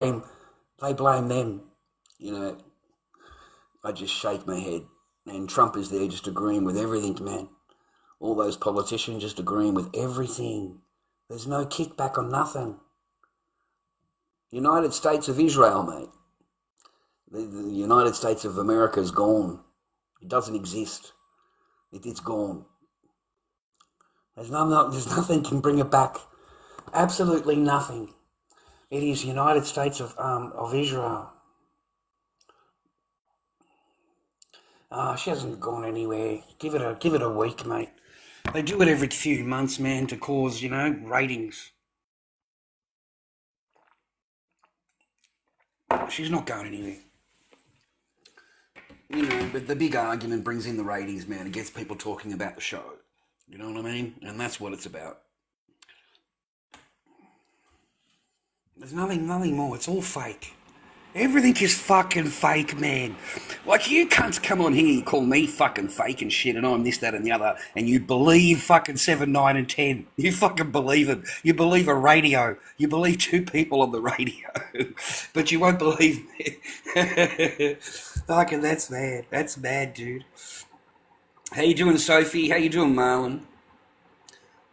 they blame them. You know, I just shake my head. And Trump is there just agreeing with everything, man. All those politicians just agreeing with everything. There's no kickback on nothing. United States of Israel, mate. The United States of America is gone. It doesn't exist. It's gone. There's nothing can bring it back. Absolutely nothing. It is United States of Israel. She hasn't gone anywhere. Give it a week, mate. They do it every few months, man, to cause, ratings. She's not going anywhere. But the big argument brings in the ratings, man. It gets people talking about the show. You know what I mean? And that's what it's about. There's nothing more. It's all fake. Everything is fucking fake, man. Like, you cunts come on here, you call me fucking fake and shit, and I'm this, that, and the other, and you believe fucking 7, 9, and 10. You fucking believe it. You believe a radio. You believe two people on the radio. But you won't believe me. Fucking, that's mad. That's mad, dude. How you doing, Sophie? How you doing, Marlon?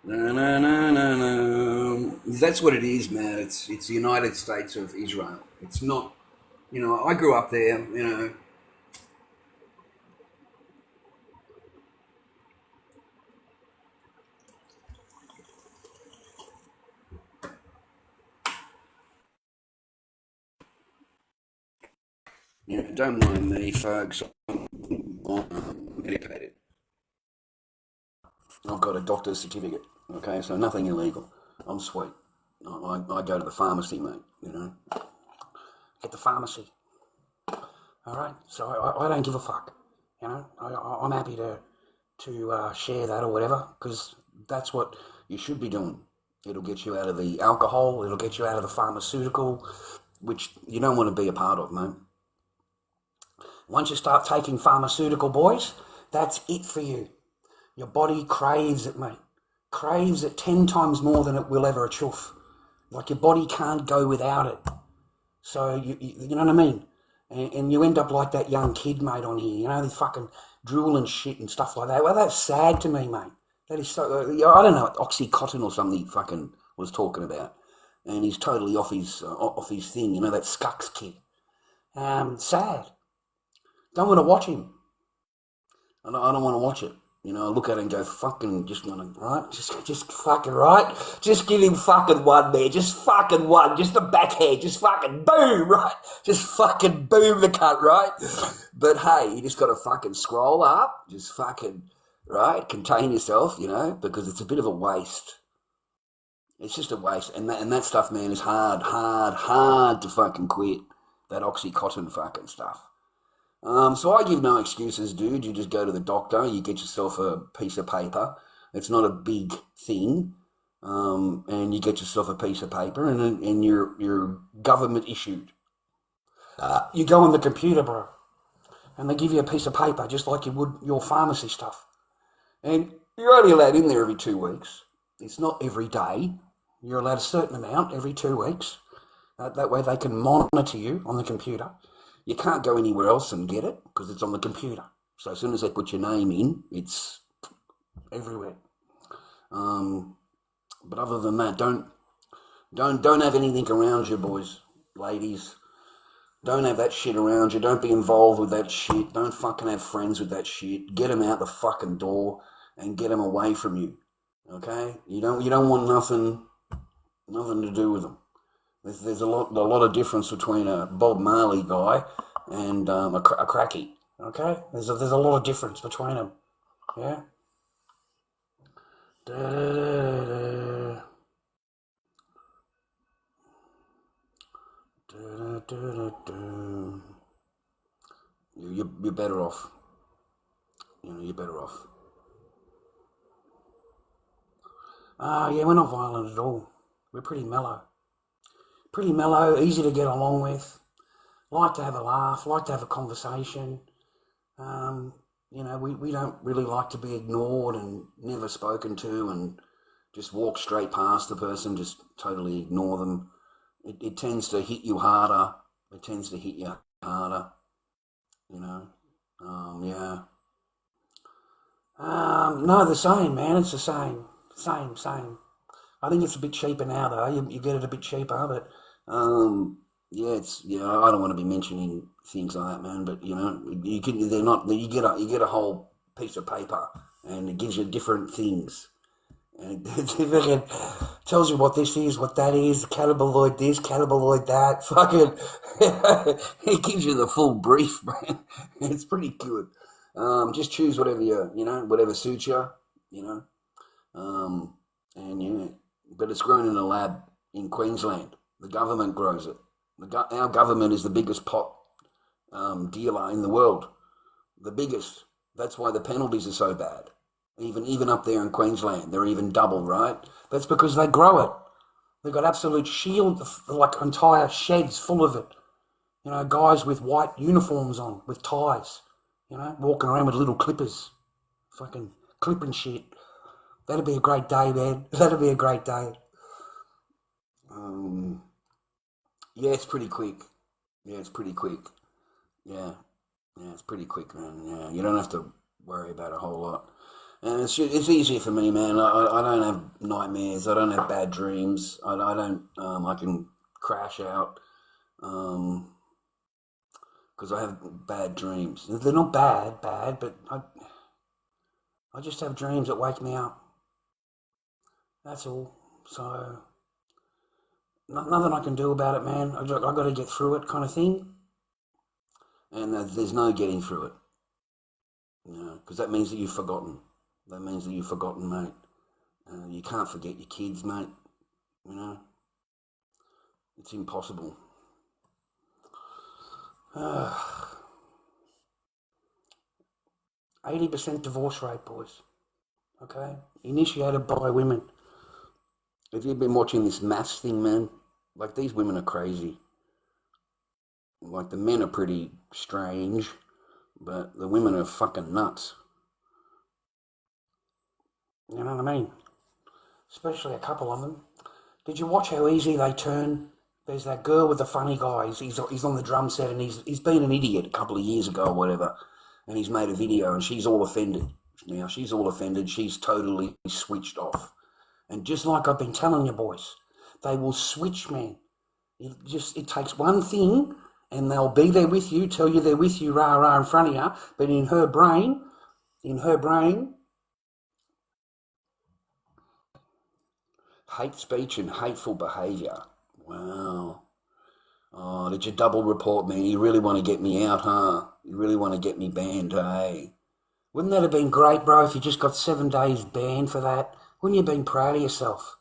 No, no, no, no, no. That's what it is, man. It's the United States of Israel. It's not. I grew up there, don't mind me, folks. I'm educated. I've got a doctor's certificate, okay, so nothing illegal. I'm sweet. I go to the pharmacy, mate, At the pharmacy. All right, so I don't give a fuck, I'm happy to share that or whatever, because that's what you should be doing. It'll get you out of the alcohol, it'll get you out of the pharmaceutical, which you don't want to be a part of, mate. Once you start taking pharmaceutical, boys, that's it for you. Your body craves it, mate. Craves it 10 times more than it will ever a chuff. Like, your body can't go without it. So, you know what I mean? And you end up like that young kid, mate, on here. They fucking drool and shit and stuff like that. Well, that's sad to me, mate. That is so... I don't know, Oxycontin or something he fucking was talking about. And he's totally off his thing, that Skux kid. Sad. Don't want to watch him. I don't want to watch it. I look at it and go, fucking, just want to, right? Just fucking, right? Just give him fucking one there. Just fucking one. Just the backhand. Just fucking boom, right? Just fucking boom the cunt, right? But hey, you just got to fucking scroll up. Just fucking, right? Contain yourself, because it's a bit of a waste. It's just a waste. And that stuff, man, is hard to fucking quit. That Oxycontin fucking stuff. So I give no excuses, dude. You just go to the doctor, you get yourself a piece of paper. It's not a big thing. And you get yourself a piece of paper and you're government issued. You go on the computer, bro, and they give you a piece of paper just like you would your pharmacy stuff. And you're only allowed in there every 2 weeks. It's not every day. You're allowed a certain amount every 2 weeks. That way they can monitor you on the computer. You can't go anywhere else and get it because it's on the computer. So as soon as they put your name in, it's everywhere. But other than that, don't have anything around you, boys, ladies. Don't have that shit around you. Don't be involved with that shit. Don't fucking have friends with that shit. Get them out the fucking door and get them away from you. Okay? You don't want nothing to do with them. There's a lot of difference between a Bob Marley guy and a cracky. Okay, there's a lot of difference between them. Yeah. You're better off. You're better off. Yeah, we're not violent at all. We're pretty mellow. Pretty mellow, easy to get along with, like to have a laugh, like to have a conversation. We don't really like to be ignored and never spoken to and just walk straight past the person, just totally ignore them. it tends to hit you harder. It tends to hit you harder, you know. Yeah. No, the same, man. It's the same. Same. I think it's a bit cheaper now, though. You get it a bit cheaper, but yeah, I don't want to be mentioning things like that, man. But you know, you can. They're not. You get a whole piece of paper, and it gives you different things. And it fucking tells you what this is, what that is, cannabinoid this, cannabinoid that. Fucking, it gives you the full brief, man. It's pretty good. Just choose whatever whatever suits you, you know. And yeah, but it's grown in a lab in Queensland. The government grows it. Our government is the biggest pot dealer in the world. The biggest. That's why the penalties are so bad. Even up there in Queensland, they're even double, right? That's because they grow it. They've got absolute shield, like entire sheds full of it. You know, guys with white uniforms on, with ties, you know, walking around with little clippers, fucking clipping shit. That'd be a great day, man. That'd be a great day. Yeah, it's pretty quick. Yeah, it's pretty quick. Yeah, it's pretty quick, man. Yeah, you don't have to worry about a whole lot. And it's easier for me, man. I don't have nightmares. I don't have bad dreams. I don't. I can crash out because I have bad dreams. They're not bad, but I just have dreams that wake me up. That's all. So nothing I can do about it, man. I got to get through it, kind of thing. And there's no getting through it. No, because that means that you've forgotten. That means that you've forgotten, mate. You can't forget your kids, mate. You know, it's impossible. 80% divorce rate, boys. Okay, initiated by women. Have you been watching this maths thing, man? Like, these women are crazy. Like, the men are pretty strange, but the women are fucking nuts. You know what I mean? Especially a couple of them. Did you watch how easy they turn? There's that girl with the funny guy. He's on the drum set, and he's been an idiot a couple of years ago or whatever, and he's made a video, and she's all offended. Now, she's all offended. She's totally switched off. And just like I've been telling you, boys, they will switch, man. It takes one thing, and they'll be there with you, tell you they're with you, rah, in front of you, but in her brain, hate speech and hateful behaviour. Wow. Oh, did you double report me? You really want to get me out, huh? You really want to get me banned, hey? Wouldn't that have been great, bro, if you just got 7 days banned for that? Wouldn't you have been proud of yourself?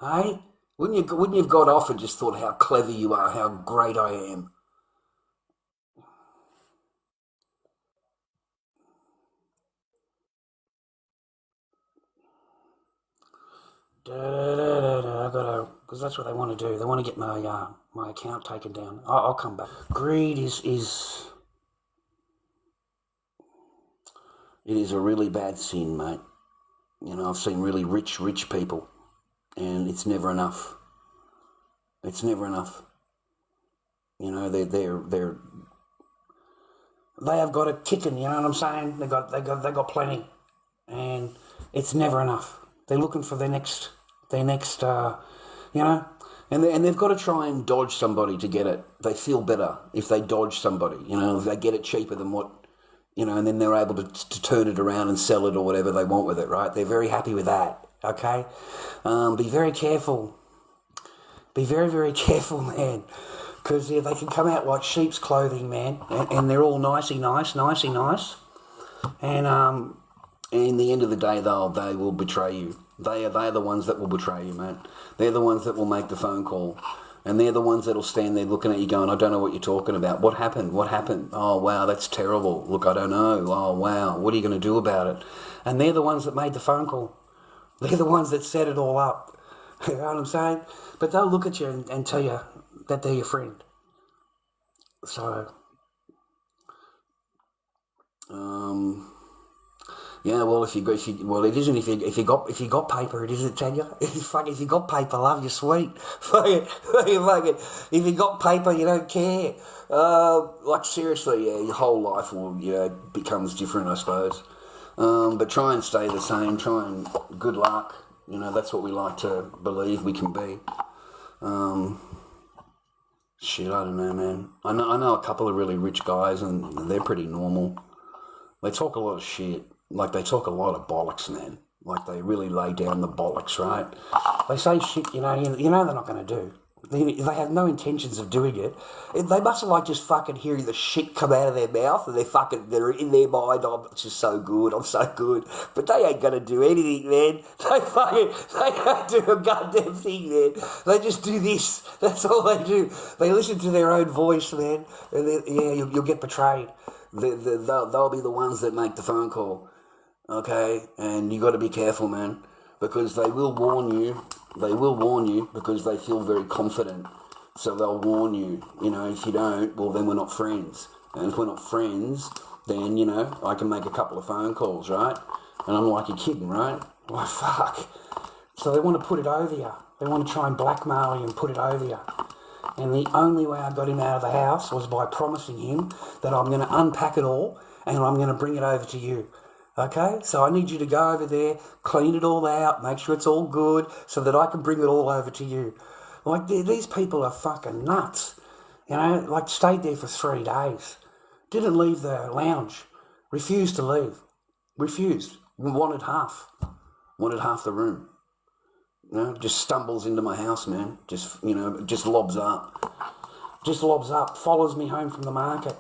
Hey? Wouldn't you have got off and just thought how clever you are, how great I am? I gotta, because that's what they want to do. They want to get my account taken down. I'll come back. Greed is it is a really bad sin, mate. You know, I've seen really rich people, and it's never enough. It's never enough. You know, they have got it kicking. You know what I'm saying? They got plenty, and it's never enough. They're looking for their next, you know, and they've got to try and dodge somebody to get it. They feel better if they dodge somebody. You know, if they get it cheaper than what. You know, and then they're able to turn it around and sell it or whatever they want with it, right? They're very happy with that, okay? Be very careful. Be very, very careful, man, because they can come out like sheep's clothing, man, and they're all nicey nice. And in the end of the day, they will betray you. They are the ones that will betray you, mate. They're the ones that will make the phone call. And they're the ones that'll stand there looking at you going, I don't know what you're talking about. What happened? Oh, wow, that's terrible. Look, I don't know. Oh, wow, what are you going to do about it? And they're the ones that made the phone call. They're the ones that set it all up. You know what I'm saying? But they'll look at you and tell you that they're your friend. So, Yeah, well, well, it isn't. If you got paper, it isn't. Tell you, if you got paper, love, you're sweet. Fucking. If you got paper, you don't care. Like seriously, yeah, your whole life will, becomes different, I suppose. But try and stay the same. Good luck. That's what we like to believe we can be. Shit, I don't know, man. I know a couple of really rich guys, and they're pretty normal. They talk a lot of shit. Like, they talk a lot of bollocks, man. Like, they really lay down the bollocks, right? They say shit, they're not going to do. They have no intentions of doing it. They must like just fucking hearing the shit come out of their mouth, and they're in their mind, I'm just so good, I'm so good. But they ain't going to do anything, man. They don't do a goddamn thing, man. They just do this. That's all they do. They listen to their own voice, man. And you'll get betrayed. They'll be the ones that make the phone call. Okay, and you got to be careful, man, because they will warn you. They will warn you because they feel very confident. So they'll warn you. If you don't, well, then we're not friends. And if we're not friends, then I can make a couple of phone calls, right? And I'm like, you're kidding, right? Well, fuck. So they want to put it over you. They want to try and blackmail you and put it over you. And the only way I got him out of the house was by promising him that I'm going to unpack it all and I'm going to bring it over to you. Okay, so I need you to go over there, clean it all out, make sure it's all good, so that I can bring it all over to you. Like, these people are fucking nuts. Like, stayed there for 3 days. Didn't leave the lounge. Refused to leave. Refused. Wanted half. Wanted half the room. Just stumbles into my house, man. Just lobs up. Just lobs up, follows me home from the market.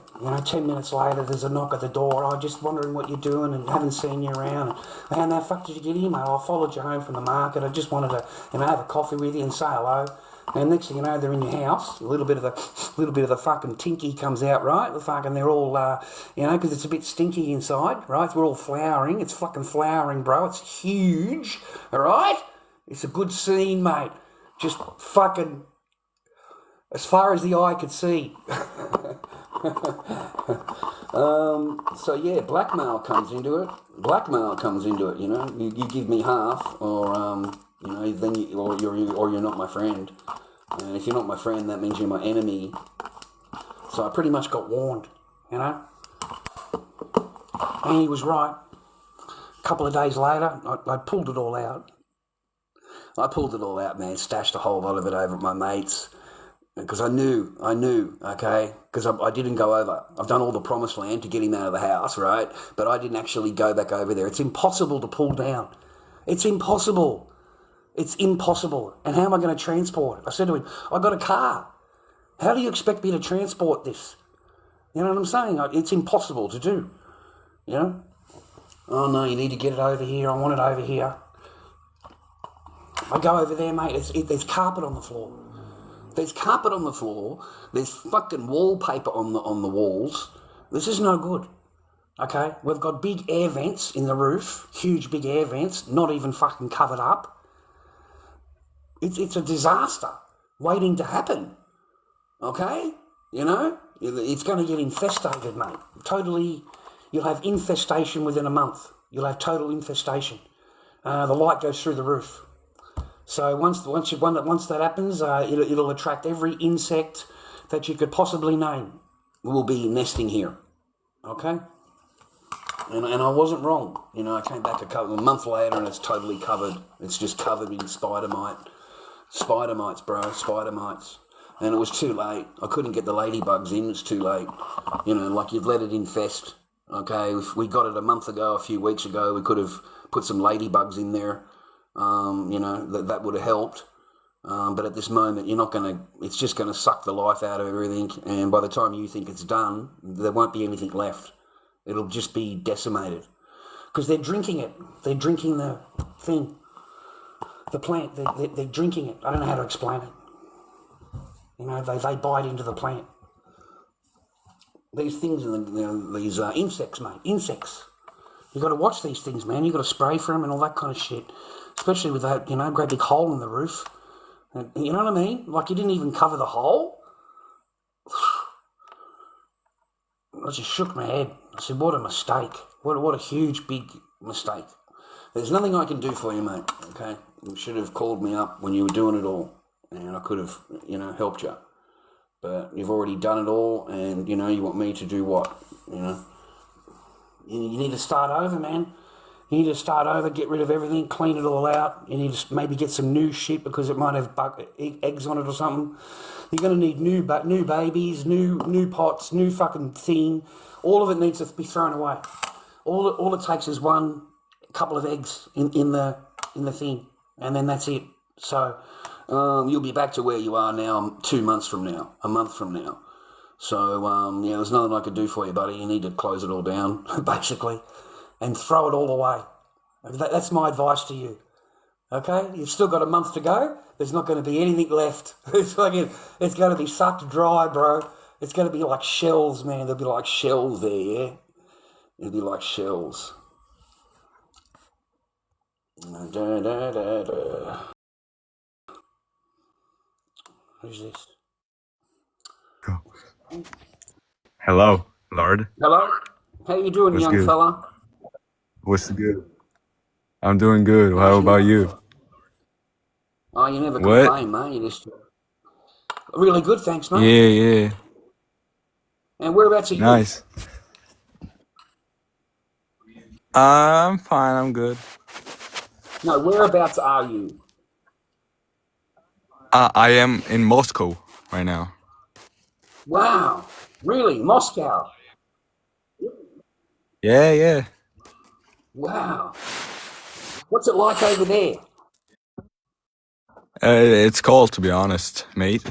10 minutes later, there's a knock at the door. I'm just wondering what you're doing and haven't seen you around. And how the fuck did you get here, mate? I followed you home from the market. I just wanted to, have a coffee with you and say hello. And next thing you know, they're in your house. A little bit of the fucking tinky comes out, right? They're all, because it's a bit stinky inside, right? We're all flowering. It's fucking flowering, bro. It's huge, all right? It's a good scene, mate. Just fucking... as far as the eye could see. So yeah, blackmail comes into it. You give me half, or then you're not my friend. And if you're not my friend, that means you're my enemy. So I pretty much got warned, And he was right. A couple of days later, I pulled it all out. Man. Stashed a whole lot of it over at my mates. Because I knew, okay? Because I didn't go over. I've done all the promised land to get him out of the house, right? But I didn't actually go back over there. It's impossible to pull down. It's impossible. And how am I going to transport it? I said to him, I got a car. How do you expect me to transport this? You know what I'm saying? It's impossible to do. Oh, no, you need to get it over here. I want it over here. I go over there, mate. There's carpet on the floor. There's carpet on the floor. There's fucking wallpaper on the walls. This is no good. Okay? We've got big air vents in the roof. Huge big air vents. Not even fucking covered up. It's a disaster waiting to happen. Okay? It's going to get infestated, mate. Totally. You'll have infestation within a month. You'll have total infestation. The light goes through the roof. So once that happens, it'll attract every insect that you could possibly name will be nesting here. Okay? And I wasn't wrong. I came back a month later and it's totally covered. It's just covered in spider mite. Spider mites, bro. Spider mites. And it was too late. I couldn't get the ladybugs in. It's too late. Like you've let it infest. Okay? If we got it a month ago, a few weeks ago, we could have put some ladybugs in there. That would have helped. But at this moment, it's just going to suck the life out of everything. And by the time you think it's done, there won't be anything left. It'll just be decimated. Because they're drinking it. They're drinking the thing. The plant. They're drinking it. I don't know how to explain it. They bite into the plant. These things, these insects, mate. Insects. You got to watch these things, man. You got to spray for them and all that kind of shit. Especially with that, great big hole in the roof. You know what I mean? Like you didn't even cover the hole. I just shook my head. I said, what a mistake. What a huge, big Mistake. There's nothing I can do for you, mate, okay? You should have called me up when you were doing it all, and I could have, helped you. But you've already done it all, and, you want me to do what, You need to start over, man. You need to start over, get rid of everything, clean it all out. You need to maybe get some new shit because it might have eggs on it or something. You're going to need new babies, new pots, new fucking thing. All of it needs to be thrown away. All it takes is one couple of eggs in the thing, and then that's it. So you'll be back to where you are now 2 months from now, a month from now. So there's nothing I could do for you, buddy. You need to close it all down, basically, and throw it all away. That's my advice to you. Okay, you've still got a month to go. There's not going to be anything left. It's going to be sucked dry, bro. It's going to be like shells, man. There'll be like shells there, yeah. It'll be like shells. Who's this? Hello, Lord. Hello? How you doing, What's young good? fella? What's good? I'm doing good. How about you? Oh, you never What? complain, mate. You just really good, thanks, mate. Yeah. And whereabouts are you? Nice. I'm fine. I'm good. No, whereabouts are you? I am in Moscow right now. Wow, really? Moscow? Yeah. Wow. What's it like over there? It's cold, to be honest, mate.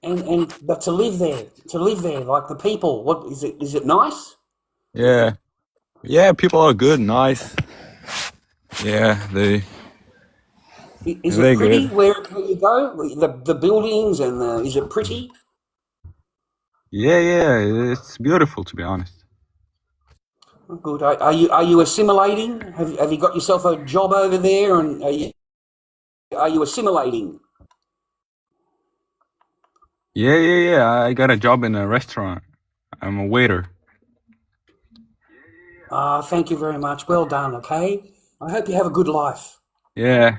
But to live there, like the people, what is it? Is it nice? Yeah. People are good, nice. Yeah, Is they're it pretty good. where you go? The buildings and is it pretty? Yeah. It's beautiful, to be honest. Good. Are you assimilating? Have you got yourself a job over there? And are you assimilating? Yeah. I got a job in a restaurant. I'm a waiter. Thank you very much. Well done. Okay. I hope you have a good life. Yeah.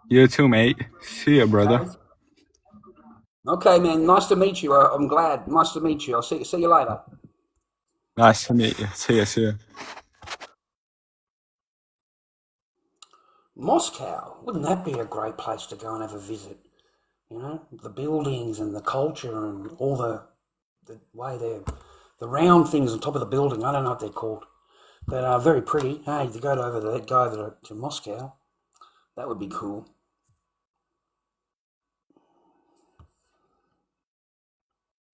You too, mate. See ya, brother. Okay. Okay, man. Nice to meet you. I'm glad. Nice to meet you. I'll see you later. Nice to meet you. See ya. Moscow. Wouldn't that be a great place to go and have a visit? The buildings and the culture and all the way the round things on top of the building. I don't know what they're called, but very pretty. Hey, to go to Moscow, that would be cool.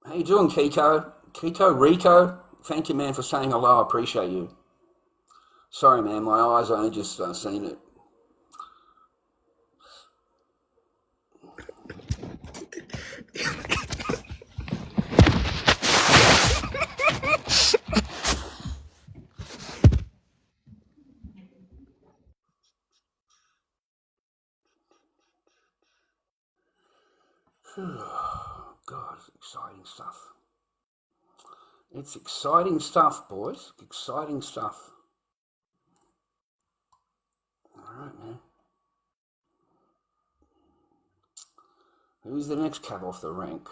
How you doing, Kiko? Rico? Thank you, man, for saying hello. I appreciate you. Sorry, man, my eyes only just seen it. God, it's exciting stuff. It's exciting stuff, boys. Exciting stuff. All right, man. Who's the next cab off the rank?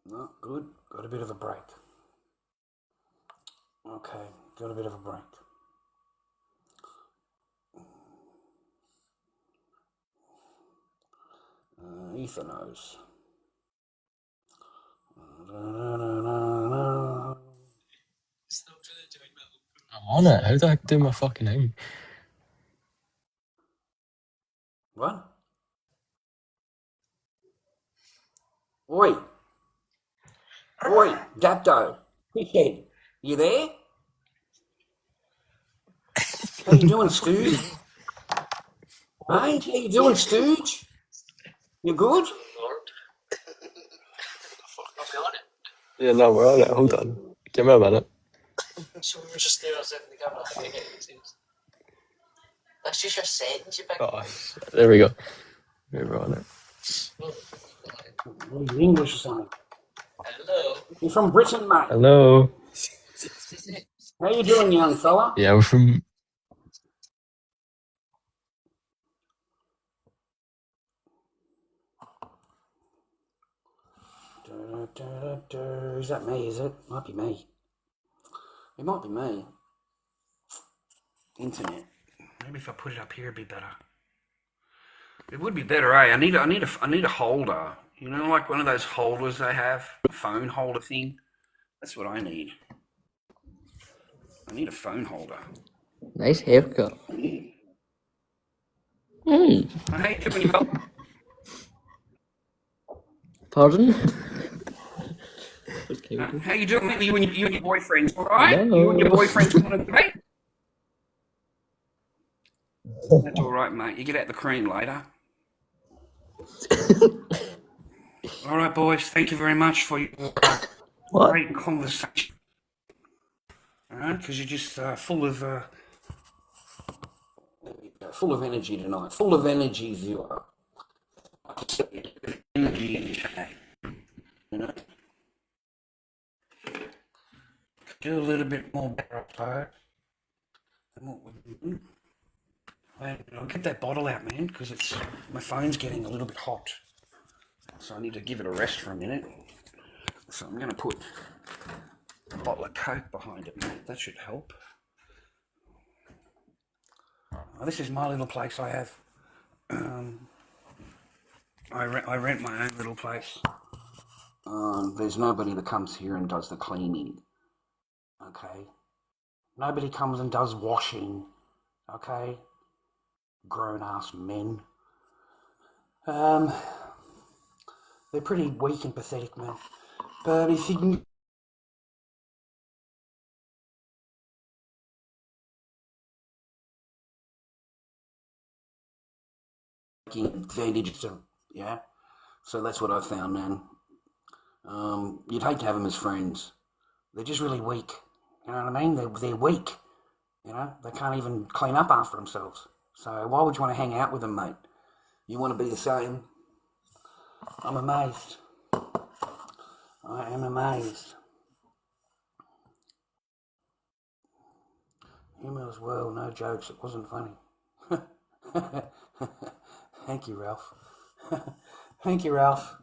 No, good. Got a bit of a break. Okay, got a bit of a break. Ethanos. I'm on it. How do I do my fucking thing? What? Oi, Dapto, Fithead, you there? How you doing, Stooge? Hey, how you doing, Stooge? You good? Yeah, no, we're on it. Hold on. Give me a minute. So we were just there as if the camera. That's just your settings, you big. Oh, there we go. We're on it. Are you English or something? Hello. You're from Britain, mate. Hello. How you doing, young fella? Yeah, we're from. Is that me, is it? Might be me. It might be me. Internet. Maybe if I put it up here, it'd be better. It would be better, eh? I need a holder. You know, like one of those holders they have, a phone holder thing. That's what I need. I need a phone holder. Nice haircut. Hey, doing you? Pardon? How you doing? You and your boyfriends, all right? Hello. You and your boyfriends want to date? That's all right, mate. You get out the cream later. All right, boys. Thank you very much for your What? great conversation. All right, because you're just full of energy tonight. Full of energy as you are. Energy in chat. You know. Do a little bit more better upload. I'll get that bottle out, man, because my phone's getting a little bit hot. So I need to give it a rest for a minute. So I'm going to put a bottle of Coke behind it, mate. That should help. Oh, this is my little place I have. I rent my own little place. There's nobody that comes here and does the cleaning. Okay? Nobody comes and does washing. Okay? Grown-ass men. They're pretty weak and pathetic, man. But if you can take advantage of them, yeah? So that's what I found, man. You'd hate to have them as friends. They're just really weak. You know what I mean? They're weak. You know? They can't even clean up after themselves. So why would you want to hang out with them, mate? You want to be the same? I'm amazed. I am amazed. Humour as well, no jokes, it wasn't funny. Thank you, Ralph. Thank you, Ralph.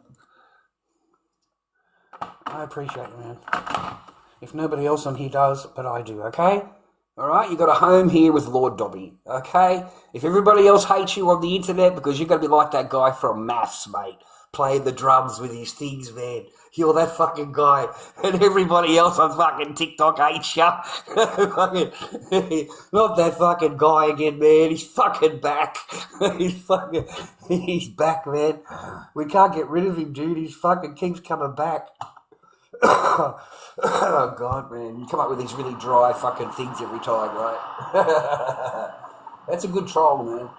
I appreciate you, man. If nobody else on here does, but I do, okay? Alright, you got a home here with Lord Dobby, okay? If everybody else hates you on the internet because you're going to be like that guy from Maths, mate, playing the drums with his things, man. You're that fucking guy. And everybody else on fucking TikTok hates you. Not that fucking guy again, man. He's fucking back. He's back, man. We can't get rid of him, dude. He fucking keeps coming back. Oh, God, man. You come up with these really dry fucking things every time, right? That's a good troll, man.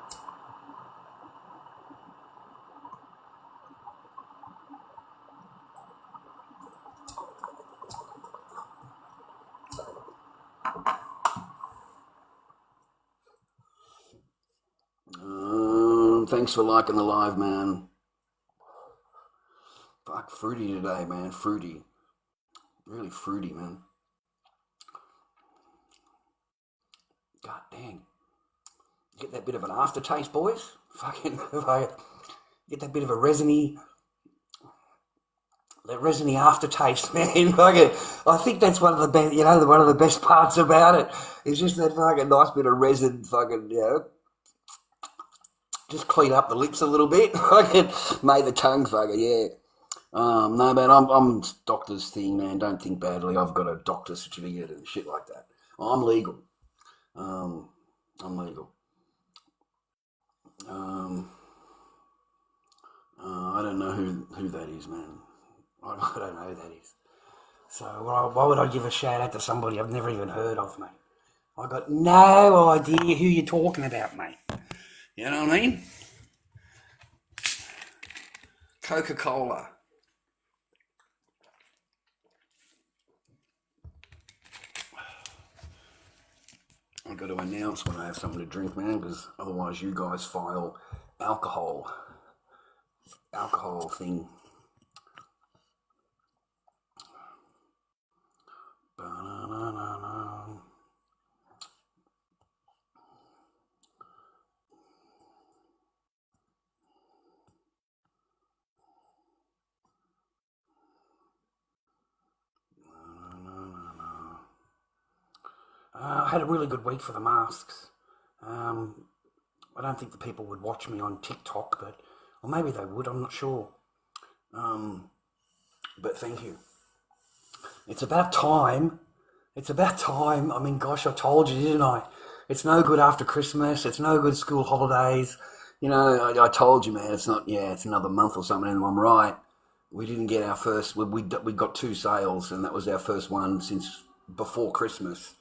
Thanks for liking the live, man. Fuck, fruity today, man. Fruity. Really fruity, man. God dang. Get that bit of an aftertaste, boys. Fucking, get that bit of a resiny aftertaste, man. Fucking, I think that's one of the best, one of the best parts about it. Is just that fucking nice bit of resin, fucking, just clean up the lips a little bit. Fucking made the tongue, fucking, yeah. No, man, I'm doctor's thing, man. Don't think badly. I've got a doctor's certificate and shit like that. I'm legal. I'm legal. I don't know who that is, man. I don't know who that is. So why would I give a shout out to somebody I've never even heard of, mate? I got no idea who you're talking about, mate. You know what I mean? Coca-Cola. I've got to announce when I have something to drink, man, because otherwise you guys file alcohol thing. had a really good week for the masks. I don't think the people would watch me on TikTok, or maybe they would, I'm not sure. But thank you. It's about time. It's about time. I mean, gosh, I told you, didn't I? It's no good after Christmas. It's no good school holidays. You know, I told you, man, it's another month or something, and I'm right. We didn't get our first, we got 2 sales, and that was our first one since before Christmas.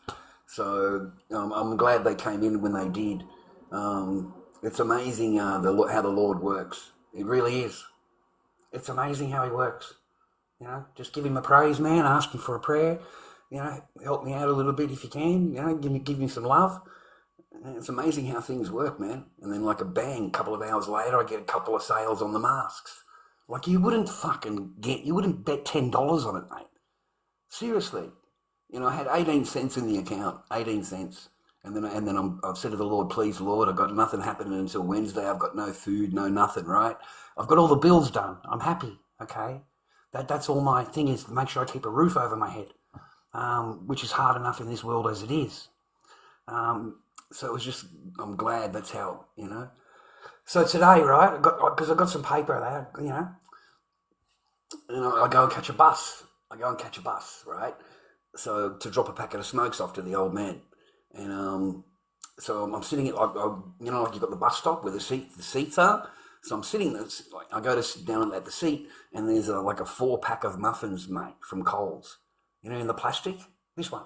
So I'm glad they came in when they did. It's amazing how the Lord works. It really is. It's amazing how he works. You know, just give him a praise, man, ask him for a prayer. You know, help me out a little bit if you can. You know, give me some love. It's amazing how things work, man. And then like a bang, a couple of hours later, I get a couple of sales on the masks. Like you wouldn't bet $10 on it, mate. Seriously. You know, I had 18 cents in the account, 18 cents. And then I've said to the Lord, please, Lord, I've got nothing happening until Wednesday. I've got no food, no nothing, right? I've got all the bills done. I'm happy, okay? That's all my thing is to make sure I keep a roof over my head, which is hard enough in this world as it is. So it was just, I'm glad that's how, you know. So today, right, because I got some paper there, you know, and I go and catch a bus. Right? So to drop a packet of smokes off to the old man. And so I'm sitting at, like you've got the bus stop where the seats are. So I'm sitting there, like, I go to sit down at the seat, and there's like a 4-pack of muffins, mate, from Coles. You know, in the plastic? This one.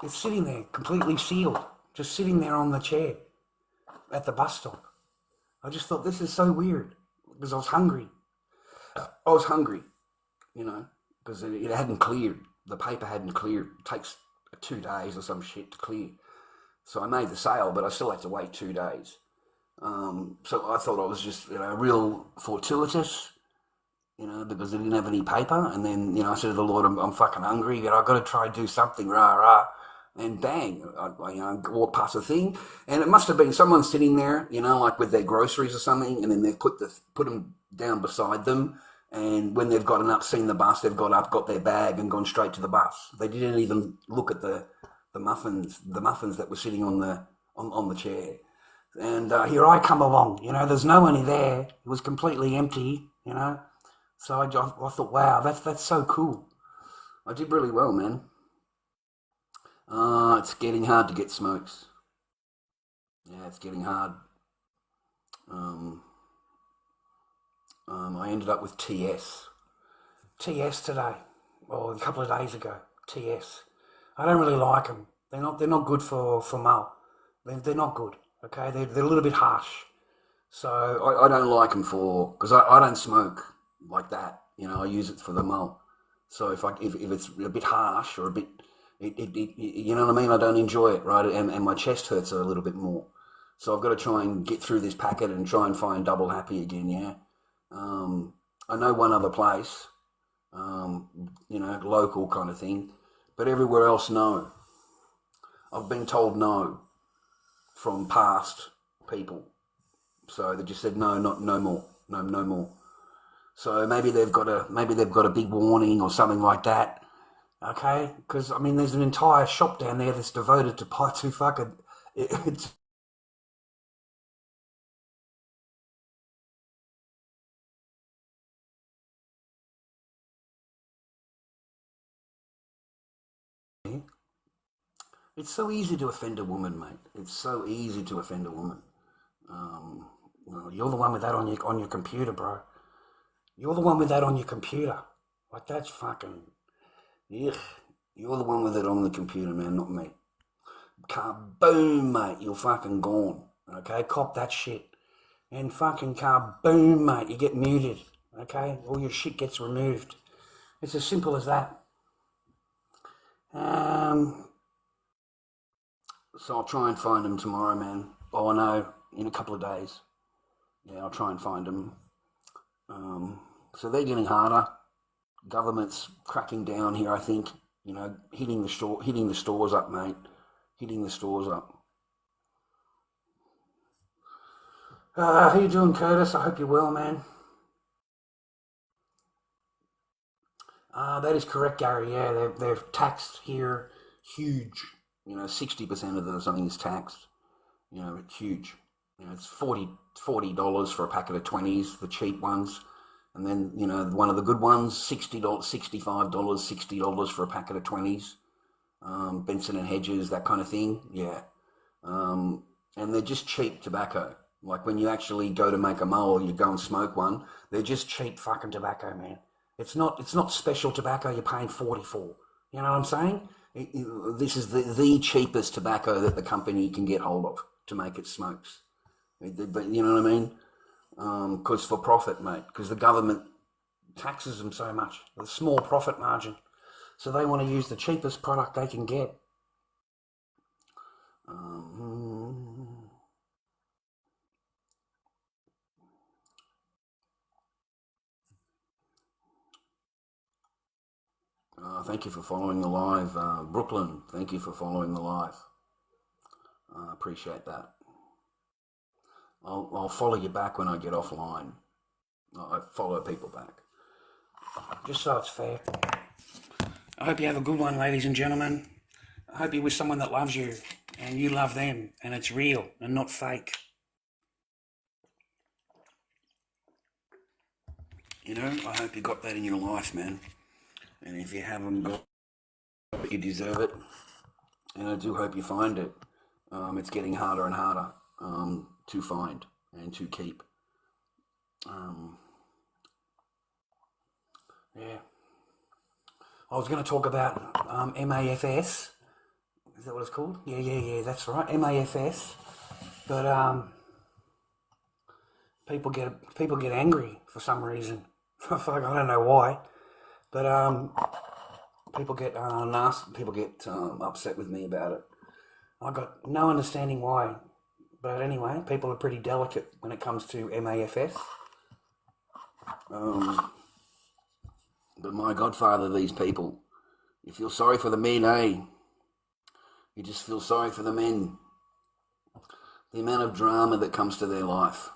It's sitting there, completely sealed, just sitting there on the chair at the bus stop. I just thought, this is so weird, because I was hungry, you know, because it hadn't cleared. The paper hadn't cleared. It takes 2 days or some shit to clear. So I made the sale, but I still had to wait 2 days. So I thought I was just, you know, real fortuitous, you know, because I didn't have any paper. And then, you know, I said to the Lord, I'm fucking hungry. You know, I've got to try and do something, rah. And bang, I you know, walked past the thing. And it must have been someone sitting there, you know, like with their groceries or something. And then they've put them down beside them. And when they've gotten up, seen the bus, they've got up, got their bag and gone straight to the bus. They didn't even look at the muffins that were sitting on the chair. And here I come along, you know, there's no one there. It was completely empty, you know. So I thought, wow, that's so cool. I did really well, man. It's getting hard to get smokes. Yeah, it's getting hard. I ended up with TS today, or a couple of days ago. TS. I don't really like them. They're not good for Mull. They're not good. Okay, they're a little bit harsh. So I don't like them because I don't smoke like that. You know, I use it for the Mull. So if it's a bit harsh or a bit, you know what I mean? I don't enjoy it, right? And my chest hurts a little bit more. So I've got to try and get through this packet and try and find Double Happy again. Yeah. I know one other place, you know, local kind of thing, but everywhere else, no. I've been told no from past people. So they just said no more. So maybe they've got a big warning or something like that. Okay, because I mean, there's an entire shop down there that's devoted to fucking. It's so easy to offend a woman, mate. It's so easy to offend a woman. Well, you're the one with that on your computer, bro. You're the one with that on your computer. Like, that's fucking... Ugh. You're the one with it on the computer, man, not me. Kaboom, mate, you're fucking gone. Okay, cop that shit. And fucking kaboom, mate, you get muted. Okay, all your shit gets removed. It's as simple as that. So I'll try and find them tomorrow, man. Oh, no, in a couple of days. Yeah, I'll try and find them. So they're getting harder. Government's cracking down here, I think. You know, hitting the stores up, mate. Hitting the stores up. How you doing, Curtis? I hope you're well, man. That is correct, Gary. Yeah, they're taxed here huge. 60% of the something is taxed. It's huge. It's $40 for a packet of 20s, the cheap ones. And then, one of the good ones, $60, $65, $60 for a packet of 20s. Benson and Hedges, that kind of thing. Yeah. And they're just cheap tobacco. Like when you actually go to make a mow or you go and smoke one, they're just cheap fucking tobacco, man. It's not special tobacco you're paying 40 for. You know what I'm saying? This is the cheapest tobacco that the company can get hold of to make its smokes. But you know what I mean? Because for profit, mate. Because the government taxes them so much. The small profit margin. So they want to use the cheapest product they can get. Thank you for following the live. Brooklyn, thank you for following the live. I appreciate that. I'll follow you back when I get offline. I follow people back. Just so it's fair. I hope you have a good one, ladies and gentlemen. I hope you're with someone that loves you and you love them and it's real and not fake. I hope you got that in your life, man. And if you haven't got it, you deserve it. And I do hope you find it. It's getting harder and harder to find and to keep. Yeah. I was going to talk about MAFS. Is that what it's called? Yeah, that's right. MAFS. But people get angry for some reason. I don't know why. But people get nasty. People get upset with me about it. I got no understanding why. But anyway, people are pretty delicate when it comes to MAFS. But my godfather, these people, you feel sorry for the men, eh? You just feel sorry for the men. The amount of drama that comes to their life.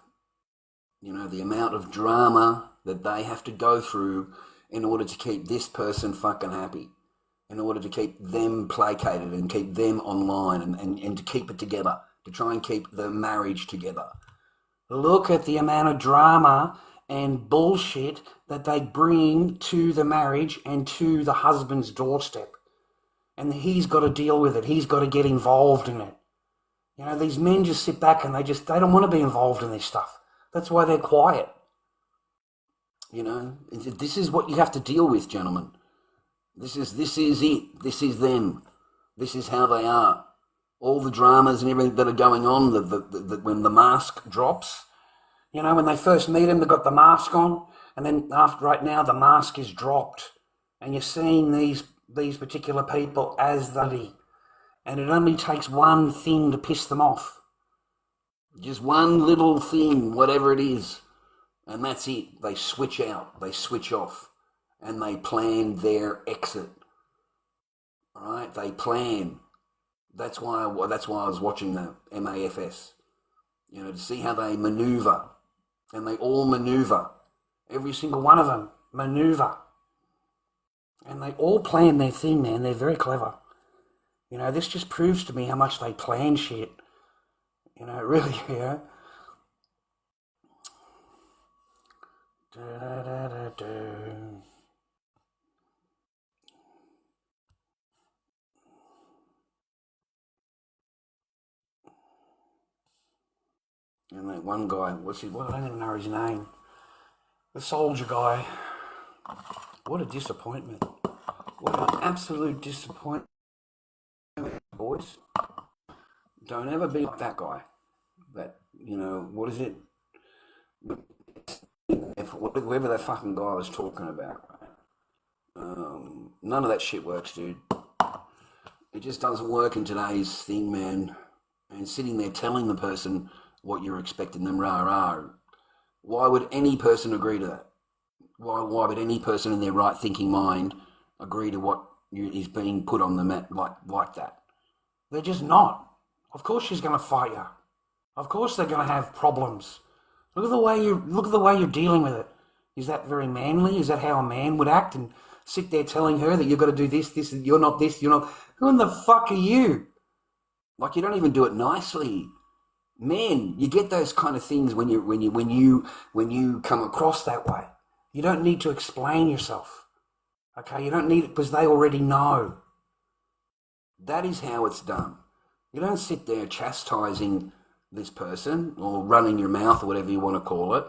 The amount of drama that they have to go through in order to keep this person fucking happy, in order to keep them placated and keep them online and to keep it together, to try and keep the marriage together. Look at the amount of drama and bullshit that they bring to the marriage and to the husband's doorstep. And he's got to deal with it. He's got to get involved in it. These men just sit back and they don't want to be involved in this stuff. That's why they're quiet. This is what you have to deal with, gentlemen. This is it. This is them. This is how they are. All the dramas and everything that are going on, when the mask drops. When they first meet him, they've got the mask on, and then right now the mask is dropped, and you're seeing these particular people as they, and it only takes one thing to piss them off. Just one little thing, whatever it is. And that's it. They switch out. They switch off. And they plan their exit. All right? They plan. That's why I was watching the MAFS. To see how they maneuver. And they all maneuver. Every single one of them maneuver. And they all plan their thing, man. They're very clever. This just proves to me how much they plan shit. Really, And that one guy, I don't even know his name. The soldier guy. What a disappointment. What an absolute disappointment, boys. Don't ever be like that guy. That, what is it? Whoever that fucking guy was talking about. None of that shit works, dude. It just doesn't work in today's thing, man. And sitting there telling the person what you're expecting them, rah. Why would any person agree to that? Why would any person in their right thinking mind agree to what is being put on them like that? They're just not. Of course she's going to fight you. Of course they're going to have problems. Look at the way you're dealing with it. Is that very manly? Is that how a man would act? And sit there telling her that you've got to do this, you're not this, you're not. Who in the fuck are you? Like, you don't even do it nicely. Men, you get those kind of things when you come across that way. You don't need to explain yourself. Okay, you don't need it because they already know. That is how it's done. You don't sit there chastising this person or running your mouth or whatever you want to call it.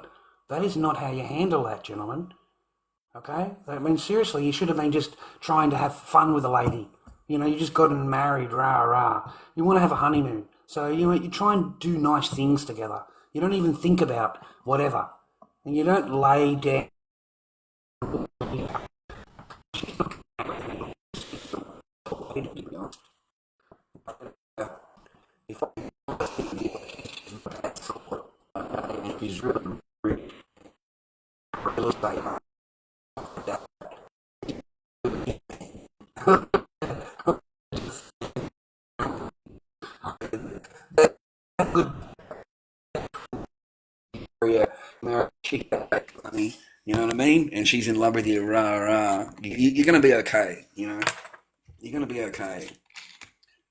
That is not how you handle that, gentlemen. Okay? I mean, seriously, you should have been just trying to have fun with a lady. You know, you just gotten married, rah. You want to have a honeymoon. So, you try and do nice things together. You don't even think about whatever. And you don't lay down. He's really real estate. Good area, she money, you know what I mean? And she's in love with you, rah. You're going to be okay, you know? You're going to be okay.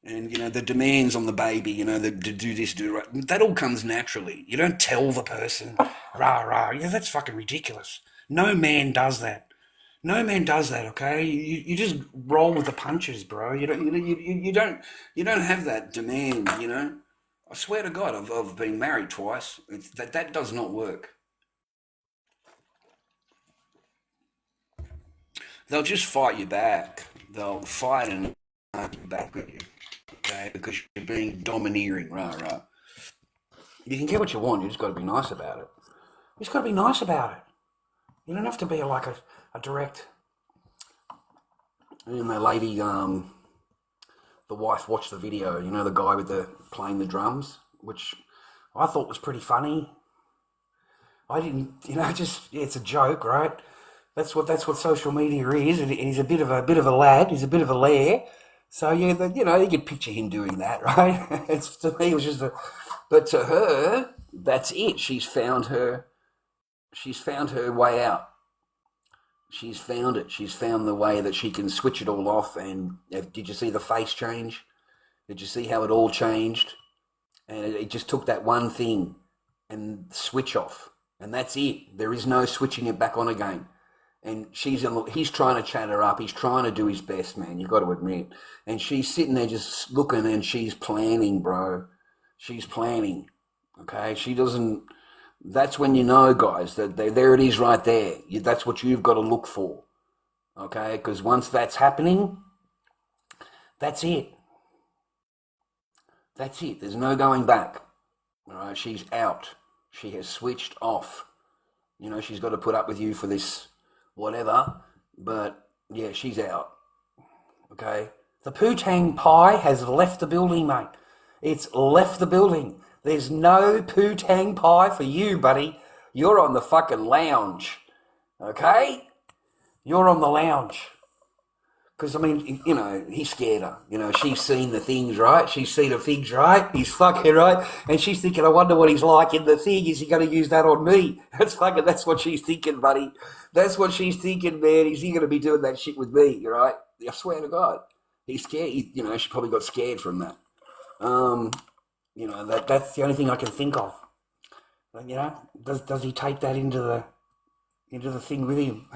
And, the demands on the baby, to do this, do right, that all comes naturally. You don't tell the person, rah. Yeah, that's fucking ridiculous. No man does that. No man does that, okay? You just roll with the punches, bro. You don't have that demand, I swear to God, I've been married twice. That does not work. They'll just fight you back. They'll fight and argue back with you, okay? Because you're being domineering, rah. You can get what you want. You just got to be nice about it. You just got to be nice about it. You don't have to be like a direct. And the lady, the wife watched the video. The guy with playing the drums, which I thought was pretty funny. I didn't, it's a joke, right? That's what social media is. And he's a bit of a lad. He's a bit of a lair. So yeah, you could picture him doing that, right? To me, it was just but to her, that's it. She's found her way out. She's found it. She's found the way that she can switch it all off. And did you see the face change? Did you see how it all changed? And it just took that one thing and switch off. And that's it. There is no switching it back on again. And he's trying to chat her up. He's trying to do his best, man. You've got to admit. And she's sitting there just looking, and she's planning, bro. She's planning. Okay? She doesn't. That's when you know, guys, that there it is right there. That's what you've got to look for. Okay? Because once that's happening, that's it. That's it. There's no going back. All right? She's out. She has switched off. She's got to put up with you for this whatever, but yeah, she's out. Okay? The Poo-Tang pie has left the building, mate. It's left the building. There's no Poo-Tang pie for you, buddy. You're on the fucking lounge. Okay? You're on the lounge. Because, I mean, he scared her. She's seen the things, right? She's seen the figs, right? He's fucking right. And she's thinking, I wonder what he's like in the thing. Is he going to use that on me? That's what she's thinking, buddy. That's what she's thinking, man. Is he going to be doing that shit with me, right? I swear to God. He's scared. She probably got scared from that. That's the only thing I can think of. But, does he take that into the thing with him?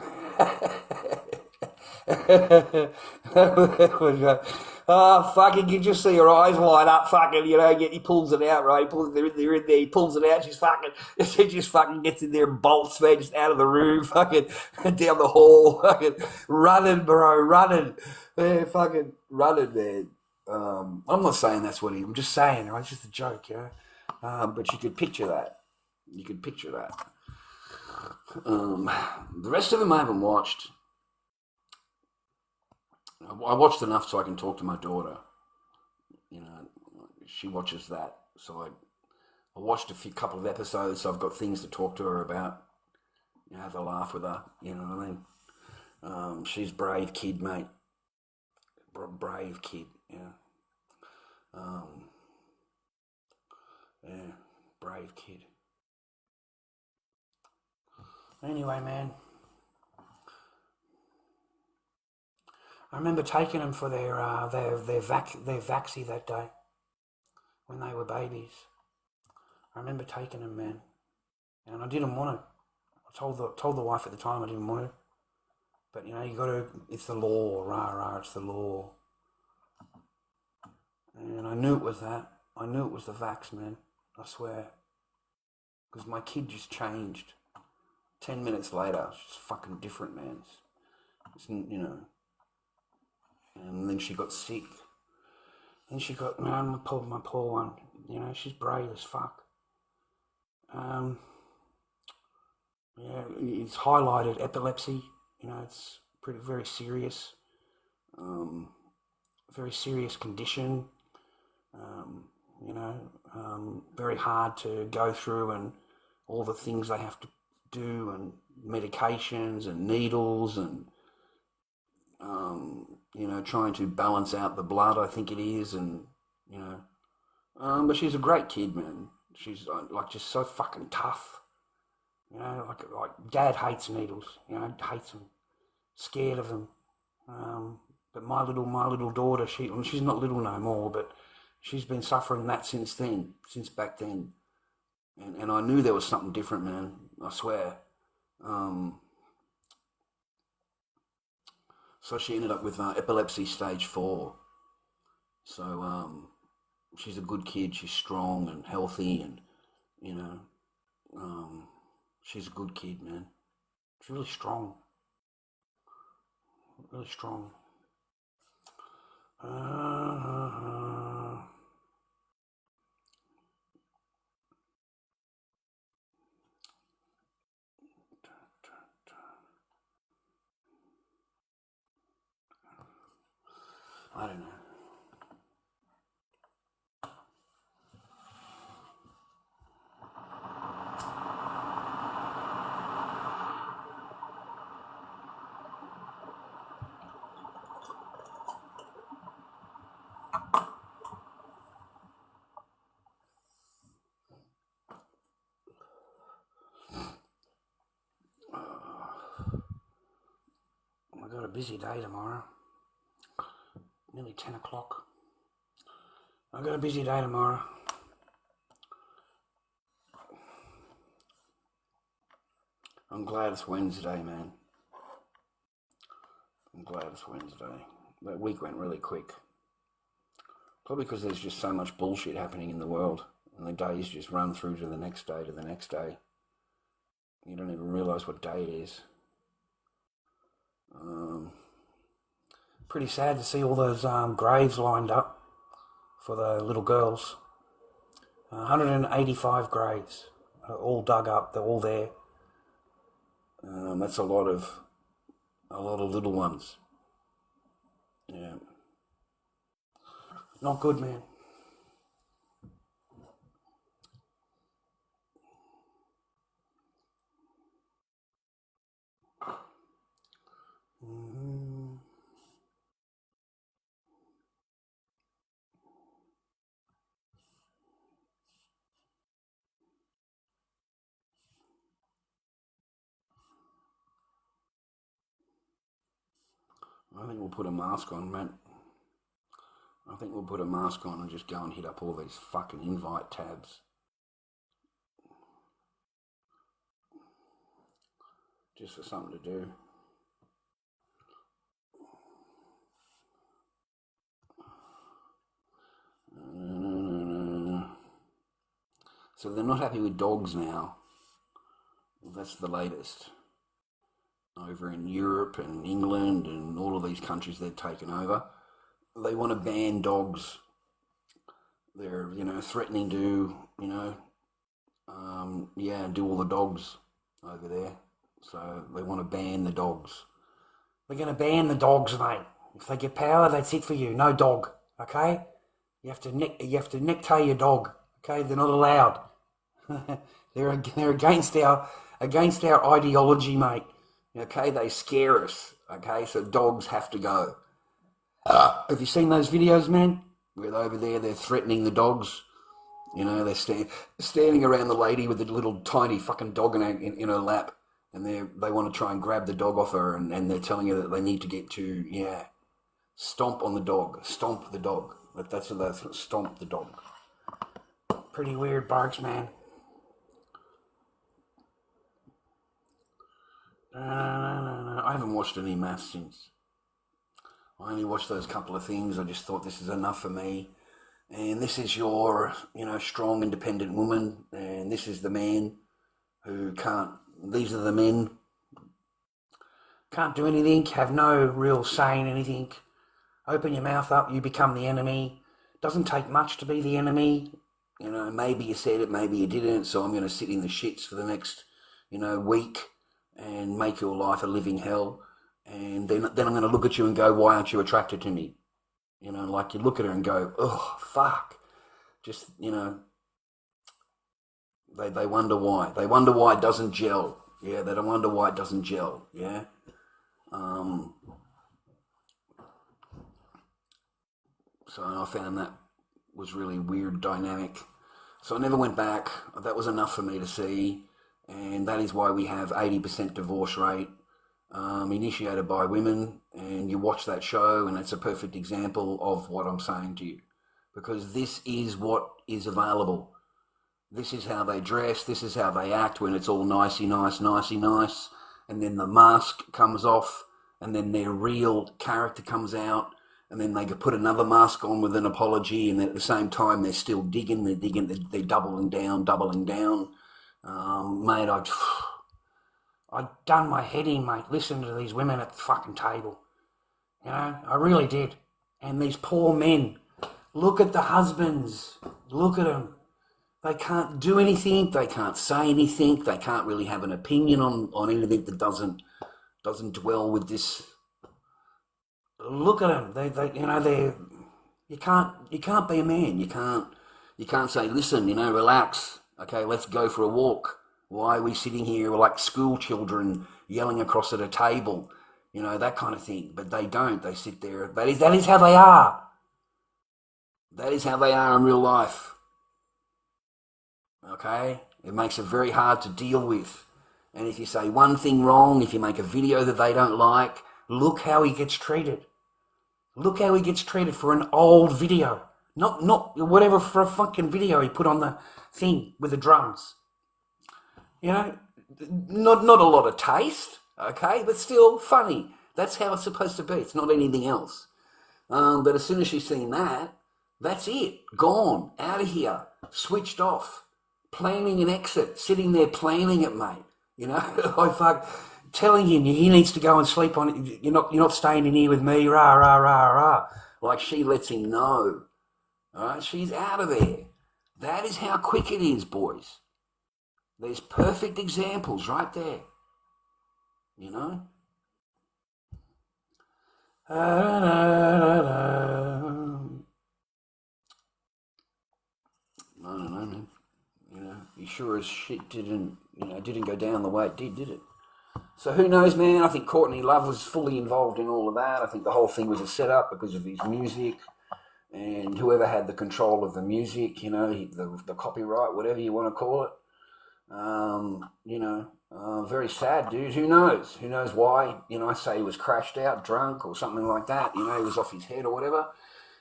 Oh, fucking, you just see her eyes light up, fucking, he pulls it out, right? They're in there, he pulls it out, she just fucking gets in there and bolts, man, just out of the room, fucking, down the hall, fucking, running, bro, running. Man, fucking running, man. I'm not saying that's what I'm just saying, right? It's just a joke, but you could picture that. The rest of them I haven't watched. I watched enough so I can talk to my daughter. She watches that. So I watched a couple of episodes, so I've got things to talk to her about. Have a laugh with her, you know what I mean? She's a brave kid, mate. Brave kid, yeah. Brave kid. Anyway, man. I remember taking them for their vaccine that day when they were babies. I remember taking them, man, and I didn't want to. I told the wife at the time I didn't want to, but you know you got to. It's the law, rah. It's the law, and I knew it was that. I knew it was the vax, man. I swear, because my kid just changed. 10 minutes later, she's fucking different, man. It's, you know. And then she got sick. Then she got, man, my poor one. You know, she's brave as fuck. Yeah, it's highlighted epilepsy. You know, it's very serious. Very serious condition. You know, very hard to go through, and all the things they have to do, and medications and needles, and you know, trying to balance out the blood, I think it is, and you know, but she's a great kid, man. She's like just so fucking tough, you know. Like Dad hates needles, you know, hates them, scared of them. But my little daughter, she's not little no more, but she's been suffering that since back then. And I knew there was something different, man. I swear. So she ended up with epilepsy stage 4. So she's a good kid. She's strong and healthy, and you know, she's a good kid, man. She's really strong. Really strong. I don't know. I've got a busy day tomorrow. Nearly 10 o'clock. I've got a busy day tomorrow. I'm glad it's Wednesday, man. I'm glad it's Wednesday. That week went really quick. Probably because there's just so much bullshit happening in the world, and the days just run through to the next day, to the next day. You don't even realise what day it is. Pretty sad to see all those graves lined up for the little girls. 185 graves, all dug up. They're all there. That's a lot of little ones. Yeah, not good, man. I think we'll put a mask on, man. I think we'll put a mask on and just go and hit up all these fucking invite tabs. Just for something to do. So they're not happy with dogs now. Well, that's the latest. Over in Europe and England and all of these countries they've taken over, they want to ban dogs. They're, you know, threatening to, you know, do all the dogs over there. So they want to ban the dogs. They're going to ban the dogs, mate. If they get power, that's it for you. No dog, okay? You have to necktie your dog, okay? They're not allowed. they're against our ideology, mate. Okay, they scare us. Okay, so dogs have to go. Have you seen those videos, man? Where they're over there, they're threatening the dogs. You know, they're standing around the lady with the little tiny fucking dog in her lap, and they want to try and grab the dog off her, and they're telling her that they need to get to, Stomp on the dog. Stomp the dog. That's stomp the dog. Pretty weird barks, man. No. I haven't watched any maths since. I only watched those couple of things. I just thought this is enough for me. And this is your, strong, independent woman. And this is the man who can't, these are the men. Can't do anything, have no real say in anything. Open your mouth up, you become the enemy. Doesn't take much to be the enemy. Maybe you said it, maybe you didn't, so I'm going to sit in the shits for the next, week and make your life a living hell. And then I'm going to look at you and go, why aren't you attracted to me? Like you look at her and go, oh, fuck. Just, they wonder why. They wonder why it doesn't gel. Yeah, they don't wonder why it doesn't gel. Yeah. So I found that was really weird dynamic. So I never went back. That was enough for me to see. And that is why we have 80% divorce rate. Initiated by women, and you watch that show and it's a perfect example of what I'm saying to you, because this is what is available. This is how they dress, this is how they act when it's all nicey nice, and then the mask comes off and then their real character comes out, and then they could put another mask on with an apology, and then at the same time they're still digging, they're doubling down. Mate, I'd done my head in, mate, listening to these women at the fucking table. I really did. And these poor men, look at the husbands, look at them. They can't do anything, they can't say anything, they can't really have an opinion on anything that doesn't dwell with this. Look at them, you can't be a man, you can't say, listen, relax, okay, let's go for a walk. Why are we sitting here like school children yelling across at a table? That kind of thing. But they don't. They sit there. That is how they are. That is how they are in real life. Okay? It makes it very hard to deal with. And if you say one thing wrong, if you make a video that they don't like, look how he gets treated. Look how he gets treated for an old video. Not whatever, for a fucking video he put on the thing with the drums. Not a lot of taste, okay, but still funny. That's how it's supposed to be. It's not anything else. But as soon as she's seen that, that's it. Gone. Out of here. Switched off. Planning an exit. Sitting there planning it, mate. Telling him he needs to go and sleep on it. You're not staying in here with me. Rah, rah, rah, rah. Like she lets him know. All right, she's out of there. That is how quick it is, boys. There's perfect examples right there. I don't know, man. You sure as shit didn't go down the way it did it? So who knows, man? I think Courtney Love was fully involved in all of that. I think the whole thing was a setup because of his music, and whoever had the control of the music, the copyright, whatever you want to call it. Very sad, dude. Who knows? Who knows why? I say he was crashed out, drunk, or something like that. He was off his head or whatever.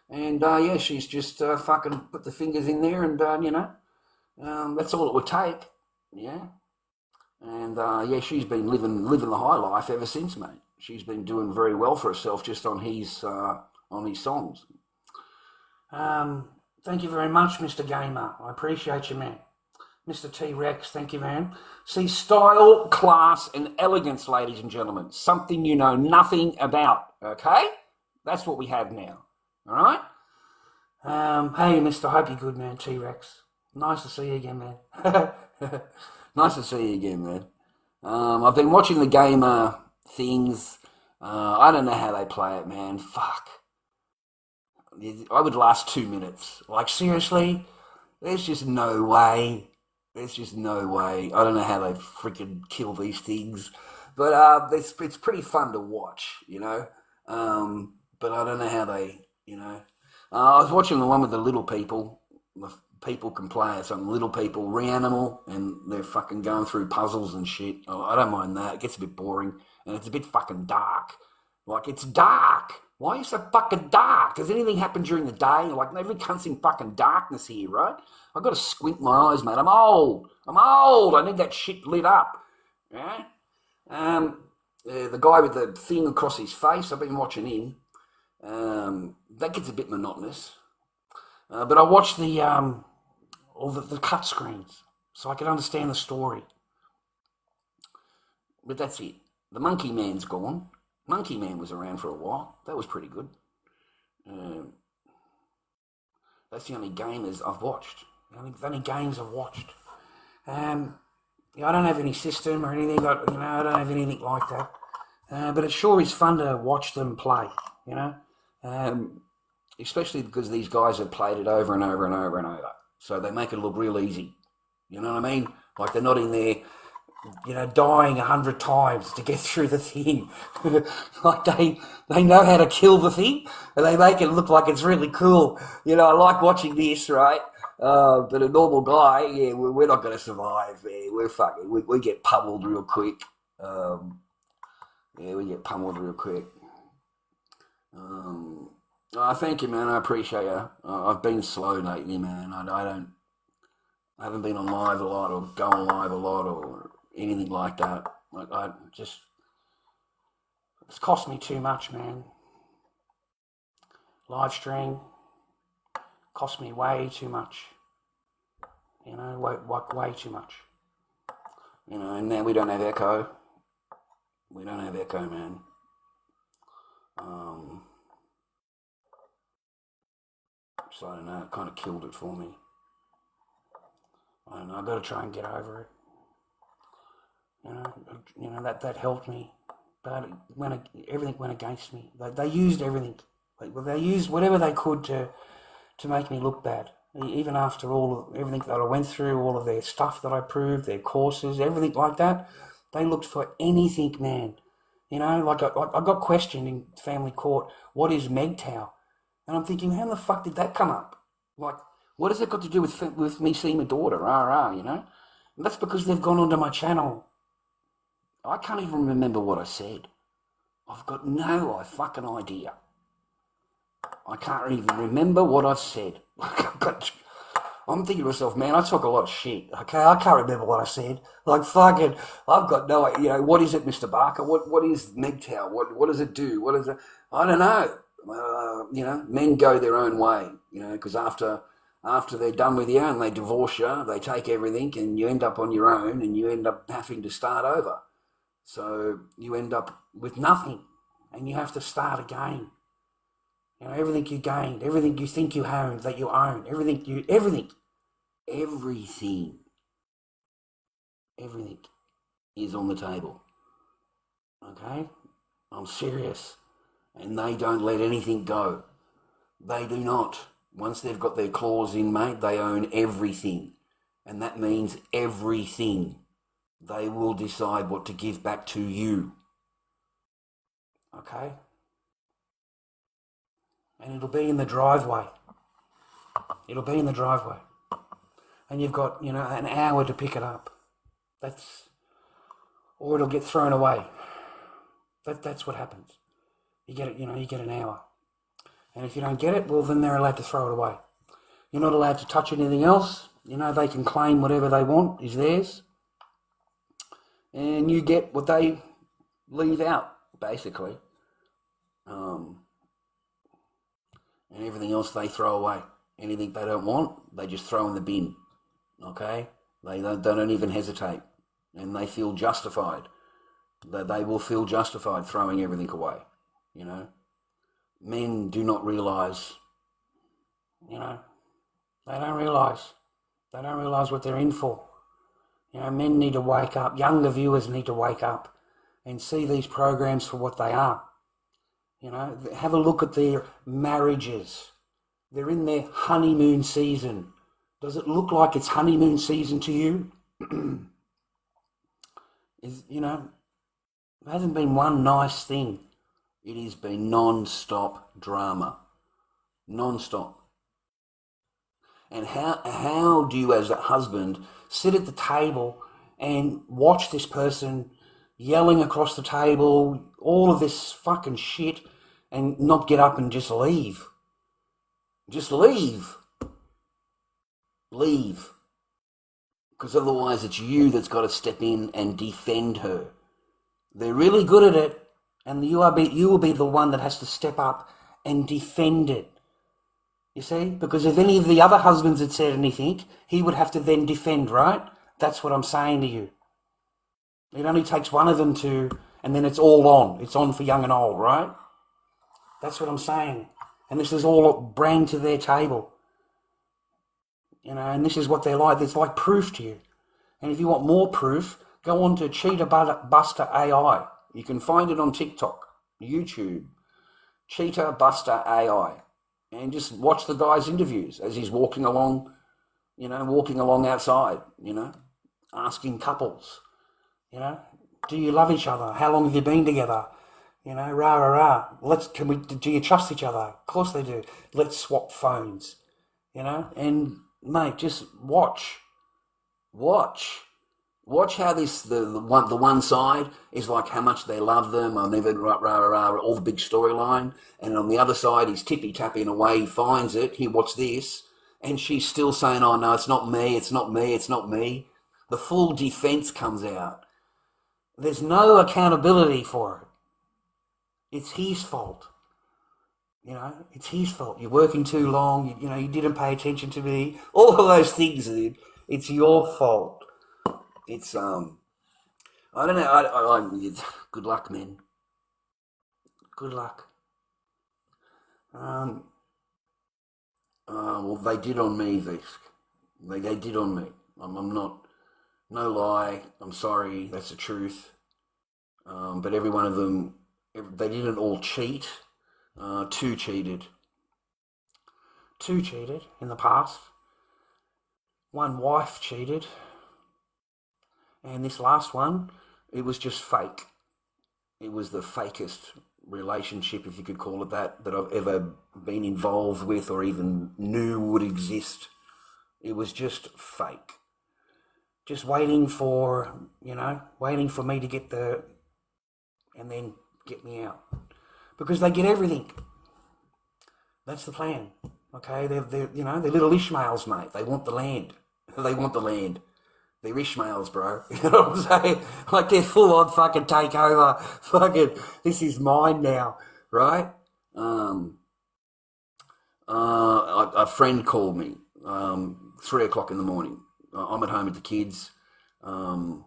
And, she's just fucking put the fingers in there and, that's all it would take. Yeah. And, she's been living the high life ever since, mate. She's been doing very well for herself just on his songs. Thank you very much, Mr. Gamer. I appreciate you, man. Mr. T-Rex, thank you, man. See, style, class, and elegance, ladies and gentlemen. Something you know nothing about, okay? That's what we have now, all right? Hey, Mr. Hope you're good, man, T-Rex. Nice to see you again, man. Nice to see you again, man. I've been watching the gamer things. I don't know how they play it, man. Fuck. I would last 2 minutes. Like, seriously? There's just no way. There's just no way. I don't know how they freaking kill these things. But it's pretty fun to watch, But I don't know how they, I was watching the one with the little people. The people can play it. Some little people, Reanimal, and they're fucking going through puzzles and shit. I don't mind that. It gets a bit boring. And it's a bit fucking dark. Like, it's dark. Why are you so fucking dark? Does anything happen during the day? Like, every cunt's in fucking darkness here, right? I've got to squint my eyes, mate. I'm old. I need that shit lit up. Yeah? The guy with the thing across his face, I've been watching him. That gets a bit monotonous. But I watch all the cut screens so I can understand the story. But that's it. The Monkey Man's gone. Monkey Man was around for a while. That was pretty good. That's the only gamers I've watched. The only games I've watched. I don't have any system or anything. I don't have anything like that. But it sure is fun to watch them play. Especially because these guys have played it over and over and over and over. So they make it look real easy. You know what I mean? Like they're not in there, dying 100 times to get through the thing. Like they know how to kill the thing and they make it look like it's really cool. I like watching this, right? But a normal guy, we're not going to survive. We're fucking, we get pummeled real quick. We get pummeled real quick. Thank you, man. I appreciate you. I've been slow lately, man. I haven't been on live a lot or going live a lot or anything like that. It's cost me too much, man. Live stream cost me way too much. Way too much. And now we don't have echo. We don't have echo, man. So I don't know, it kind of killed it for me. I don't know, I've got to try and get over it. That helped me. But everything went against me. They used everything. They used whatever they could to make me look bad. Even after everything that I went through, all of their stuff that I proved, their courses, everything like that, they looked for anything, man. I got questioned in family court, what is MGTOW? And I'm thinking, how the fuck did that come up? Like, what has it got to do with me seeing my daughter, And that's because they've gone onto my channel. I can't even remember what I said. I've got no fucking idea. I can't even remember what I've said. I'm thinking to myself, man, I talk a lot of shit. Okay, I can't remember what I said. I've got no idea. What is it, Mr. Barker? What is MGTOW? What does it do? What is it? I don't know. Men go their own way, because after they're done with you and they divorce you, they take everything and you end up on your own and you end up having to start over. So you end up with nothing and you have to start again. Everything you gained, everything you think you own, that you own, everything is on the table. Okay? I'm serious. And they don't let anything go. They do not. Once they've got their claws in, mate, they own everything. And that means everything. They will decide what to give back to you. Okay? And it'll be in the driveway. And you've got, an hour to pick it up. Or it'll get thrown away. That's what happens. You get it, you get an hour. And if you don't get it, well, then they're allowed to throw it away. You're not allowed to touch anything else. They can claim whatever they want is theirs. And you get what they leave out, basically. And everything else they throw away. Anything they don't want, they just throw in the bin. Okay? They don't even hesitate. And they feel justified. They will feel justified throwing everything away. Men do not realise, they don't realise what they're in for. Men need to wake up, younger viewers need to wake up and see these programs for what they are. Have a look at their marriages. They're in their honeymoon season. Does it look like it's honeymoon season to you? There hasn't been one nice thing. It has been non-stop drama. Non-stop. And how do you, as a husband, sit at the table and watch this person yelling across the table, all of this fucking shit, and not get up and just leave. Just leave. Leave. Because otherwise it's you that's got to step in and defend her. They're really good at it, and you will be the one that has to step up and defend it. You see? Because if any of the other husbands had said anything, he would have to then defend, right? That's what I'm saying to you. It only takes one of them to, and then it's all on. It's on for young and old, right? That's what I'm saying. And this is all bring to their table. You know, and this is what they're like. It's like proof to you. And if you want more proof, go on to Cheetah Buster AI. You can find it on TikTok, YouTube. Cheetah Buster AI. And just watch the guy's interviews as he's walking along, walking along outside, asking couples, do you love each other? How long have you been together? Rah, rah, rah. Do you trust each other? Of course they do. Let's swap phones, and mate, just watch how this, the one side is like how much they love them, I'll never, rah, rah, rah, all the big storyline. And on the other side, he's tippy-tapping away, he finds it, he watched this, and she's still saying, oh no, it's not me, it's not me, it's not me. The full defense comes out. There's no accountability for it. It's his fault. It's his fault. You're working too long, you didn't pay attention to me, all of those things, dude. It's your fault. It's, I don't know, good luck, man. Good luck. Well, they did on me, Visk. They did on me. I'm not, no lie, I'm sorry, that's the truth. But every one of them, they didn't all cheat. Two cheated. Two cheated in the past. One wife cheated. And this last one, it was just fake. It was the fakest relationship, if you could call it that I've ever been involved with or even knew would exist. It was just fake. Just waiting for me to get and then get me out. Because they get everything. That's the plan. Okay, they're little Ishmaels, mate. They want the land. They want the land. They're Ishmaels, bro. You know what I'm saying? Like, they're full on fucking take over. Fucking, this is mine now, right? A friend called me 3 o'clock in the morning. I'm at home with the kids, and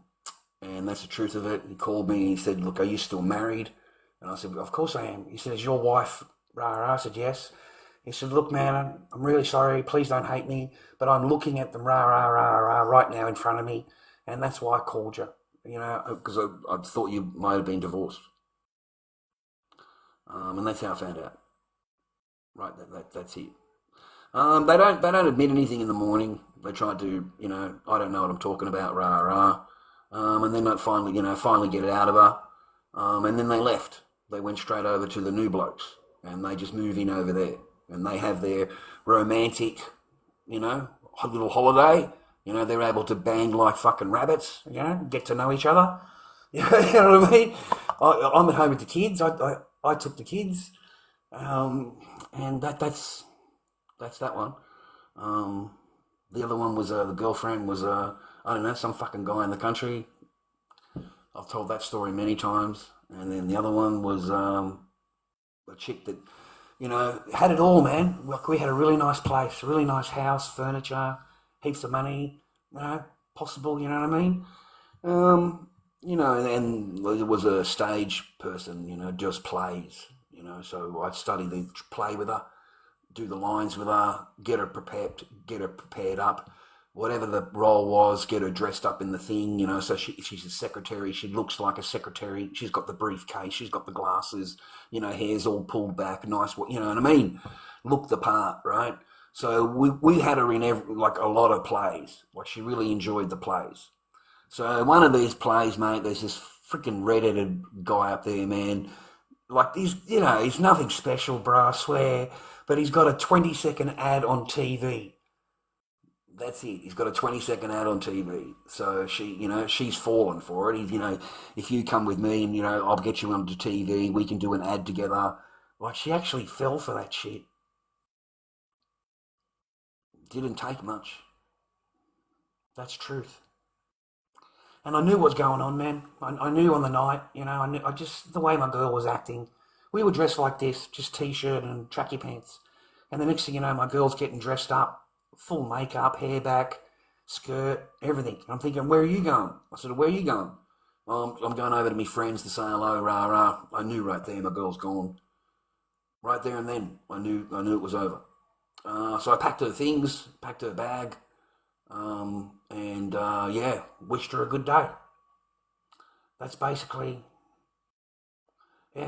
that's the truth of it. He called me. He said, look, are you still married? And I said, of course I am. He said, is your wife rah, rah? I said, yes. He said, look, man, I'm really sorry. Please don't hate me, but I'm looking at them rah, rah, rah, rah right now in front of me, and that's why I called you, because I thought you might have been divorced. And that's how I found out. Right, that's it. They don't admit anything in the morning. They try to, I don't know what I'm talking about, rah, rah. And then they finally get it out of her. And then they left. They went straight over to the new blokes, and they just move in over there. And they have their romantic, little holiday. They're able to bang like fucking rabbits, get to know each other. You know what I mean? I'm at home with the kids. I took the kids. And that's that one. The other one was, the girlfriend was, I don't know, some fucking guy in the country. I've told that story many times. And then the other one was, a chick that, had it all, man. Like, we had a really nice place, a really nice house, furniture, heaps of money, possible, you know what I mean? And there was a stage person, just plays, so I'd study the play with her, do the lines with her, get her prepared up, whatever the role was, get her dressed up in the thing, so she's a secretary, she looks like a secretary, she's got the briefcase, she's got the glasses, hair's all pulled back, nice, you know what I mean? Look the part, right? So we had her in a lot of plays, like she really enjoyed the plays. So one of these plays, mate, there's this freaking red-headed guy up there, man, like he's nothing special, bro, I swear, but he's got a 20-second ad on TV. That's it. He's got a 20-second ad on TV. So she's fallen for it. If you come with me and, I'll get you onto TV, we can do an ad together. Like, she actually fell for that shit. Didn't take much. That's truth. And I knew what was going on, man. I knew on the night, you know, I just, the way my girl was acting. We were dressed like this, just t-shirt and tracky pants. And the next thing you know, my girl's getting dressed up, full makeup, hair back, skirt, everything. And I'm thinking, where are you going? I said, where are you going? Well, I'm going over to my friends to say hello, rah, rah. I knew right there my girl's gone. Right there and then, I knew it was over. So I packed her things, packed her bag, and wished her a good day. That's basically,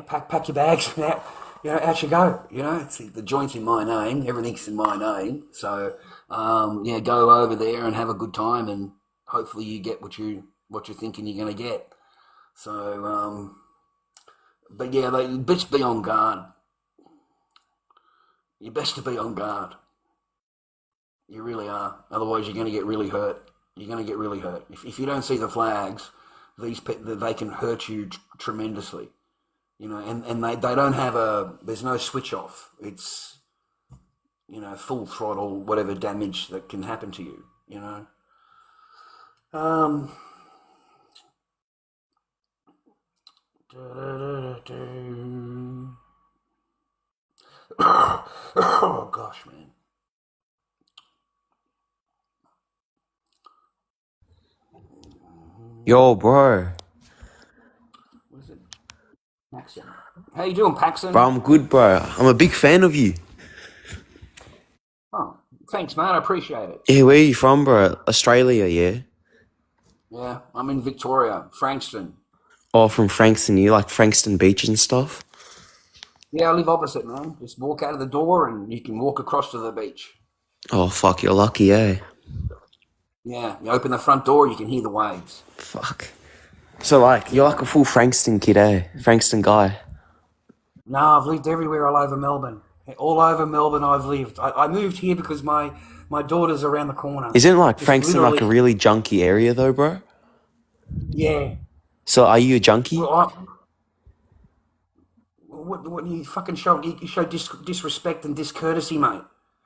pack your bags and out, out you go. It's the joint's in my name, everything's in my name. So go over there and have a good time, and hopefully you get what you're thinking you're going to get. So, but yeah, you best be on guard. You're best to be on guard. You really are. Otherwise, you're going to get really hurt. You're going to get really hurt. If you don't see the flags, they can hurt you tremendously. And they don't have there's no switch off. It's, full throttle, whatever damage that can happen to you, Oh gosh, man. Yo, bro. What is it? Paxton. How you doing, Paxton? Bro, I'm good, bro. I'm a big fan of you. Oh, thanks, man. I appreciate it. Yeah, where are you from, bro? Australia, yeah? Yeah, I'm in Victoria, Frankston. Oh, from Frankston. You like Frankston Beach and stuff? Yeah, I live opposite, man. Just walk out of the door and you can walk across to the beach. Oh, fuck, you're lucky, eh? Yeah, you open the front door, you can hear the waves. Fuck. So, like, you're like a full Frankston kid, eh? Frankston guy. No, I've lived everywhere all over Melbourne. All over Melbourne I've lived. I moved here because my daughter's around the corner. Isn't like Just Frankston like a literally- really junky area though, bro? Yeah. So are you a junkie? Well, what you fucking show? You show disrespect and discourtesy, mate.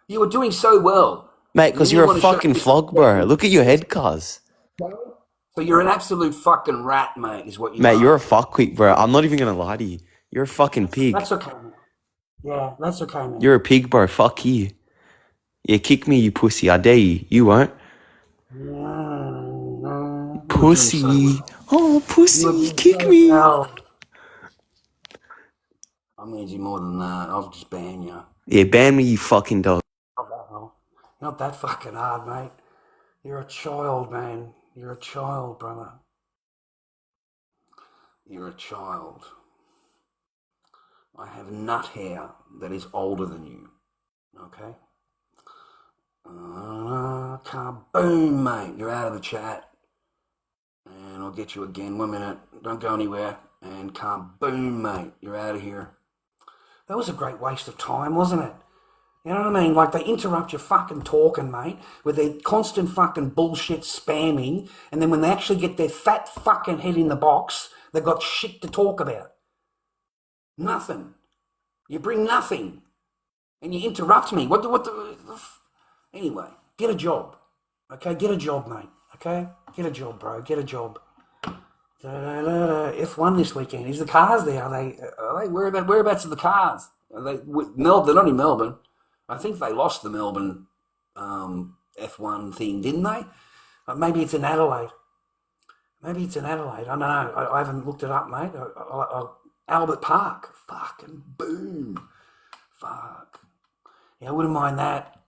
You were doing so well. Mate, because You you're a wanna show fucking flog, bro. Look at your head, cuz. So you're an absolute fucking rat, mate, is what you Mate, are. you're a fuckwit, bro. I'm not even gonna lie to you. You're a fucking pig. That's okay, man. Yeah, that's okay, man. You're a pig, bro. Fuck you. Yeah, kick me, you pussy. I dare you. You won't. No. Pussy. Oh, pussy. Kick me. I'm gonna do more than that. I'll just ban you. Yeah, ban me, you fucking dog. Not that fucking hard, mate. You're a child, man. You're a child, brother. You're a child. I have nut hair that is older than you. Okay? Kaboom, mate. You're out of the chat. And I'll get you again. 1 minute. Don't go anywhere. And kaboom, mate. You're out of here. That was a great waste of time, wasn't it? You know what I mean? Like, they interrupt your fucking talking, mate, with their constant fucking bullshit spamming, and then when they actually get their fat fucking head in the box, they've got shit to talk about. Nothing. You bring nothing. And you interrupt me. Anyway, get a job. Okay? Get a job, mate. Okay? Get a job, bro. Get a job. F1 this weekend. Is the cars there? Are they whereabouts are the cars? Are they Melbourne? They're not in Melbourne. I think they lost the Melbourne F1 thing, didn't they? Maybe it's in Adelaide. I don't know. I haven't looked it up, mate. Albert Park. Fucking boom. Fuck. Yeah, I wouldn't mind that.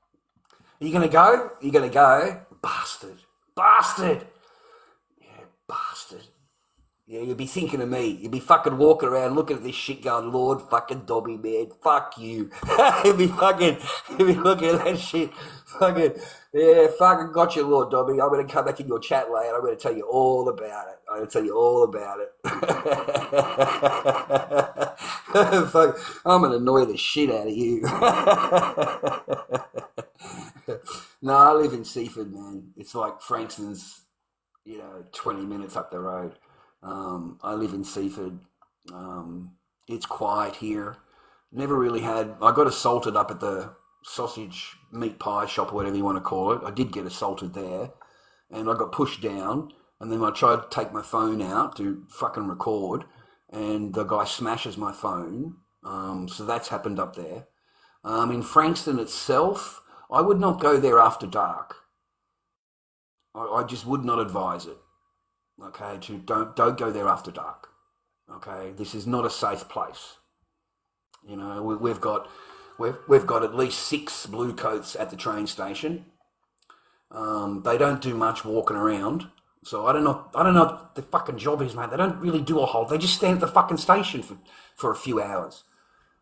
Are you going to go? Are you going to go? Bastard. Yeah, bastard. Yeah, you'd be thinking of me. You'd be fucking walking around looking at this shit going, Lord fucking Dobby, man. Fuck you. You'd be looking at that shit. Fucking, yeah, fucking got you, Lord Dobby. I'm going to come back in your chat later. I'm going to tell you all about it. Fuck, I'm going to annoy the shit out of you. No, I live in Seaford, man. It's like Frankston's, 20 minutes up the road. I live in Seaford. It's quiet here. Never really had. I got assaulted up at the sausage meat pie shop, or whatever you want to call it. I did get assaulted there, and I got pushed down. And then I tried to take my phone out to fucking record, and the guy smashes my phone. So that's happened up there. In Frankston itself, I would not go there after dark. I just would not advise it. Okay, don't go there after dark. Okay, this is not a safe place. You know, we've got at least 6 blue coats at the train station. They don't do much walking around. So I don't know what the fucking job is, mate. They don't really do a whole. They just stand at the fucking station for a few hours.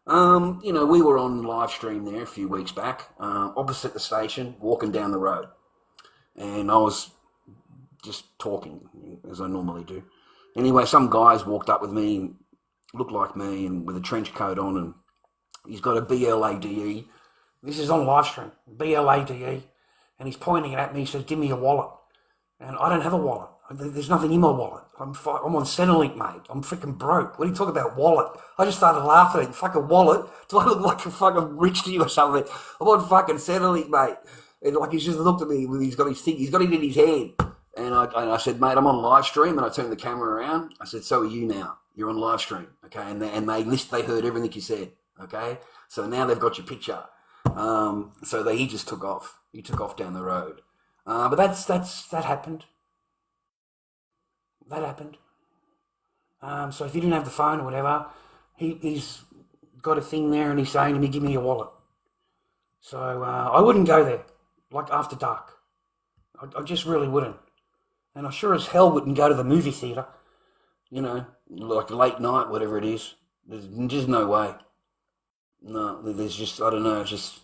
You know, we were on live stream there a few weeks back, opposite the station, walking down the road, and I was just talking as I normally do. Anyway, some guys walked up with me and looked like me and with a trench coat on, and he's got a BLADE. This is on live stream, BLADE, and he's pointing it at me. He says, "Give me your wallet." And I don't have a wallet. There's nothing in my wallet. I'm on Centrelink, mate. I'm freaking broke. What are you talking about, wallet? I just started laughing at him. Fucking wallet? Do I look like a fucking rich to you or something? I'm on fucking Centrelink, mate. And like he's just looked at me. He's got his thing. He's got it in his hand. And I said, "Mate, I'm on live stream." And I turned the camera around. I said, "So are you now? You're on live stream, okay?" And they heard everything you said, okay? So now they've got your picture. He just took off. He took off down the road. But that happened. That happened. So if you didn't have the phone or whatever, he's got a thing there and he's saying to me, "Give me your wallet." So I wouldn't go there, like after dark. I just really wouldn't. And I sure as hell wouldn't go to the movie theatre, you know, like late night, whatever it is. There's just no way. No, there's just, I don't know, it's just,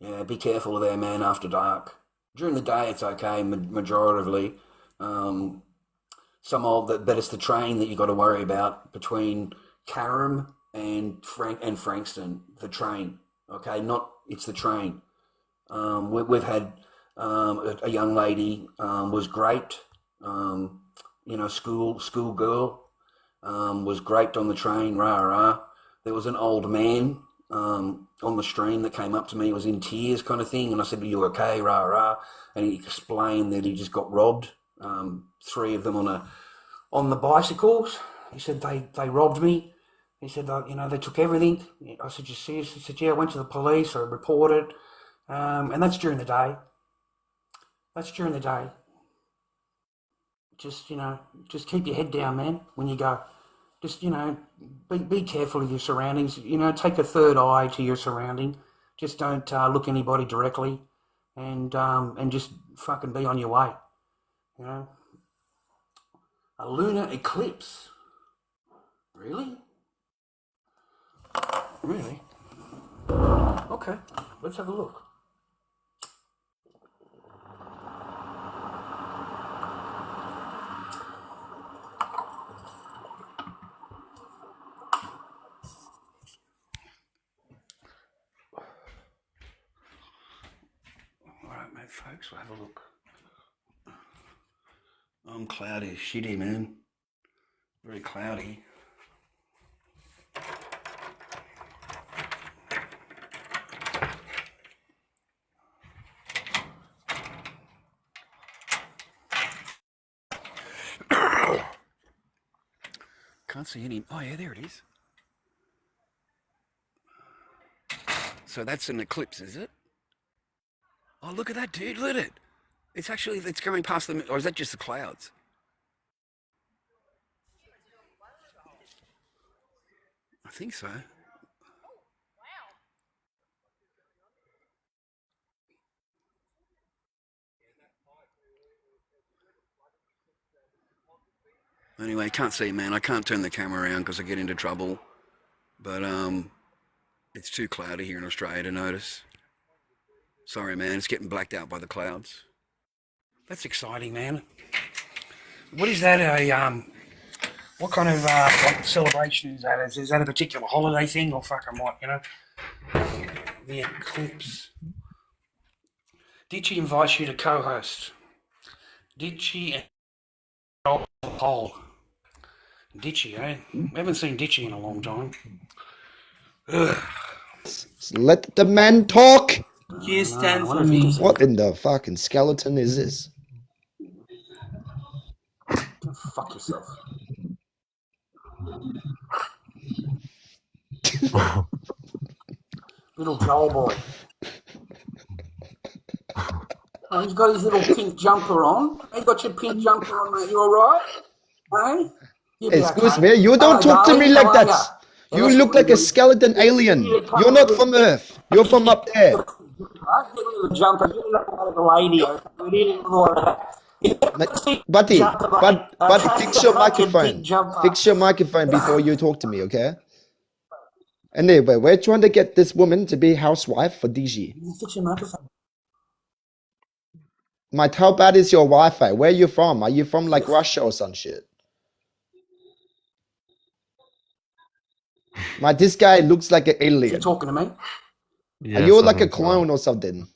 yeah, be careful there, man, after dark. During the day, it's okay, majoritively. But it's the train that you got to worry about between Carrum and Frankston. The train, okay, it's the train. We've had a young lady was great. You know, school girl was great on the train. Rah rah. There was an old man on the stream that came up to me, was in tears kind of thing, and I said, "Are you okay?" Rah rah. And he explained that he just got robbed. 3 of them on the bicycles. He said they robbed me. He said, you know, they took everything. I said, "You serious?" He said, "Yeah, I went to the police. I reported." And that's during the day. That's during the day. Just, you know, just keep your head down, man, when you go. Just, you know, be careful of your surroundings. You know, take a third eye to your surrounding. Just don't look anybody directly, and just fucking be on your way. You know, a lunar eclipse. Really? Really? Okay, let's have a look. Alright, mate, folks, we'll have a look. I'm cloudy as shitty, man. Very cloudy. Can't see any. Oh, yeah, there it is. So that's an eclipse, is it? Oh, look at that, dude. Look at it. It's going past them. Or is that just the clouds? I think so. Anyway, can't see, man. I can't turn the camera around because I get into trouble. But it's too cloudy here in Australia to notice. Sorry, man. It's getting blacked out by the clouds. That's exciting, man. What is that? What kind of what celebration is that? Is that a particular holiday thing or fucking what? You know, the eclipse. Did she invite you to co-host? Did she? Poll. Ditchy, eh? We haven't seen Ditchy in a long time. Ugh. Let the man talk. Q stands what for if you me. just- What in the fucking skeleton is this? Go fuck yourself. Little Joel boy. Oh, he's got his little pink jumper on. You got your pink jumper on, mate. You all right? Hey? You'll be Excuse okay. me, you don't Hello, talk to me darling. like How are that. ya? Yeah, You that's look what we like a do. skeleton alien. You're not from Earth. You're from up there. Right? Get rid of the jumper. Get rid of the radio. We need it all that. Buddy, Jumper, mate. but Okay? fix your Fucking microphone. pink jumper. Fix your microphone before you talk to me, okay? Anyway, we're trying to get this woman to be housewife for DG. Fix your microphone. Mate, how bad is your Wi-Fi? Where are you from? Are you from like Russia or some shit? Mate, this guy looks like an You alien. talking to me? Are you like a clone or something?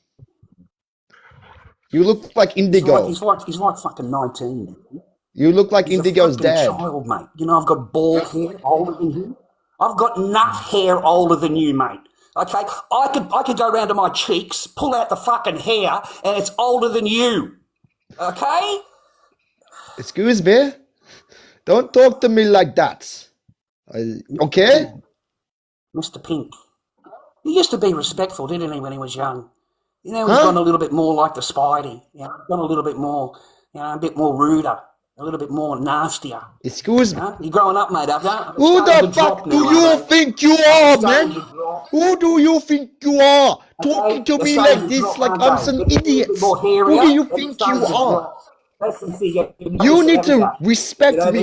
You look like Indigo. He's like fucking 19. You look like He's Indigo's a fucking dad. child, mate. You know, I've got bald hair older than him. I've got nut hair older than you, mate. Okay? I could go round to my cheeks, pull out the fucking hair, and it's older than you. Okay? Excuse me? Don't talk to me like that. Okay? Mr. Pink. He used to be respectful, didn't he, when he was young? You know, he's Huh? gone a little bit more like the Spidey. You know, gone a little bit more, a bit more ruder, a little bit more nastier. Excuse me. Huh? You're growing up, mate, have you? Who the fuck do you think you are, man? Who do you think you are? Talking to me like this, like I'm some idiot. Who do you think you are? You need to respect me.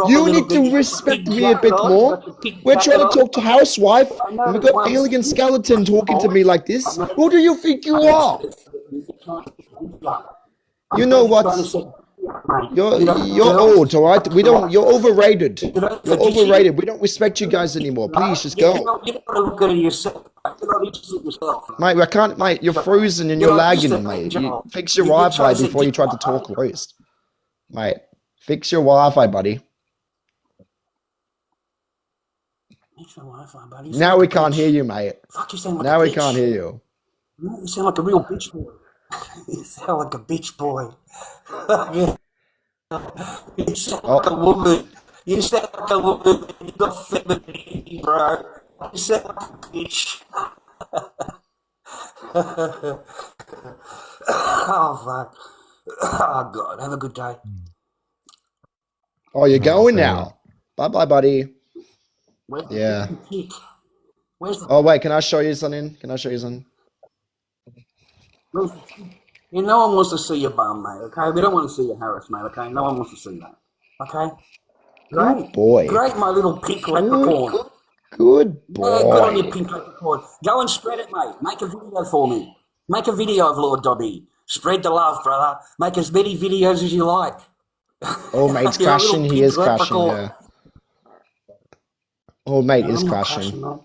You need to respect me a bit more. We're trying to talk to housewife, and we got alien skeleton talking to me like this. Who do you think you are? You know what? You're old, all right? You're overrated. You're overrated. We don't respect you guys anymore. Please just go. You don't want to look at yourself. You're not interested in yourself. Mate, I can't, mate. You're frozen and you're lagging, mate. You fix your Wi-Fi before you try to talk roast. Mate, fix your Wi-Fi, buddy. Fix your Wi-Fi, buddy. Now we can't hear you, mate. Fuck, you sound like Now a we bitch. can't hear you. You sound like a real bitch boy. You sound like a bitch boy. You sound like a woman. You sound like a woman. You got femininity, bro. You sound like a bitch. Oh, fuck. Oh, God. Have a good day. Oh, you're going now. Bye-bye, buddy. Where's Yeah. the pick? Where's the Oh, wait. Can I show you something? Can I show you something? where's the pick? Yeah, no one wants to see your bum, mate, okay? We don't want to see your Harris, mate, okay? No one wants to see that. Okay? Great. boy. Great, my little pink leprechaun. Good Yeah, good on boy. your pink leprechaun. Go and spread it, mate. Make a video for me. Make a video of Lord Dobby. Spread the love, brother. Make as many videos as you like. Oh, mate's You're a little crashing. He pink is crashing, leprechaun. yeah. Oh, mate is I'm not crashing. mate.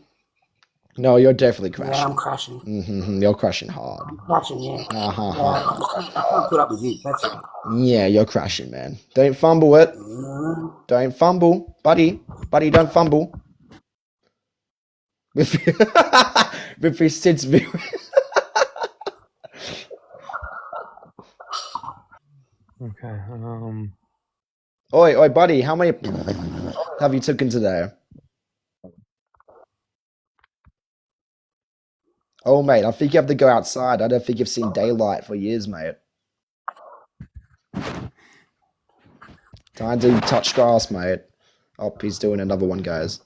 No, you're definitely Yeah, crashing. I'm crashing. You're crashing hard. Crashing, yeah. Uh-huh. I can't put up with you. That's it. Yeah, you're crashing, man. Don't fumble it. Don't fumble. Buddy, don't fumble. With his sits view. Okay. Oi, buddy, how many have you taken today? Oh, mate, I think you have to go outside. I don't think you've seen daylight for years, mate. Time to touch grass, mate. Oh, he's doing another one, guys.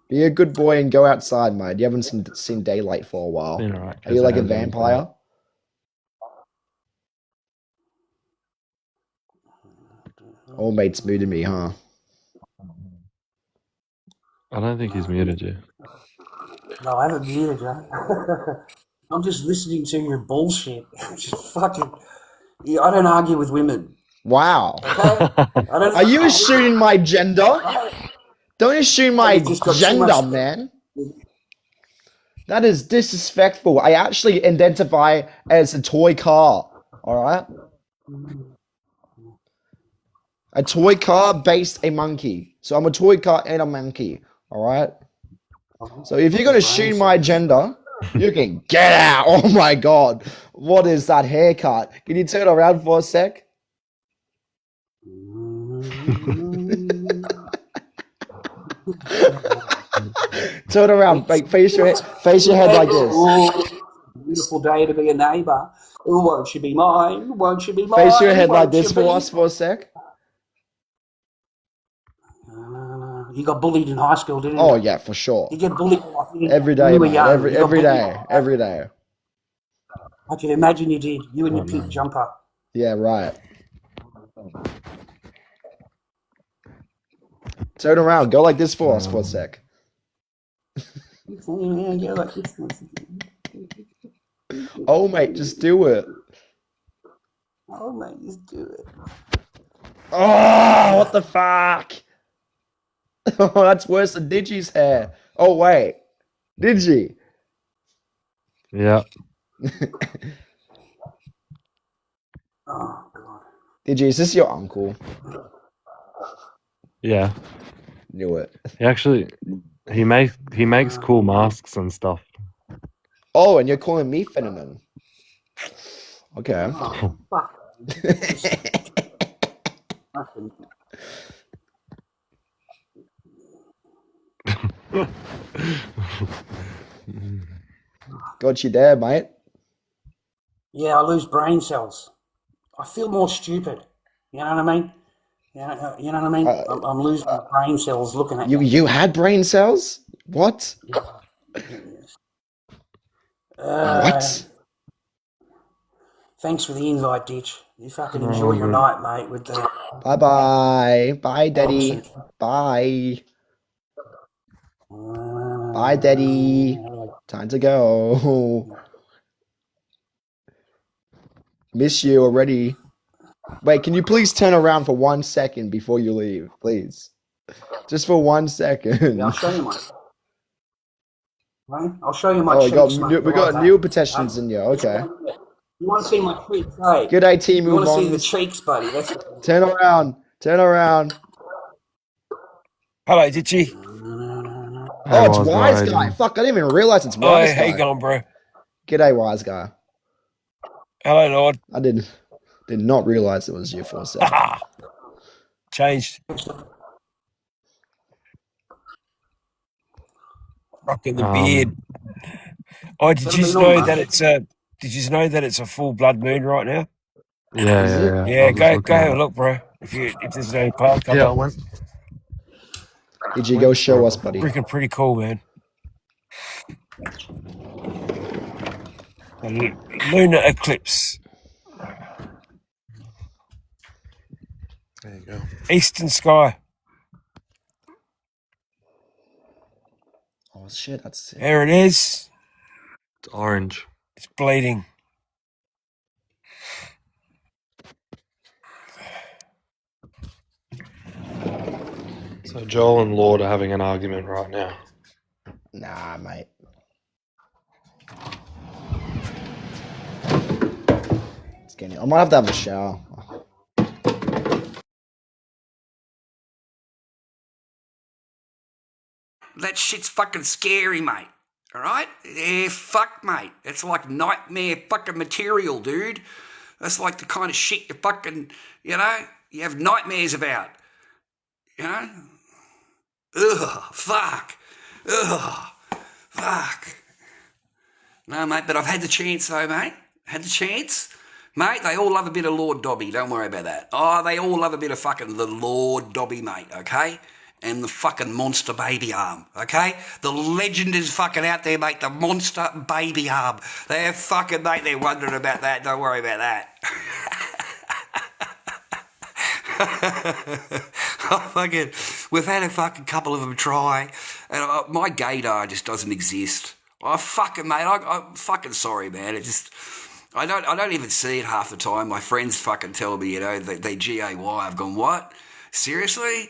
Be a good boy and go outside, mate. You haven't seen daylight for a while. Been alright, Are you like a vampire? Oh, mate's muted me, huh? I don't think he's muted you. No, I haven't muted you. I'm just listening to your bullshit. Just fucking. Yeah, I don't argue with women. Wow. Okay? I don't. Are you assuming my gender? Don't assume my You just got too gender, much- man. That is disrespectful. I actually identify as a toy car. Alright? A toy car based a monkey. So I'm a toy car and a monkey. All right. So if you're gonna shoot my gender, you can get out. Oh my god, what is that haircut? Can you turn around for a sec? Turn around, like face your head like this. Beautiful day to be a neighbour. Oh, won't you be mine? Won't you be mine? Face your head like Won't this you for be- us for a sec. You got bullied in high school, didn't you? Oh yeah, for sure. You get bullied Every day, you were mate. young. Every You got bullied. day. Every day. I can imagine you did. You and your pink jumper. Yeah, right. Turn around. Go like this for us for a sec. Oh, mate, just do it. Oh, mate, just do it. Oh, what the fuck? Oh, that's worse than Digi's hair. Oh, wait. Digi. Yeah. Oh, God. Digi, is this your uncle? Yeah. Knew it. He makes cool masks and stuff. Oh, and you're calling me Phenomenon. Okay. Oh, fuck. Got you there, mate. Yeah, I lose brain cells. I feel more stupid. You know what I mean? You know what I mean? I'm losing brain cells looking at You had brain cells? What? What? Thanks for the invite, Ditch. You fucking enjoy your night, mate, with the... Bye-bye. Bye, Daddy. Bye. Bye, Daddy. Time to go. Miss you already. Wait, can you please turn around for 1 second before you leave, please? Just for 1 second. Yeah, I'll show you my... Right? I'll show you my Oh, cheeks, mate. we got new petitions in here. Okay. You want to see my cheeks, hey? Good day, team. You want Move to see on. the cheeks, buddy? That's... Turn around. Turn around. Hello, Ditchy. Oh, it's Wise Guy. Fuck, I didn't even realize it's Wise Guy. How you going, bro? G'day, Wise Guy. Hello, Lord. I did not realize it was you for a second. Changed. Rocking the beard. Oh, did you know that it's a? Did you know that it's a full blood moon right now? Yeah. Yeah, go have a look, bro. If there's no cloud coming. Yeah, I went. Did you go show us, buddy? Freaking pretty cool, man. A lunar eclipse. There you go. Eastern sky. Oh shit, that's it. There it is. It's orange. It's bleeding. So Joel and Lord are having an argument right now. Nah, mate. It's getting. I might have to have a shower. That shit's fucking scary, mate. All right? Yeah, fuck, mate. It's like nightmare fucking material, dude. That's like the kind of shit you fucking, you have nightmares about. You know? Ugh, fuck. Ugh, fuck. No, mate, but I've had the chance, though, mate. Had the chance. Mate, they all love a bit of Lord Dobby. Don't worry about that. Oh, they all love a bit of fucking the Lord Dobby, mate, okay? And the fucking monster baby arm, okay? The legend is fucking out there, mate, the monster baby arm. They're fucking, mate, they're wondering about that. Don't worry about that. We've had a fucking couple of them try, and my gaydar just doesn't exist. I'm fucking sorry, man. It just... I don't even see it half the time. My friends fucking tell me, they GAY. I've gone, what? Seriously?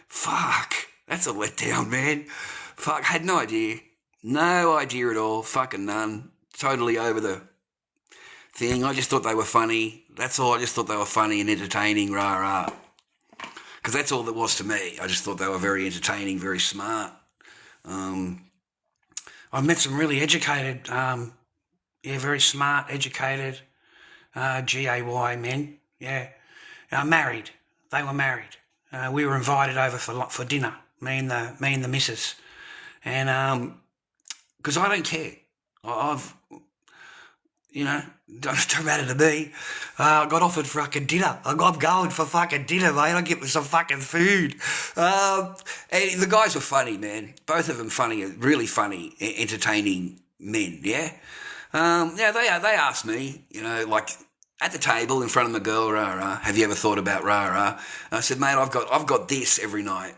Fuck. That's a letdown, man. Fuck, had no idea. No idea at all. Fucking none. Totally over the thing. I just thought they were funny. That's all. I just thought they were funny and entertaining. Rah, rah. because that's all there was to me. I just thought they were very entertaining, very smart. I've met some really educated, very smart, educated, GAY men. Yeah, married. They were married. We were invited over for dinner. Me and the missus, and because I don't care. I've don't matter to me. I got offered fucking dinner. I'm going for fucking dinner, mate. I'll get me some fucking food. And the guys were funny, man. Both of them funny, really funny, entertaining men, yeah? They asked me, like at the table in front of the girl, have you ever thought about rah? I said, mate, I've got this every night.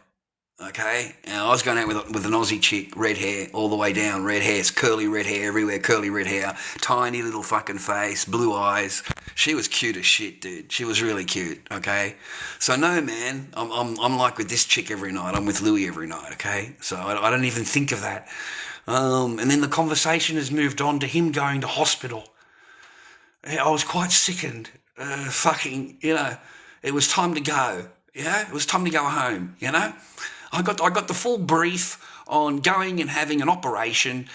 Okay, and I was going out with an Aussie chick, red hair all the way down, red hair, curly red hair everywhere, curly red hair, tiny little fucking face, blue eyes. She was cute as shit, dude. She was really cute. Okay, so no, man, I'm like with this chick every night. I'm with Louie every night. Okay, so I don't even think of that. And then the conversation has moved on to him going to hospital. I was quite sickened. It was time to go. It was time to go home. I got the full brief on going and having an operation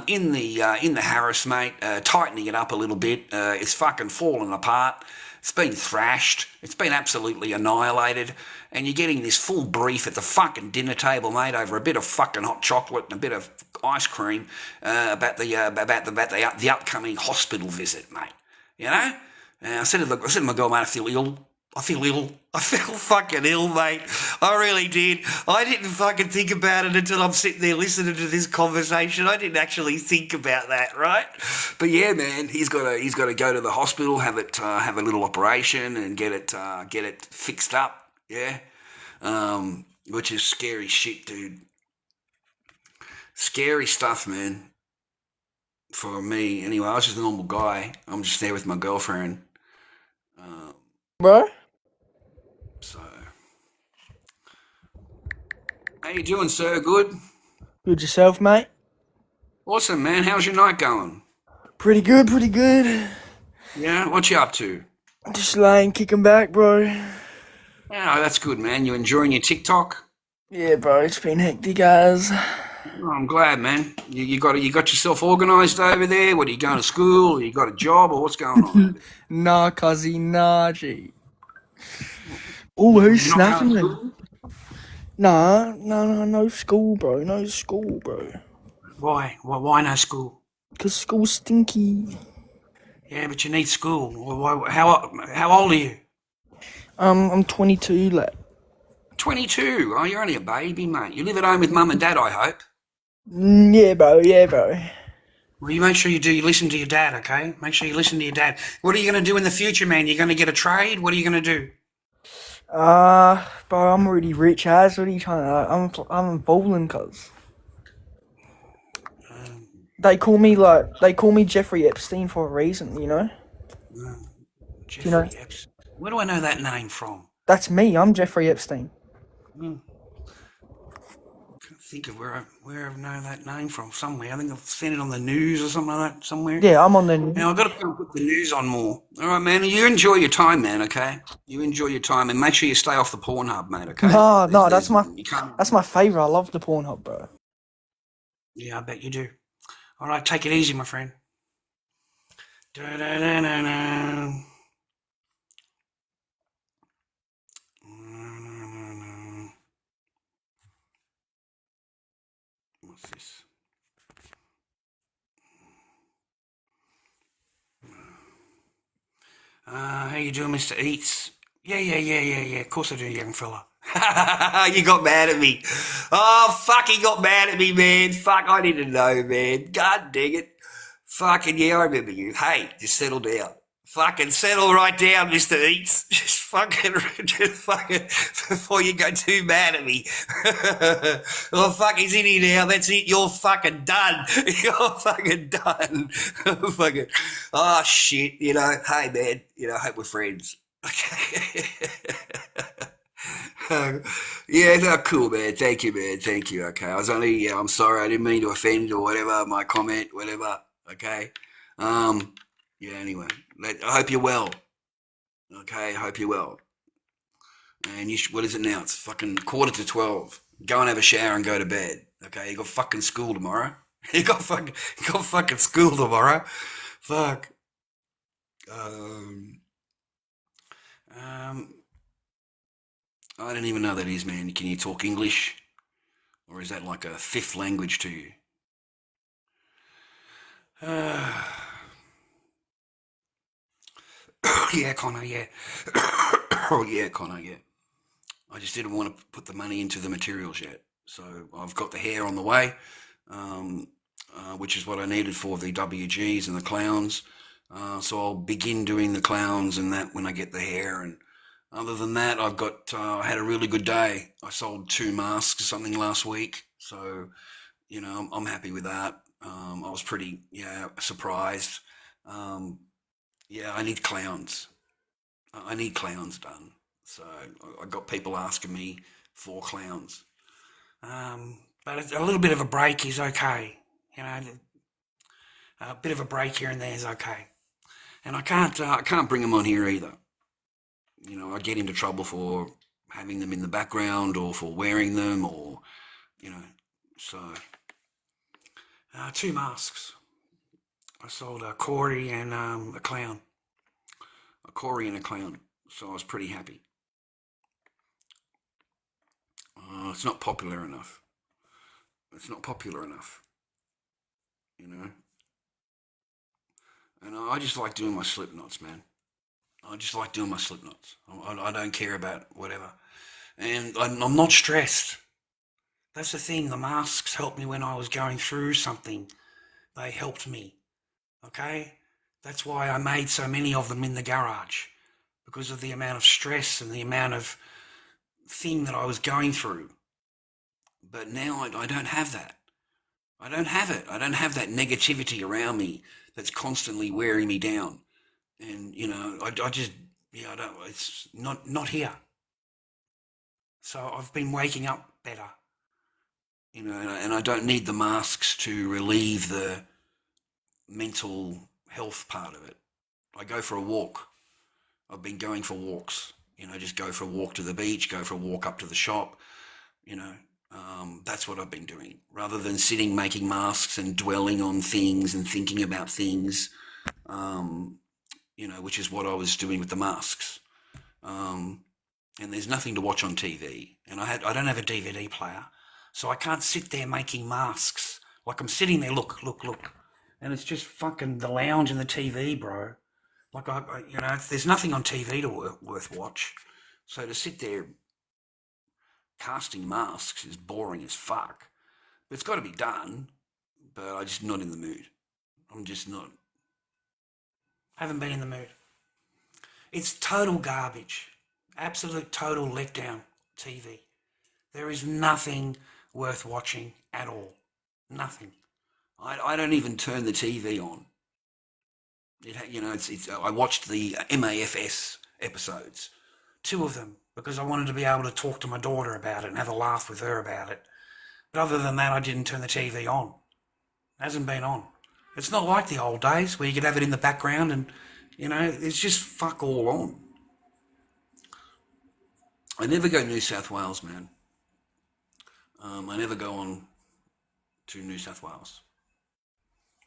in the Harris, mate, tightening it up a little bit. It's fucking fallen apart. It's been thrashed. It's been absolutely annihilated. And you're getting this full brief at the fucking dinner table, mate, over a bit of fucking hot chocolate and a bit of ice cream about the upcoming hospital visit, mate. And I said to my girl, mate, I feel ill. I feel fucking ill, mate. I really did. I didn't fucking think about it until I'm sitting there listening to this conversation. I didn't actually think about that, right? But yeah, man, he's got to go to the hospital, have a little operation, and get it fixed up. Yeah, which is scary shit, dude. Scary stuff, man. For me, anyway. I was just a normal guy. I'm just there with my girlfriend. Bro? So, how you doing, sir? Good? Good yourself, mate? Awesome, man. How's your night going? Pretty good. Yeah? What you up to? Just laying, kicking back, bro. Yeah, that's good, man. You enjoying your TikTok? Yeah, bro, it's been hectic, guys. Oh, I'm glad, man. You got yourself organised over there? What, are you going to school? Or you got a job? Or what's going on? Nah, cuzzy, nah, G. Oh, who's You're not snapping going to me? school? Nah, no school, bro. No school, bro. Why? Why no school? 'Cause school's stinky. Yeah, but you need school. How old are you? I'm 22, lad. 22. Oh, you're only a baby, mate. You live at home with mum and dad, I hope. Yeah, bro. Well, you make sure you listen to your dad, okay? Make sure you listen to your dad. What are you going to do in the future, man? You're going to get a trade? What are you going to do? Bro, I'm already rich as. What are you trying to... I'm bowling, cuz. They call me Jeffrey Epstein for a reason, you know? Jeffrey know? Epstein. Where do I know that name from? That's me, I'm Jeffrey Epstein. Can't think of where I've known that name from. Somewhere. I think I've seen it on the news or something like that. Somewhere. Yeah, I'm on the... Now, I've got to put the news on more. All right, man. You enjoy your time, man, okay? You enjoy your time, and make sure you stay off the Pornhub, mate, okay? No, that's my favourite. I love the Pornhub, bro. Yeah, I bet you do. All right, take it easy, my friend. Da-da-da-da-da. What's this? How you doing, Mr. Eats? Yeah. Of course I do, young fella. You got mad at me. Oh, fuck, he got mad at me, man. Fuck, I didn't know, man. God dang it. Fucking, yeah, I remember you. Hey, just settle down. Fucking settle right down, Mr. Eats. Just fucking, before you go too mad at me. Oh, fuck, he's in here now. That's it. You're fucking done. You're fucking done. Fucking, oh, shit. Hey, man. I hope we're friends. Okay. Yeah, no, cool, man. Thank you, man. Thank you. Okay. I'm sorry. I didn't mean to offend or whatever. My comment, whatever. Okay. Yeah, anyway. I hope you're well. Okay, I hope you're well. And what is it now? It's fucking 11:45. Go and have a shower and go to bed. Okay, you got fucking school tomorrow. you got fucking school tomorrow. Fuck. Um, I don't even know what that is, man. Can you talk English? Or is that like a fifth language to you? Yeah, Connor, yeah. Oh, yeah, Connor, yeah. I just didn't want to put the money into the materials yet. So I've got the hair on the way, which is what I needed for the WGs and the clowns. So I'll begin doing the clowns and that when I get the hair. And other than that, I had a really good day. I sold 2 masks or something last week. So, I'm happy with that. I was pretty, surprised. I need clowns. I need clowns done. So I got people asking me for clowns. But a little bit of a break is okay. A bit of a break here and there is okay. And I can't bring them on here either. I get into trouble for having them in the background or for wearing them or, so 2 masks. I sold a Corey and a clown. A Corey and a clown. So I was pretty happy. It's not popular enough. It's not popular enough. And I just like doing my slip knots, man. I just like doing my slip knots. I don't care about whatever. And I'm not stressed. That's the thing. The masks helped me when I was going through something. They helped me. Okay? That's why I made so many of them in the garage. Because of the amount of stress and the amount of thing that I was going through. But now I don't have that. I don't have it. I don't have that negativity around me that's constantly wearing me down. And, I just, I don't, it's not here. So I've been waking up better. And I don't need the masks to relieve the mental health part of it. I go for a walk. I've been going for walks. Just go for a walk to the beach, go for a walk up to the shop. That's what I've been doing. Rather than sitting making masks and dwelling on things and thinking about things, which is what I was doing with the masks. And there's nothing to watch on TV. And I don't have a DVD player, so I can't sit there making masks. Like I'm sitting there, look. And it's just fucking the lounge and the TV, bro. Like, there's nothing on TV to worth watch. So to sit there casting masks is boring as fuck. But it's got to be done. But I'm just not in the mood. I'm just not. Haven't been in the mood. It's total garbage. Absolute total letdown TV. There is nothing worth watching at all. Nothing. I don't even turn the TV on. I watched the MAFS episodes, 2 of them, because I wanted to be able to talk to my daughter about it and have a laugh with her about it. But other than that, I didn't turn the TV on. It hasn't been on. It's not like the old days where you could have it in the background and, it's just fuck all on. I never go New South Wales, man. I never go on to New South Wales.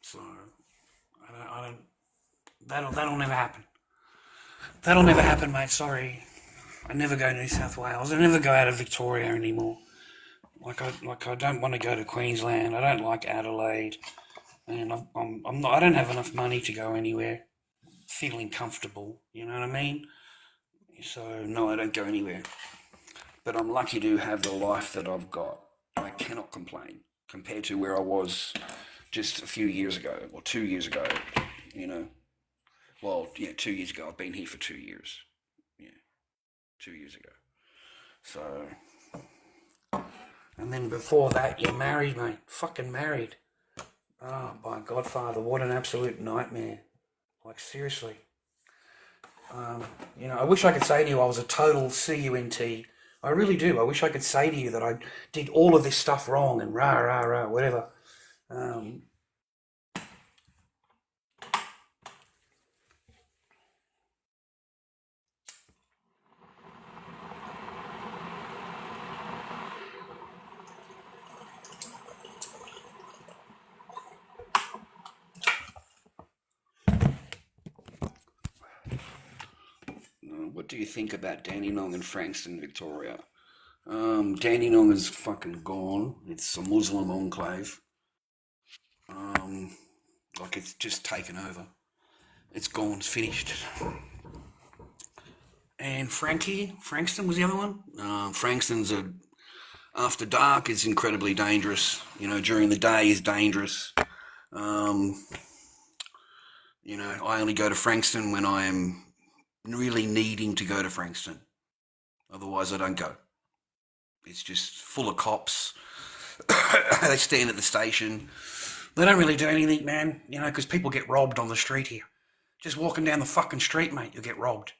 So, I don't. That'll never happen. That'll never happen, mate. Sorry. I never go to New South Wales. I never go out of Victoria anymore. I don't want to go to Queensland. I don't like Adelaide, and I'm not. I don't have enough money to go anywhere. Feeling comfortable, you know what I mean? So no, I don't go anywhere. But I'm lucky to have the life that I've got. I cannot complain compared to where I was just a few years ago or 2 years ago. 2 years ago. I've been here for 2 years. 2 years ago. So, and then before that, you're married, mate. Fucking married. Oh, my Godfather, what an absolute nightmare. Like, seriously. I wish I could say to you I was a total CUNT. I really do. I wish I could say to you that I did all of this stuff wrong and rah, whatever. what do you think about Dandenong and Frankston, Victoria? Dandenong is fucking gone. It's a Muslim enclave. Like it's just taken over. It's gone. It's finished. And Frankston was the other one. Frankston's after dark is incredibly dangerous. You know, during the day is dangerous. You know, I only go to Frankston when I am really needing to go to Frankston. Otherwise, I don't go. It's just full of cops. They stand at the station. They don't really do anything, man, you know, because people get robbed on the street here. Just walking down the fucking street, mate, you'll get robbed.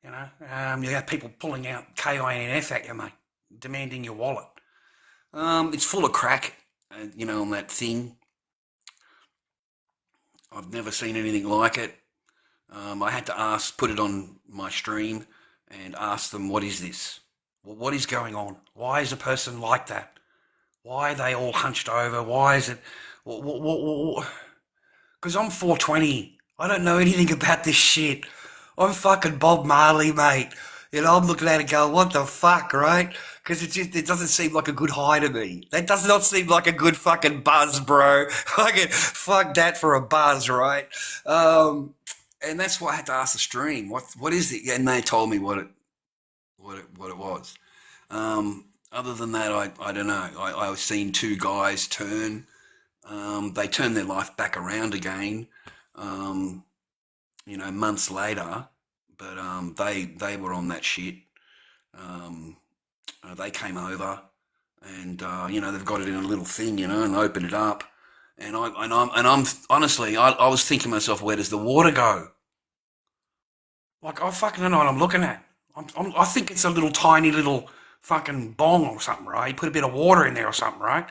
You know, you have people pulling out KINF at you, mate, demanding your wallet. It's full of crack, you know, on that thing. I've never seen anything like it. I had to put it on my stream and ask them, what is this? What is going on? Why is a person like that? Why are they all hunched over? Why is it? Because I'm 420. I don't know anything about this shit. I'm fucking Bob Marley, mate. You know, I'm looking at it going, what the fuck, right? Because it doesn't seem like a good high to me. That does not seem like a good fucking buzz, bro. Fuck that for a buzz, right? And that's why I had to ask the stream, what is it? And they told me what it was. Other than that, I don't know. I was seeing two guys turn. They turned their life back around again, you know, months later. But they were on that shit. They came over, and you know, they've got it in a little thing, you know, and open it up. And I'm honestly, I was thinking to myself, where does the water go? Like, I fucking don't know what I'm looking at. I think it's a little tiny little fucking bong or something, right? You put a bit of water in there or something, right?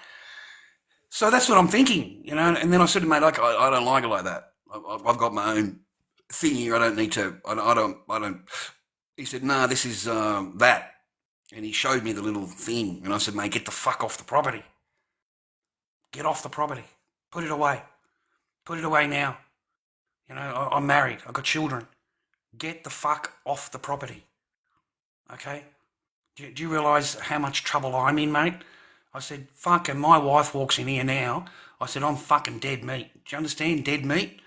So that's what I'm thinking, you know. And then I said to mate, like, I don't like it like that. I've got my own thing here. I don't need to. I don't. He said, nah, this is that. And he showed me the little thing. And I said, mate, get the fuck off the property. Get off the property. Put it away. Put it away now. You know, I'm married. I've got children. Get the fuck off the property. Okay? Do you realise how much trouble I'm in, mate? I said, fucking, my wife walks in here now. I said, I'm fucking dead meat. Do you understand? Dead meat?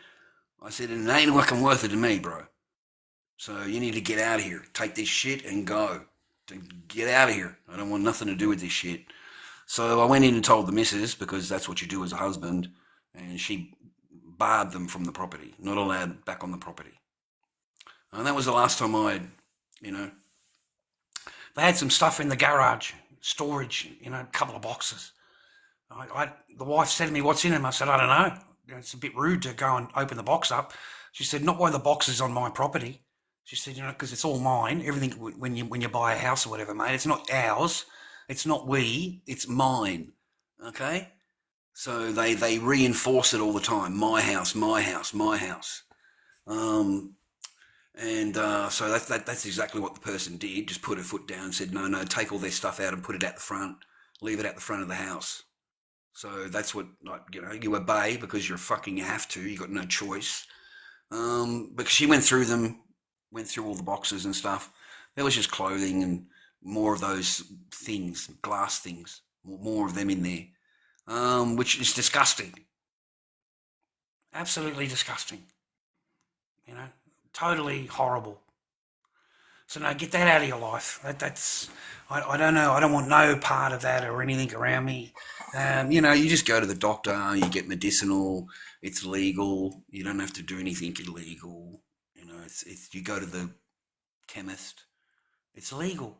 I said, and it ain't fucking worth it to me, bro. So you need to get out of here. Take this shit and go. Get out of here. I don't want nothing to do with this shit. So I went in and told the missus, because that's what you do as a husband, and she barred them from the property. Not allowed back on the property. And that was the last time you know, they had some stuff in the garage, storage, you know, a couple of boxes. The wife said to me, what's in them? I said, I don't know. You know, it's a bit rude to go and open the box up. She said, not while the box is on my property. She said, you know, because it's all mine. Everything, when you buy a house or whatever, mate, it's not ours. It's not it's mine. Okay? So they reinforce it all the time. My house, my house, my house. So that's exactly what the person did. Just put her foot down and said, no, take all their stuff out and put it at the front. Leave it at the front of the house. So that's what, like, you know, you obey because you have to. You got no choice. Because she went through all the boxes and stuff. There was just clothing and more of those things, glass things, more of them in there, which is disgusting. Absolutely disgusting. You know, totally horrible. So no, get that out of your life. I don't know. I don't want no part of that or anything around me. You know, you just go to the doctor, you get medicinal, it's legal. You don't have to do anything illegal. You know, it's you go to the chemist, it's legal.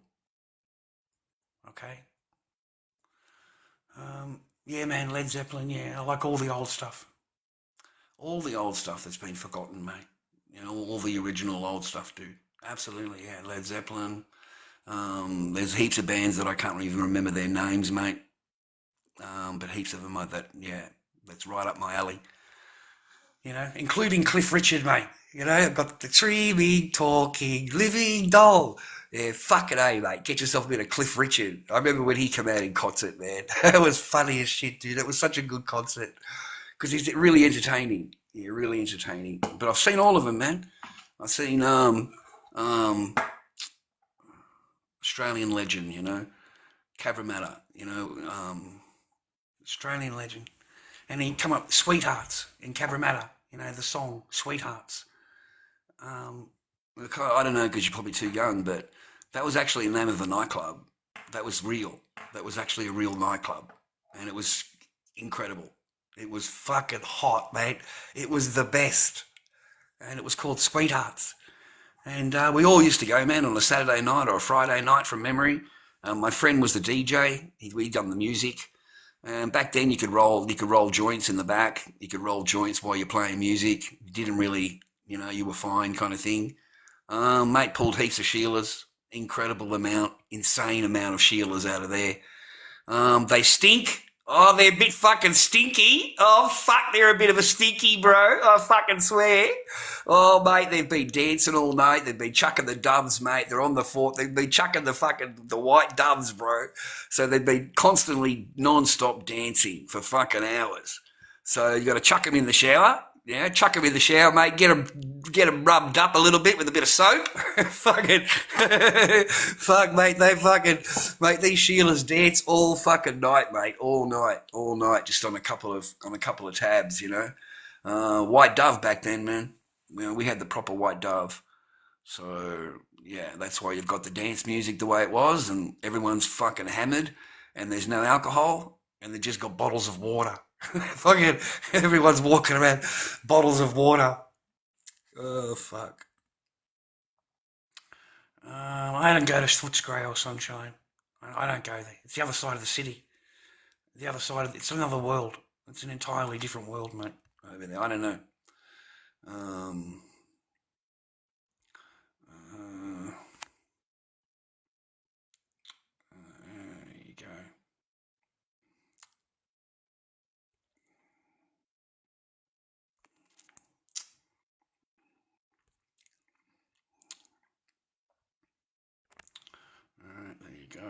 Okay. Yeah, man, Led Zeppelin, yeah. I like all the old stuff. All the old stuff that's been forgotten, mate. You know, all the original old stuff, dude. Absolutely, yeah. Led Zeppelin. There's heaps of bands that I can't even remember their names, mate. But heaps of them that's right up my alley. You know, including Cliff Richard, mate. You know, I've got the dreaming, talking, living doll. Yeah, fuck it, mate. Get yourself a bit of Cliff Richard. I remember when he came out in concert, man. It was funny as shit, dude. It was such a good concert. Because he's really entertaining. Yeah, really entertaining. But I've seen all of them, man. I've seen Australian legend, you know, Cabramatta, you know, Australian legend. And he come up with Sweethearts in Cabramatta, you know, the song Sweethearts. I don't know because you're probably too young, but that was actually the name of the nightclub. That was real. That was actually a real nightclub. And it was incredible. It was fucking hot, mate. It was the best. And it was called Sweethearts. And we all used to go, man, on a Saturday night or a Friday night from memory. My friend was the DJ. We'd done the music. And back then you could roll joints in the back. You could roll joints while you're playing music. You didn't really, you know, you were fine kind of thing. Mate pulled heaps of Sheilas. Incredible amount, insane amount of Sheilas out of there. They stink. Oh, they're a bit fucking stinky. Oh, fuck, they're a bit of a stinky, bro. I fucking swear. Oh, mate, they've been dancing all night. They've been chucking the doves, mate. They're on the fort. They've been chucking the white doves, bro. So they've been constantly non-stop dancing for fucking hours. So you got to chuck them in the shower. Yeah, chuck them in the shower, mate. Get them rubbed up a little bit with a bit of soap. Fucking, fuck, mate. Mate. These Sheilas dance all fucking night, mate. All night, just on a couple of tabs, you know. White Dove back then, man. You know, we had the proper White Dove. So yeah, that's why you've got the dance music the way it was, and everyone's fucking hammered, and there's no alcohol, and they just got bottles of water. Fucking everyone's walking around bottles of water. Oh fuck. I don't go to Footscray or Sunshine. I don't go there. It's the other side of the city. It's another world. It's an entirely different world, mate. Over there. I don't know. There you go. Alright, there you go.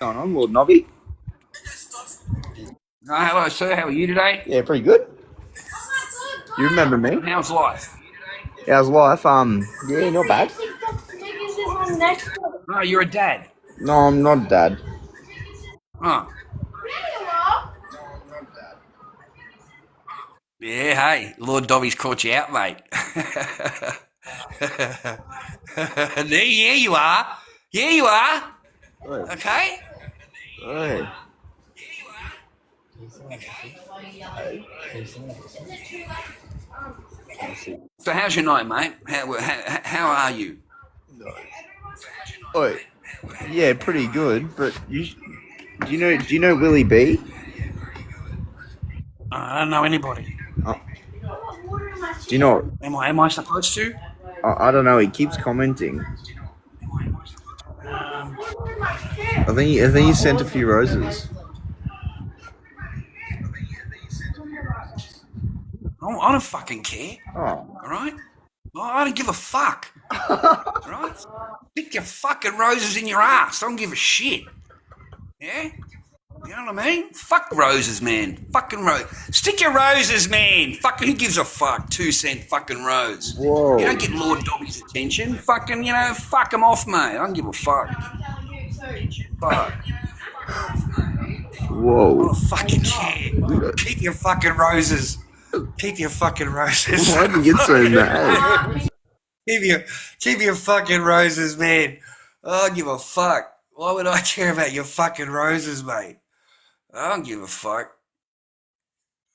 Going on, Lord Nobby? Hello, sir. How are you today? Yeah, pretty good. You remember me? How's life? How's life? Yeah, not bad. No, you're a dad. No, I'm not dad. Oh. Yeah, hey, Lord Dobby's caught you out, mate. Yeah, you are. Yeah, you are. Okay? Hey. So how's your night, mate? How are you? Oh, yeah, pretty good. But do you know Willie B? I don't know anybody. Do you know? Am I supposed to? I don't know. He keeps commenting. I think he sent a few roses. I don't fucking care. Oh. All right? I don't give a fuck. All right? Stick your fucking roses in your ass. I don't give a shit. Yeah? You know what I mean? Fuck roses, man. Fucking rose. Stick your roses, man. Fucking who gives a fuck? 2-cent fucking rose. Whoa. You don't get Lord Dobby's attention. Fucking, you know, fuck him off, mate. I don't give a fuck. Fuck. Whoa. I don't fucking care. Keep your fucking roses. Keep your fucking roses. Why did you get so mad? Keep your fucking roses, man. I don't give a fuck. Why would I care about your fucking roses, mate? I don't give a fuck.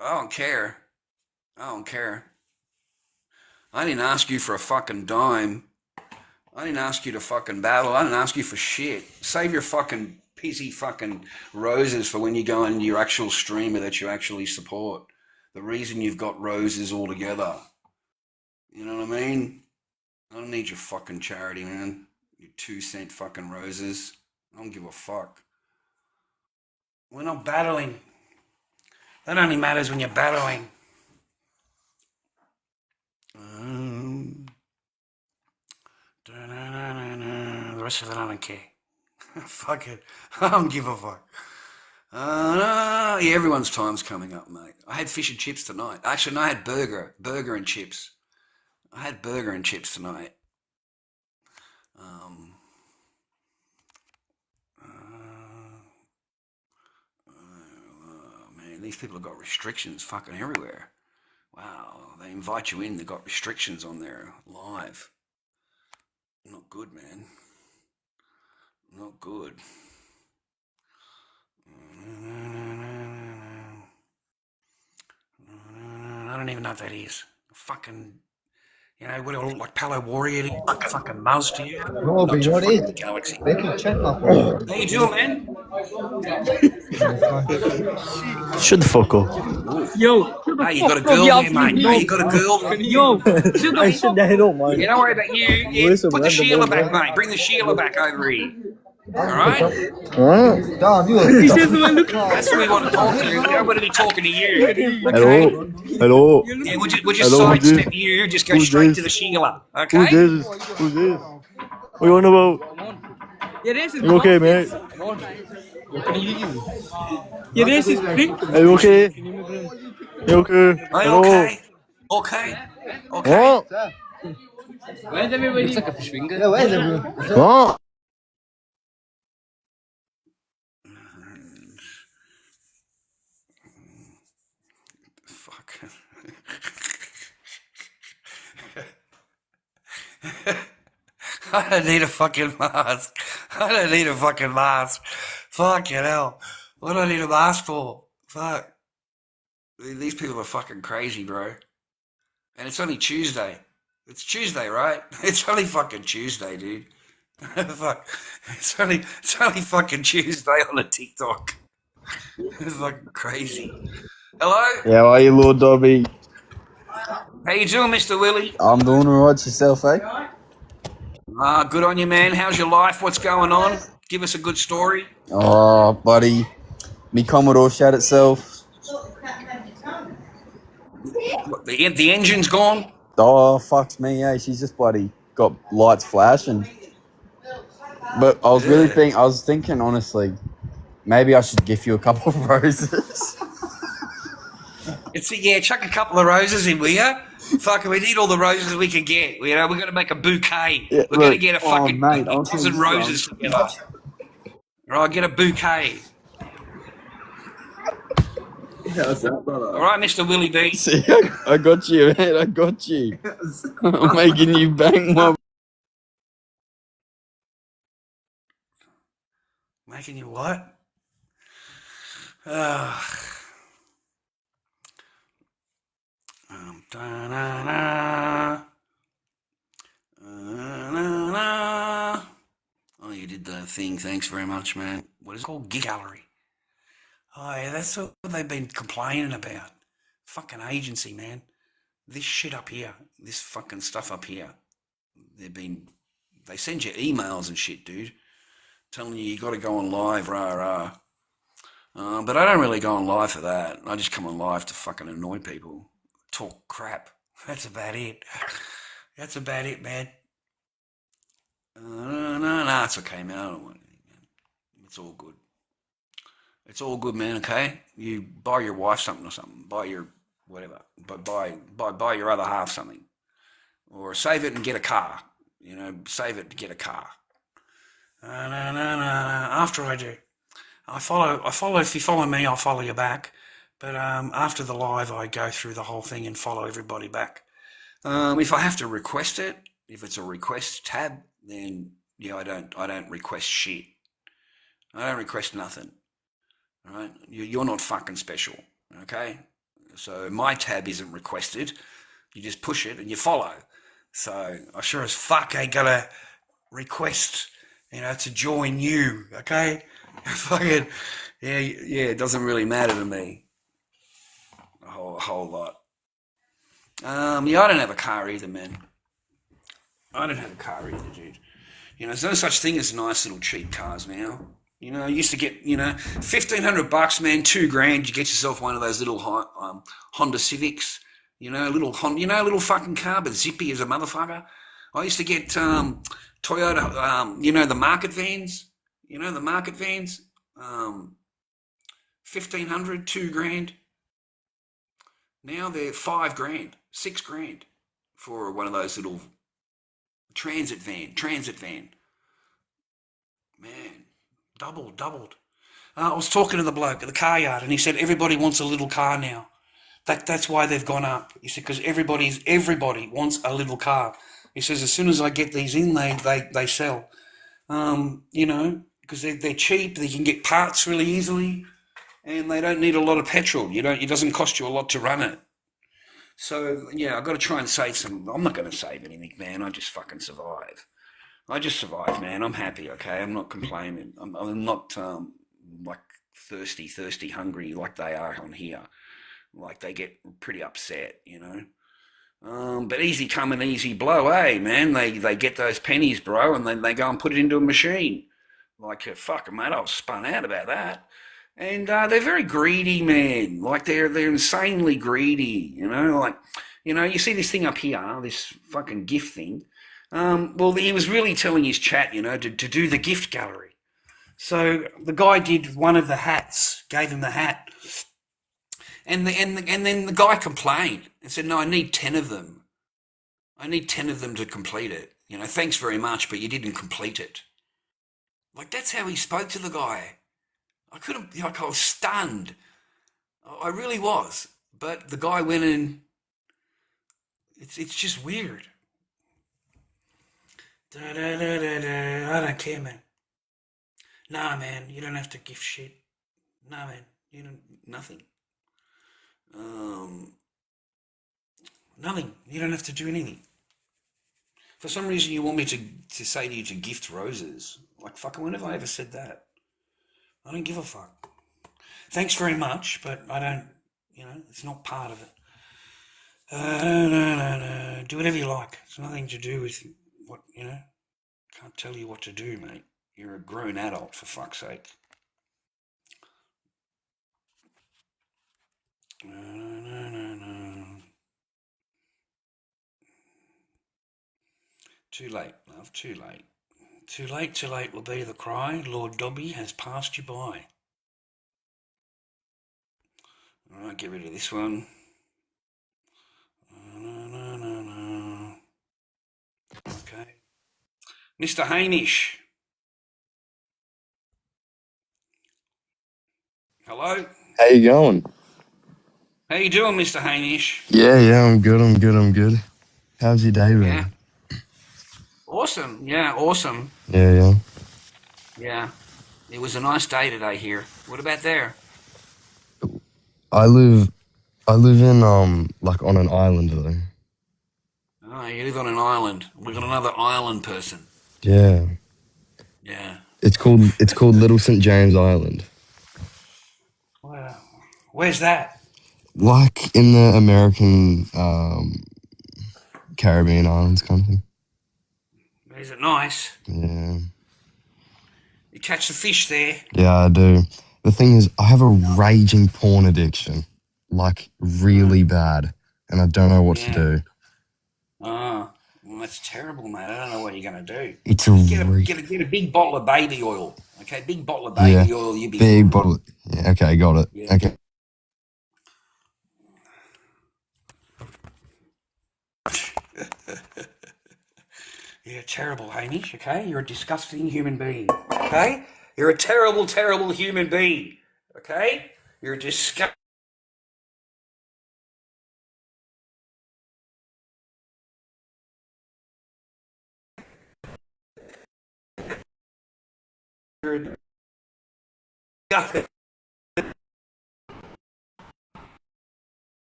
I don't care. I didn't ask you for a fucking dime. I didn't ask you to fucking battle. I didn't ask you for shit. Save your fucking pissy fucking roses for when you go into your actual streamer that you actually support. The reason you've got roses altogether. You know what I mean? I don't need your fucking charity, man. Your 2-cent fucking roses. I don't give a fuck. We're not battling. That only matters when you're battling. The rest of it I don't care. Fuck it. I don't give a fuck. Apparently everyone's time's coming up, mate. I had fish and chips tonight. Actually, no, I had burger and chips. I had burger and chips tonight. Man, these people have got restrictions fucking everywhere. Wow, they invite you in, they've got restrictions on their live. Not good, man. Not good. I don't even know what that is. Fucking, you know, what do I look like, Palo Warrior? Fucking Muzz to you? Robbie, what is it? Galaxy. Becky, check my phone. How you doing, man? Shut the fuck up. Yo, Hey, you got a girl there, mate. Hey, you got a girl there. yo, Hey, shut the head up, man. Yeah, don't worry about you. Yeah, Listen, put the man, Sheila the back, mate. Bring the Sheila back over here. All right? Damn, you he says, well, look, That's what we want to talk to. We don't want to be talking to you. Hello. Hello. Yeah, we'll just Hello, sidestep you. Just go who's straight this? to the Sheila. Who's Okay? this? Who's this? What you on about? you're racist. You okay, mate? You're racist, prick. Are you okay? You okay? Are you Hello. okay? Okay. Okay. What? Where's everybody? Looks like a fish finger. Yeah, where's everyone? What? Fuck. I don't need a fucking mask. I don't need a fucking mask. Fucking hell. What do I need a mask for? Fuck. These people are fucking crazy, bro. And it's only Tuesday. It's Tuesday, right? It's only fucking Tuesday, dude. Fuck. It's only fucking Tuesday on the TikTok. It's fucking crazy. Hello? Yeah, how are you, Lord Dobby? How you doing, Mr. Willie? I'm doing alright, yourself, eh? Good on you, man. How's your life? What's going on? Give us a good story. Oh, buddy. Me Commodore shut itself. What, the engine's gone? Oh, fucks me, eh? She's just bloody got lights flashing. But I was I was thinking, honestly, maybe I should gift you a couple of roses. Chuck a couple of roses in, will ya? Fuck, we need all the roses we can get. You know, we're going to make a bouquet. Yeah, we're going to look, get a fucking mate, I'll dozen tell you roses together. Right, get a bouquet. How's that, brother? All right, Mr. Willie B. See, I got you, man. I got you. I'm making you bang my... Making you what? Da-na-na. Oh, you did the thing. Thanks very much, man. What is it called? Gig gallery. Oh, yeah, that's what they've been complaining about. Fucking agency, man. This shit up here, this fucking stuff up here. They send you emails and shit, dude, telling you got to go on live, rah. But I don't really go on live for that. I just come on live to fucking annoy people. Talk crap. That's about it. That's about it, man. No, it's okay, man. I don't want anything, man. It's all good. It's all good, man, okay? You buy your wife something or something. Buy your whatever. But buy your other half something. Or save it and get a car. You know, save it to get a car. No. After I do. I follow. If you follow me, I'll follow you back. But after the live, I go through the whole thing and follow everybody back. If I have to request it, if it's a request tab, then yeah, I don't request shit. I don't request nothing. All right, you're not fucking special. Okay, so my tab isn't requested. You just push it and you follow. So I sure as fuck ain't gonna request, to join you. Okay, fucking yeah. It doesn't really matter to me. A whole lot. I don't have a car either, man. I don't have a car either, dude. There's no such thing as nice little cheap cars now. I used to get, $1,500, man, $2,000. You get yourself one of those little Honda Civics. Little fucking car, but zippy as a motherfucker. I used to get Toyota, the market vans. The market vans. 1,500, 2 grand. Now they're 5 grand, 6 grand for one of those little transit van. Man, doubled. I was talking to the bloke at the car yard, and he said everybody wants a little car now. That's why they've gone up. He said because everybody wants a little car. He says as soon as I get these in, they sell. Because they're cheap. They can get parts really easily, and they don't need a lot of petrol. It doesn't cost you a lot to run it. So yeah, I've got to try and save some. I'm not going to save anything, man. I just fucking survive. Man. I'm happy. Okay, I'm not complaining. I'm not like thirsty, hungry like they are on here. Like they get pretty upset, But easy come and easy blow, man. They get those pennies, bro, and then they go and put it into a machine. Like, fuck, mate, I was spun out about that. And they're very greedy, man. Like they're insanely greedy, you see this thing up here, this fucking gift thing. Well, he was really telling his chat, to do the gift gallery. So the guy did one of the hats, gave him the hat. And then the guy complained and said, no, I need 10 of them. I need 10 of them to complete it. Thanks very much, but you didn't complete it. Like, that's how he spoke to the guy. I was stunned. I really was. But the guy went in. It's just weird. I don't care, man. Nah, man, you don't have to gift shit. Nah, man, you don't, nothing. Nothing. You don't have to do anything. For some reason, you want me to say to you to gift roses. Like, fucking, when have I ever said that? I don't give a fuck. Thanks very much, but I don't, it's not part of it. No. Do whatever you like. It's nothing to do with what, Can't tell you what to do, mate. You're a grown adult, for fuck's sake. No. Too late, love, too late. Too late will be the cry. Lord Dobby has passed you by. All right, get rid of this one. No. Okay. Mr. Hamish. Hello? How you going? How you doing, Mr. Hamish? Yeah, I'm good. How's your day been? Yeah. Awesome. Yeah, awesome. Yeah. Yeah. It was a nice day today here. What about there? I live in like on an island though. Oh, you live on an island. We've got another island person. Yeah. Yeah. It's called Little St. James Island. Wow. Where's that? Like in the American Caribbean islands kind of thing. Is it nice? Yeah. You catch the fish there? Yeah, I do. The thing is, I have a raging porn addiction. Like, really bad. And I don't know what to do. Oh, well, that's terrible, mate. I don't know what you're going to do. It's Get a big bottle of baby oil. Okay, big bottle of baby oil. You'll be big fine. bottle. Yeah, okay, got it. Yeah. Okay. You're terrible, Hamish, okay? You're a disgusting human being, okay? You're a terrible, terrible human being, okay? You're a disgusting...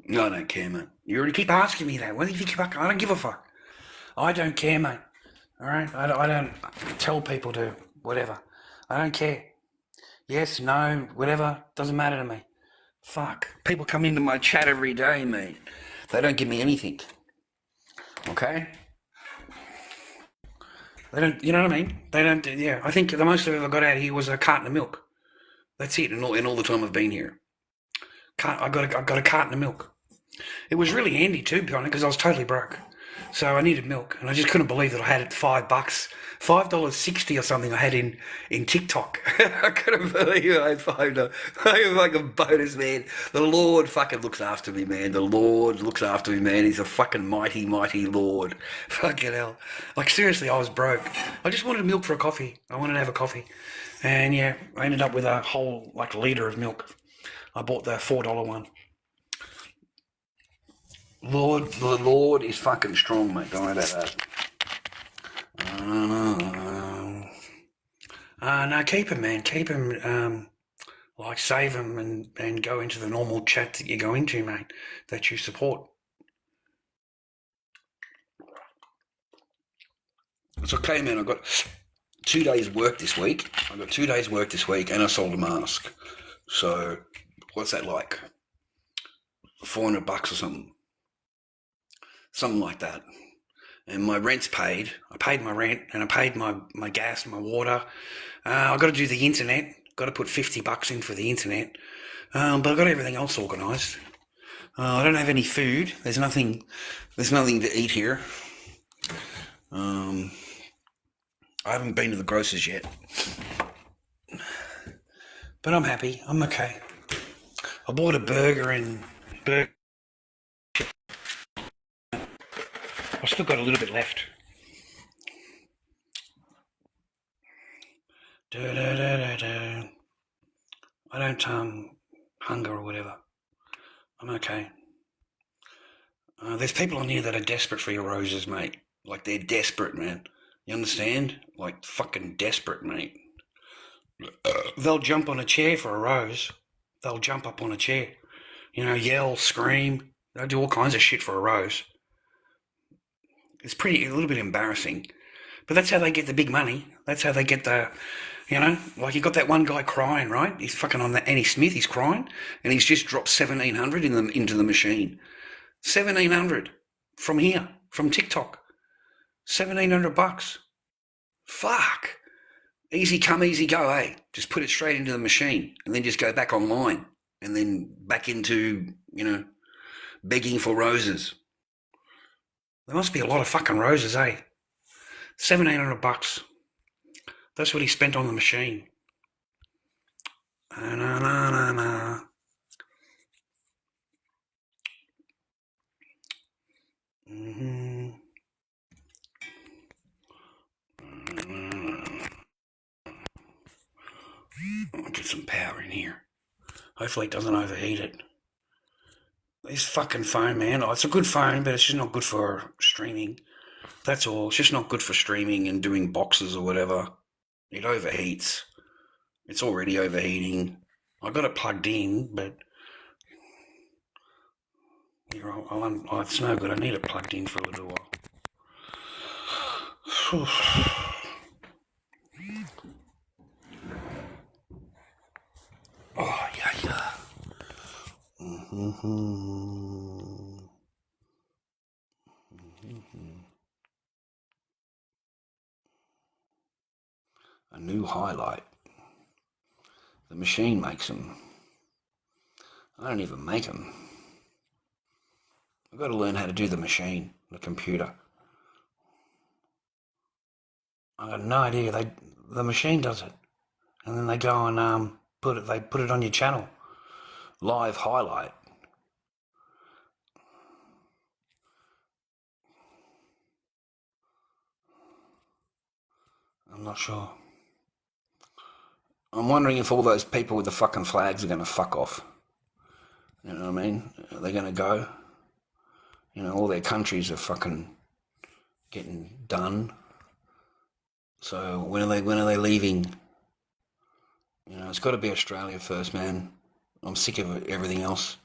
No, I don't care, mate. You already keep asking me that. What do you think about? I don't give a fuck. I don't care, mate. All right? I don't tell people to whatever. I don't care. Yes, no, whatever. Doesn't matter to me. Fuck. People come into my chat every day, mate. They don't give me anything. Okay? They don't, you know what I mean? They don't, yeah. I think the most I've ever got out of here was a carton of milk. That's it, in all the time I've been here. I got a carton of milk. It was really handy too, to be honest, because I was totally broke. So I needed milk, and I just couldn't believe that I had it $5, $5.60 or something I had in TikTok. I couldn't believe I had $5. I'm like a bonus, man. The Lord fucking looks after me, man. The Lord looks after me, man. He's a fucking mighty, mighty Lord. Fucking hell. Like, seriously, I was broke. I just wanted milk for a coffee. I wanted to have a coffee. And yeah, I ended up with a whole, like, litre of milk. I bought the $4 one. The Lord is fucking strong, mate. Don't worry about that. No, keep him, man. Keep him, like, save him and go into the normal chat that you go into, mate, that you support. It's okay, man. I've got 2 days work this week. and I sold a mask. So, what's that like? $400 or something. Something like that. And my rent's paid. I paid my rent and I paid my gas and my water. I've got to do the internet. Got to put $50 in for the internet. But I've got everything else organised. I don't have any food. There's nothing to eat here. I haven't been to the grocers yet. But I'm happy. I'm okay. I bought a burger and I've still got a little bit left. I don't hunger or whatever. I'm okay. There's people on here that are desperate for your roses, mate. Like, they're desperate, man. You understand? Like, fucking desperate, mate. They'll jump on a chair for a rose. They'll jump up on a chair. You know, yell, scream. They'll do all kinds of shit for a rose. It's a little bit embarrassing. But that's how they get the big money. That's how they get the, you know, like you got that one guy crying, right? He's fucking on the Annie Smith, he's crying, and he's just dropped $1,700 into the machine. $1,700 from here, from TikTok. $1,700. Fuck. Easy come, easy go, eh? Just put it straight into the machine and then just go back online and then back into, you know, begging for roses. There must be a lot of fucking roses, eh? $1,700. That's what he spent on the machine. I'll get some power in here. Hopefully it doesn't overheat it. This fucking phone, man. Oh, it's a good phone, but it's just not good for streaming. That's all. It's just not good for streaming and doing boxes or whatever. It overheats. It's already overheating. I got it plugged in, but it's no good. I need it plugged in for a little while. Oh, yeah. A new highlight. The machine makes them. I don't even make them. I've got to learn how to do the machine, the computer. I got no idea. The machine does it, and then they go and put it on your channel. Live highlight. I'm not sure. I'm wondering if all those people with the fucking flags are going to fuck off. You know what I mean? Are they going to go? You know, all their countries are fucking getting done. So when are they leaving? You know, it's got to be Australia first, man. I'm sick of everything else.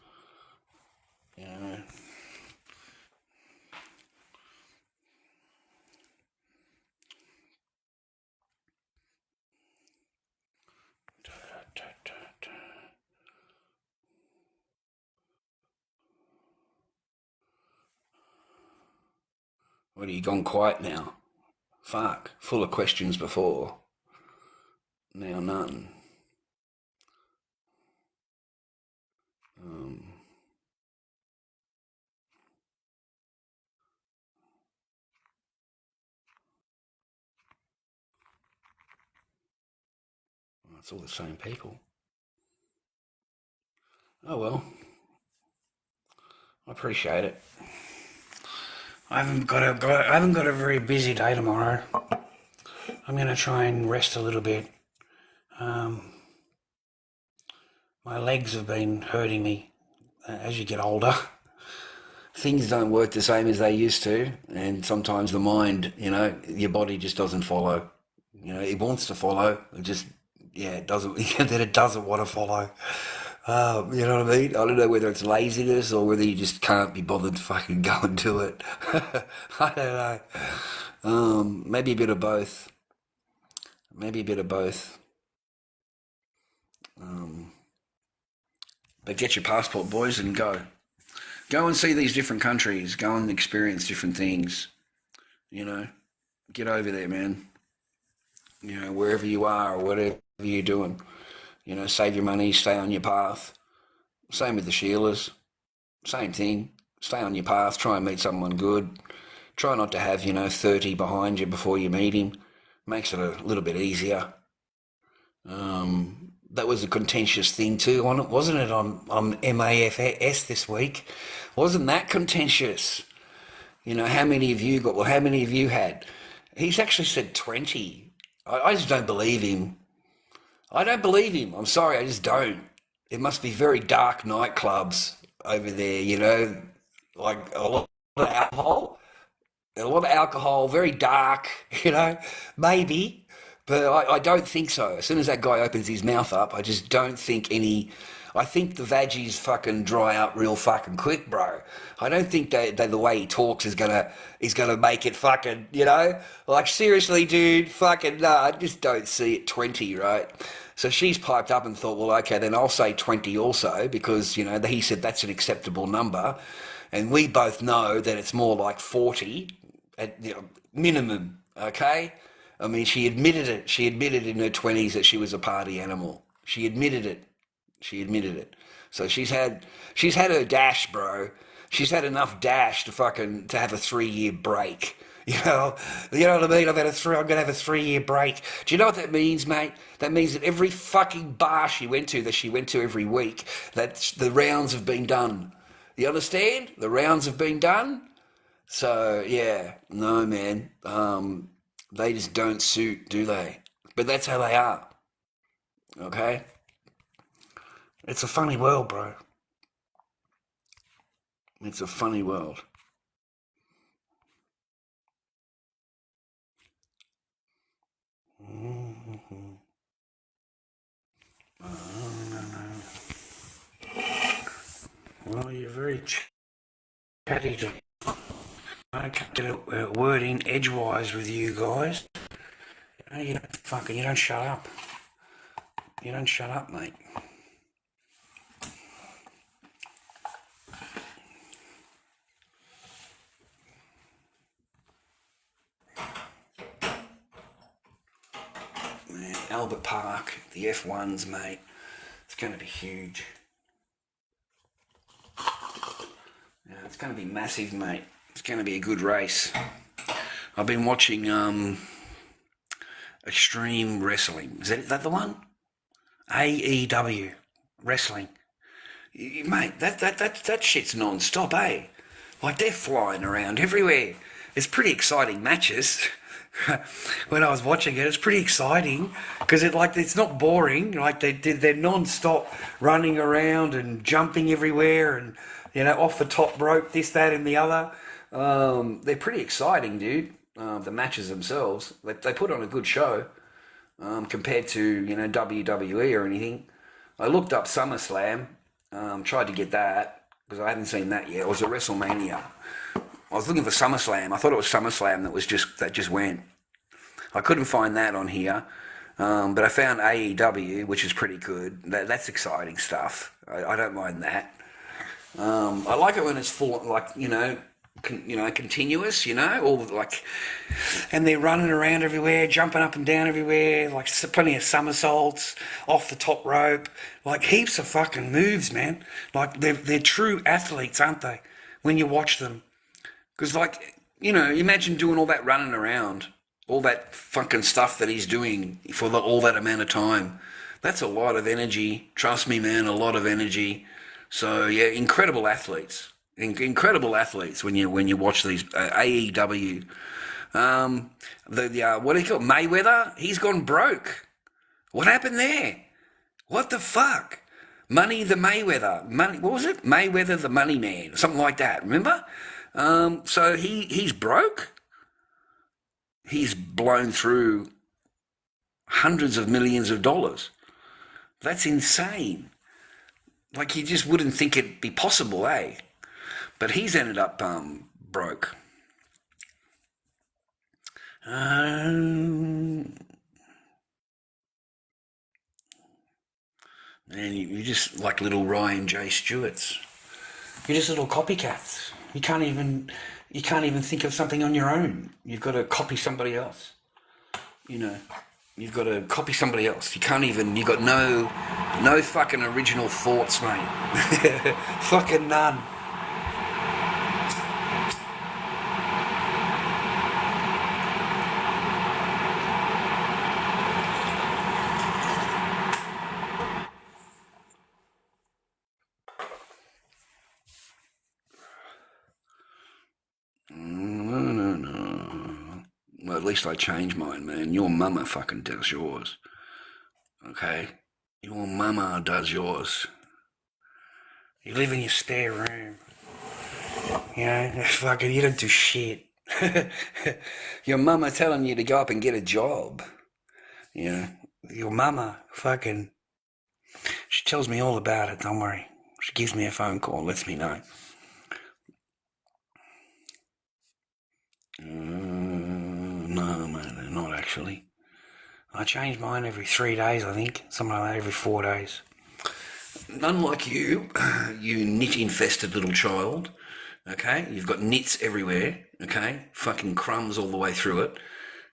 You know. What, are you gone quiet now? Fuck, full of questions before. Now none. It's all the same people. Oh well, I appreciate it. I haven't got a very busy day tomorrow. I'm going to try and rest a little bit. My legs have been hurting me as you get older. Things don't work the same as they used to, and sometimes the mind, your body just doesn't follow. It wants to follow, it doesn't. Then it doesn't want to follow. You know what I mean? I don't know whether it's laziness or whether you just can't be bothered to fucking go and do it. I don't know. Maybe a bit of both. But get your passport, boys, and go. Go and see these different countries. Go and experience different things. Get over there, man. Wherever you are or whatever you're doing. Save your money, stay on your path. Same with the Sheilas. Same thing. Stay on your path, try and meet someone good. Try not to have, 30 behind you before you meet him. Makes it a little bit easier. That was a contentious thing too, wasn't it, on MAFS this week? Wasn't that contentious? How many of you got, well, how many of you had? He's actually said 20. I just don't believe him. I'm sorry, I just don't. It must be very dark nightclubs over there, like a lot of alcohol. Very dark, maybe. But I don't think so. As soon as that guy opens his mouth up, I just don't think I think the veggies fucking dry up real fucking quick, bro. I don't think that the way he talks is gonna make it fucking, like seriously, dude, fucking no, I just don't see it 20, right? So she's piped up and thought, well, okay, then I'll say 20 also because, he said that's an acceptable number. And we both know that it's more like 40 at minimum, okay? I mean, she admitted it. She admitted in her 20s that she was a party animal. She admitted it. So she's had her dash, bro. She's had enough dash to have a 3-year break. You know what I mean? I'm gonna have a 3-year break. Do you know what that means, mate? That means that every fucking bar she went to every week, that the rounds have been done. You understand? The rounds have been done. So yeah, no, man. They just don't suit, do they? But that's how they are. Okay? It's a funny world, bro. It's a funny world. Well, you're very chatty to me. I can't get a word in edgewise with you guys. You don't shut up. You don't shut up, mate. Man, Albert Park, the F1s, mate. It's going to be huge. Yeah, it's going to be massive, mate. It's going to be a good race. I've been watching Extreme Wrestling. Is that the one? AEW Wrestling. Mate, that shit's non-stop, eh? Like, they're flying around everywhere. It's pretty exciting matches. When I was watching it, it's pretty exciting because it's not boring. Like, they're non-stop running around and jumping everywhere and, off the top rope, this, that, and the other. They're pretty exciting, dude. The matches themselves, they put on a good show compared to WWE or anything. I looked up SummerSlam, tried to get that because I haven't seen that yet. It was a WrestleMania. I was looking for SummerSlam. I thought it was SummerSlam that just went. I couldn't find that on here, but I found AEW, which is pretty good. That's exciting stuff. I don't mind that. I like it when it's full, continuous, all like, and they're running around everywhere, jumping up and down everywhere, like plenty of somersaults, off the top rope, like heaps of fucking moves, man. Like they're true athletes, aren't they? When you watch them, because like, imagine doing all that running around, all that fucking stuff that he's doing for all that amount of time. That's a lot of energy. Trust me, man, a lot of energy. So yeah, incredible athletes. Incredible athletes when you watch these AEW. What do you call it? Mayweather? He's gone broke. What happened there? What the fuck? Money the Mayweather. Money. What was it? Mayweather the Money Man. Something like that. Remember? So he's broke. He's blown through hundreds of millions of dollars. That's insane. Like you just wouldn't think it'd be possible, eh? But he's ended up broke. And you're just like little Ryan J. Stewarts. You're just little copycats. You can't even think of something on your own. You've got to copy somebody else. You've got to copy somebody else. You've got no fucking original thoughts, mate. Fucking none. Well, at least I changed mine, man. Your mama fucking does yours. Okay? Your mama does yours. You live in your spare room. Fucking, you don't do shit. Your mama telling you to go up and get a job. Your mama fucking, she tells me all about it, don't worry. She gives me a phone call, lets me know. No, man, not actually. I change mine every 3 days, I think. Something like that, every 4 days. Unlike you, you nit-infested little child, okay? You've got nits everywhere, okay? Fucking crumbs all the way through it,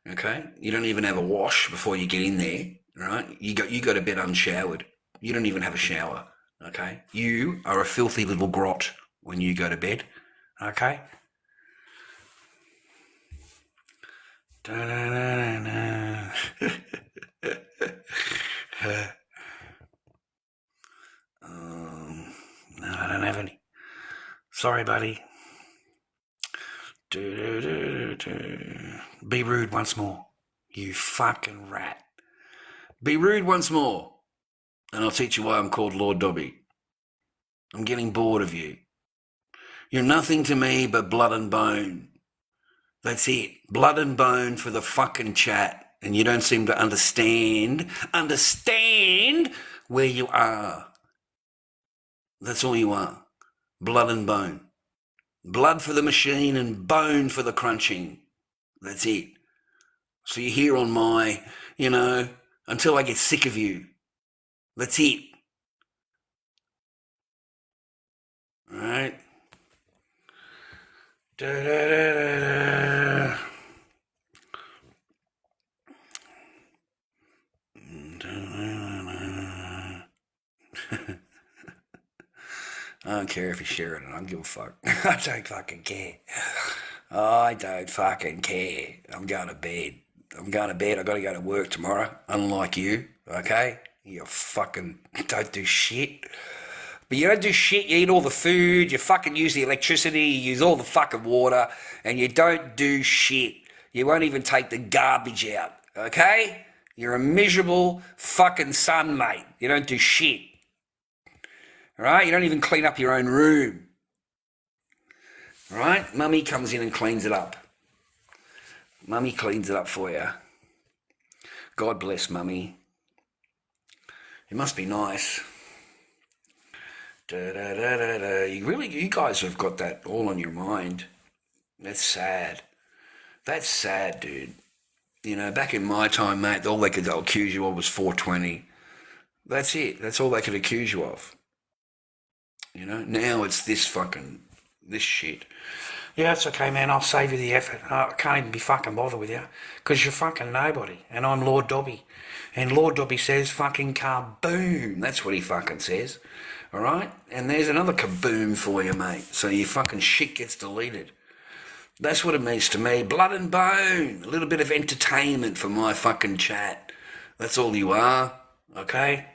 okay? You don't even have a wash before you get in there, right? You go to bed unshowered. You don't even have a shower, okay? You are a filthy little grot when you go to bed, okay? Da-da-da-da-da. No, I don't have any. Sorry, buddy. Be rude once more, you fucking rat. Be rude once more, and I'll teach you why I'm called Lord Dobby. I'm getting bored of you. You're nothing to me but blood and bone. That's it. Blood and bone for the fucking chat. And you don't seem to understand where you are. That's all you are. Blood and bone. Blood for the machine and bone for the crunching. That's it. So you're here on my, until I get sick of you. That's it. All right? Da-da-da-da-da. I don't care if you share it. I don't give a fuck. I don't fucking care. I don't fucking care. I'm going to bed. I got to go to work tomorrow. Unlike you, okay? You fucking don't do shit. But you don't do shit. You eat all the food. You fucking use the electricity. You use all the fucking water. And you don't do shit. You won't even take the garbage out, okay? You're a miserable fucking son, mate. You don't do shit. All right? You don't even clean up your own room. All right? Mummy comes in and cleans it up. Mummy cleans it up for you. God bless Mummy. It must be nice. You guys have got that all on your mind. That's sad. That's sad, dude. Back in my time, mate, all they could accuse you of was 420. That's it. That's all they could accuse you of. Now it's this shit. Yeah, it's okay, man. I'll save you the effort. I can't even be fucking bothered with you because you're fucking nobody. And I'm Lord Dobby. And Lord Dobby says fucking kaboom. That's what he fucking says. All right? And there's another kaboom for you, mate. So your fucking shit gets deleted. That's what it means to me. Blood and bone. A little bit of entertainment for my fucking chat. That's all you are. Okay?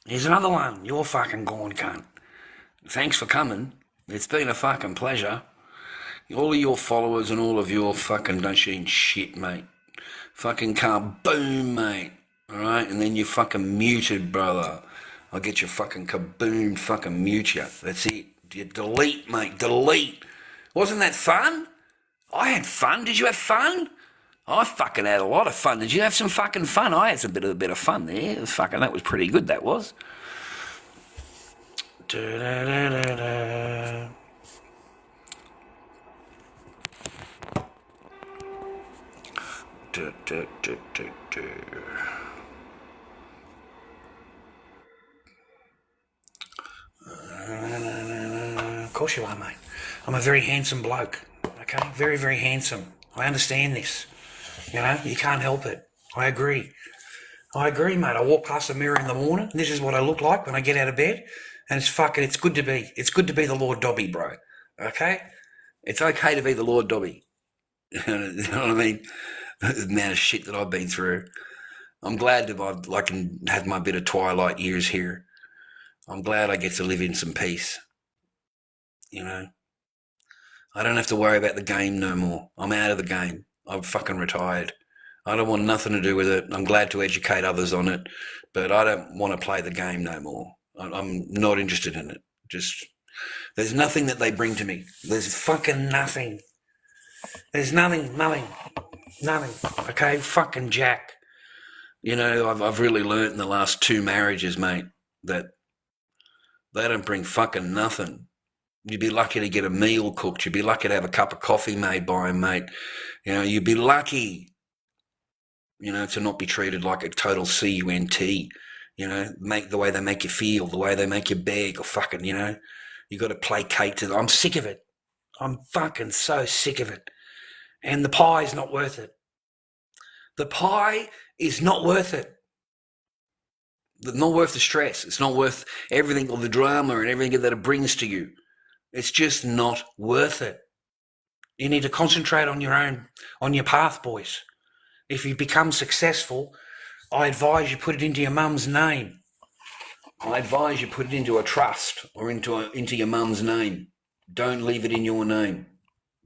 Here's another one. You're fucking gone, cunt. Thanks for coming. It's been a fucking pleasure. All of your followers and all of your fucking don't you shit, mate. Fucking kaboom, mate. Alright? And then you're fucking muted, brother. I'll get your fucking kaboom, fucking mute you. That's it. You delete, mate. Delete. Wasn't that fun? I had fun. Did you have fun? I fucking had a lot of fun. Did you have some fucking fun? I had a bit of fun there. That was pretty good, that was. Da-da-da-da-da. Of course you are, mate. I'm a very handsome bloke. Okay? Very, very handsome. I understand this. You know, you can't help it. I agree. I agree, mate. I walk past the mirror in the morning. This is what I look like when I get out of bed. And it's good to be the Lord Dobby, bro. Okay? It's okay to be the Lord Dobby. You know what I mean? The amount of shit that I've been through. I'm glad that I can have my bit of twilight years here. I'm glad I get to live in some peace. You know? I don't have to worry about the game no more. I'm out of the game. I've fucking retired. I don't want nothing to do with it. I'm glad to educate others on it, but I don't want to play the game no more. I'm not interested in it. There's nothing that they bring to me. There's fucking nothing. There's nothing. Okay, fucking Jack. You know, I've really learnt in the last 2 marriages, mate, that they don't bring fucking nothing. You'd be lucky to get a meal cooked. You'd be lucky to have a cup of coffee made by him, mate. You know, you'd be lucky, you know, to not be treated like a total cunt. You know, make the way they make you feel, the way they make you beg, or fucking, you know, you got to placate to them. I'm sick of it. I'm fucking so sick of it. And the pie's not worth it. The pie is not worth it. It's not worth the stress. It's not worth everything, or the drama and everything that it brings to you. It's just not worth it. You need to concentrate on your path, boys. If you become successful, I advise you put it into your mum's name. I advise you put it into a trust or into your mum's name. Don't leave it in your name,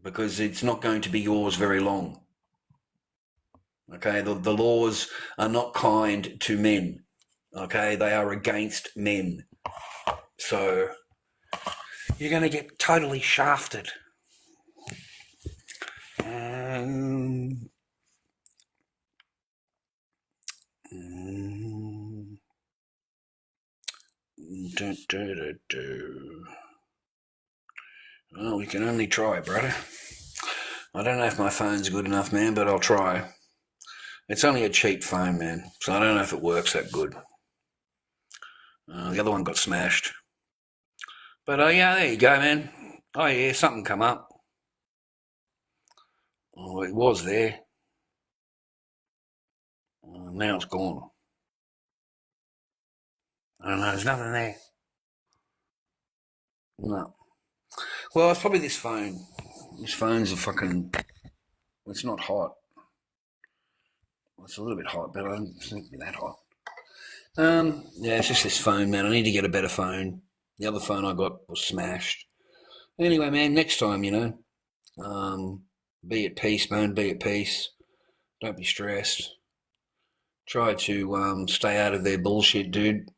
because it's not going to be yours very long. Okay, the laws are not kind to men. Okay, they are against men. So you're going to get totally shafted. Well, we can only try, brother. I don't know if my phone's good enough, man, but I'll try. It's only a cheap phone, man, so I don't know if it works that good. The other one got smashed. But yeah, there you go, man. Oh yeah, something come up. Oh, it was there. Now it's gone. I don't know, there's nothing there. No. Well, it's probably this phone. This phone's it's not hot. It's a little bit hot, but I don't think it'll be that hot. Yeah, it's just this phone, man. I need to get a better phone. The other phone I got was smashed. Anyway, man, next time, you know, be at peace, man. Be at peace. Don't be stressed. Try to stay out of their bullshit, dude.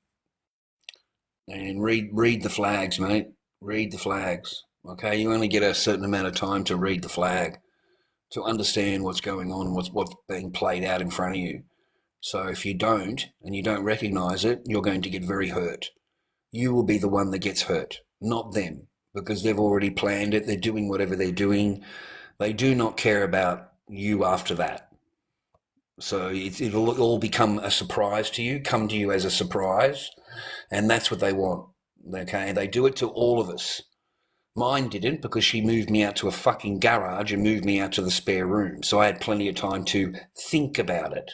And read the flags, mate. Read the flags. Okay, you only get a certain amount of time to read the flag, to understand what's going on, what's being played out in front of you. So if you don't, and you don't recognise it, you're going to get very hurt. You will be the one that gets hurt, not them, because they've already planned it. They're doing whatever they're doing. They do not care about you after that. So it'll all become a surprise to you, come to you as a surprise, and that's what they want. Okay, they do it to all of us. Mine didn't, because she moved me out to a fucking garage and moved me out to the spare room. So I had plenty of time to think about it.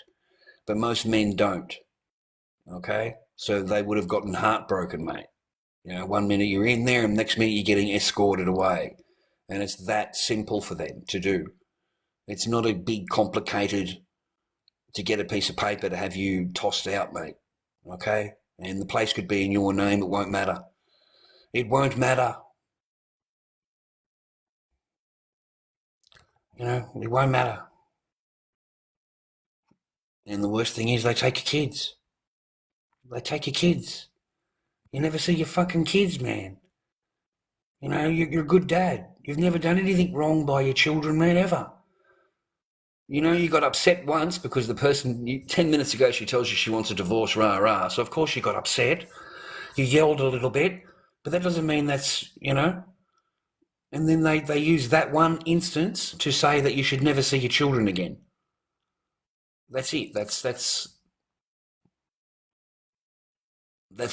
But most men don't. Okay? So they would have gotten heartbroken, mate. You know, one minute you're in there and next minute you're getting escorted away. And it's that simple for them to do. It's not a big, complicated to get a piece of paper to have you tossed out, mate. Okay? And the place could be in your name. It won't matter. It won't matter. You know, it won't matter. And the worst thing is they take your kids. They take your kids. You never see your fucking kids, man. You know, you're a good dad. You've never done anything wrong by your children, man, ever. You know, you got upset once because the person, 10 minutes ago, she tells you she wants a divorce, rah. So, of course, you got upset. You yelled a little bit, but that doesn't mean that's, you know. And then they use that one instance to say that you should never see your children again. That's it. That's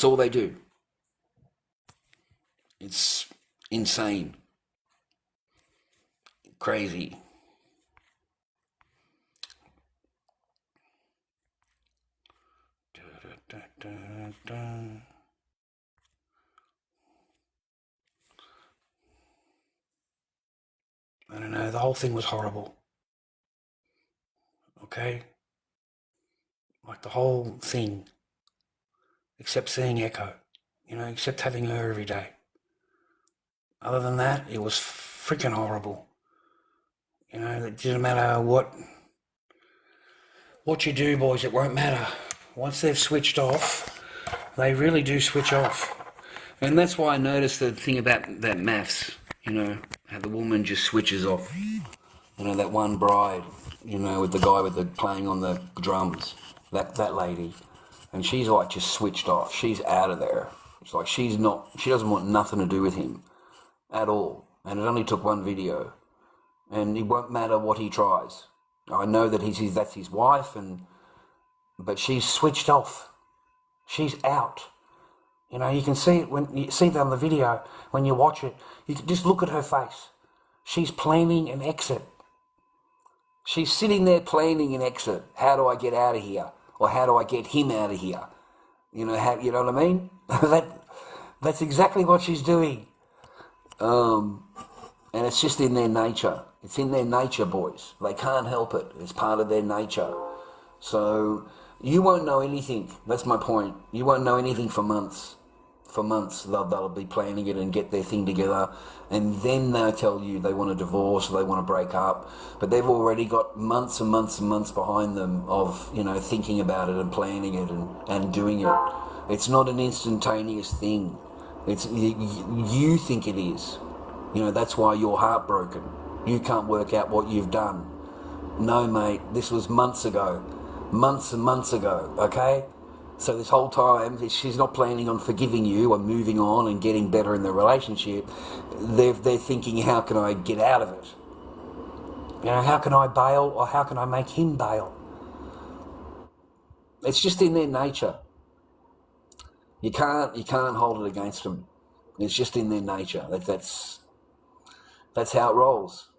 all they do. It's insane. Crazy. I don't know, the whole thing was horrible. Okay? Like the whole thing. Except seeing Echo. You know, except having her every day. Other than that, it was freaking horrible. You know, it didn't matter what you do, boys, it won't matter. Once they've switched off, they really do switch off. And that's why I noticed the thing about that maths, you know, how the woman just switches off. You know, that one bride, you know, with the guy with the playing on the drums, that lady. And she's like just switched off. She's out of there. It's like she doesn't want nothing to do with him at all. And it only took one video. And it won't matter what he tries. I know that that's his wife, but she's switched off. She's out. You know, you can see it when you see that on the video, when you watch it. You can just look at her face. She's planning an exit. She's sitting there planning an exit. How do I get out of here? Or how do I get him out of here? You know, you know what I mean? That's exactly what she's doing. And it's just in their nature. It's in their nature, boys. They can't help it. It's part of their nature. So you won't know anything. That's my point. You won't know anything for months. For months, they'll be planning it and get their thing together. And then they'll tell you they want a divorce or they want to break up. But they've already got months and months and months behind them of, you know, thinking about it and planning it and doing it. It's not an instantaneous thing. You think it is. You know, that's why you're heartbroken. You can't work out what you've done. No, mate, this was months ago. Months and months ago, okay? So this whole time, she's not planning on forgiving you or moving on and getting better in the relationship. They're thinking, how can I get out of it? You know, how can I bail or how can I make him bail? It's just in their nature. You can't hold it against them. It's just in their nature. That's how it rolls.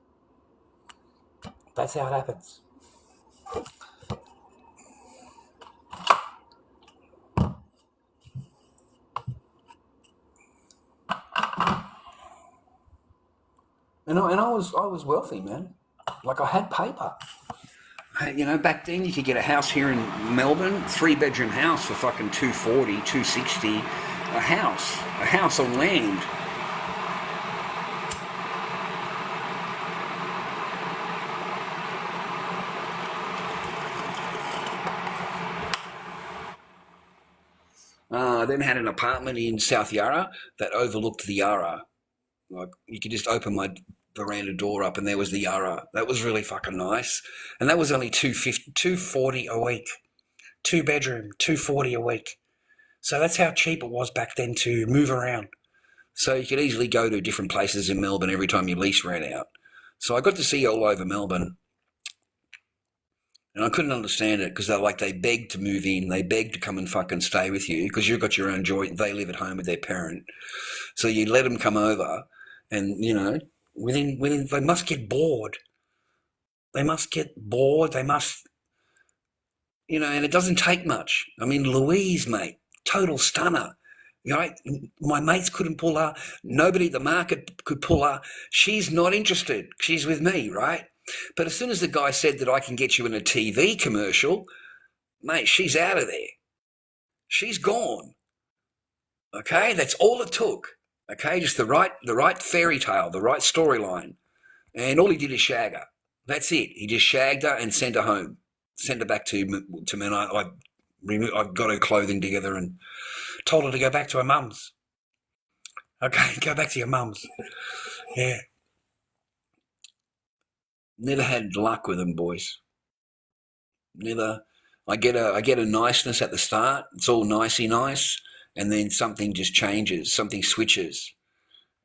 That's how it happens. And I was wealthy, man. Like I had paper. You know, back then you could get a house here in Melbourne, 3-bedroom house for fucking $240, $260. A house on land. I then had an apartment in South Yarra that overlooked the Yarra. Like, you could just open my veranda door up and there was the Yarra. That was really fucking nice. And that was only $240 a week. 2-bedroom, $240 a week. So that's how cheap it was back then to move around. So you could easily go to different places in Melbourne every time your lease ran out. So I got to see all over Melbourne. And I couldn't understand it because they begged to move in. They begged to come and fucking stay with you because you've got your own joint. They live at home with their parent. So you let them come over and, within they must get bored. They must get bored. They must, and it doesn't take much. I mean, Louise, mate, total stunner. My mates couldn't pull her. Nobody at the market could pull her. She's not interested. She's with me, right? But as soon as the guy said that I can get you in a TV commercial, mate, she's out of there. She's gone. Okay, that's all it took. Okay, just the right fairy tale, the right storyline, and all he did is shag her. That's it. He just shagged her and sent her home, sent her back to me. And I got her clothing together and told her to go back to her mum's. Okay, go back to your mum's. Yeah. Never had luck with them, boys. Never. I get a niceness at the start. It's all nicey nice, and then something just changes. Something switches,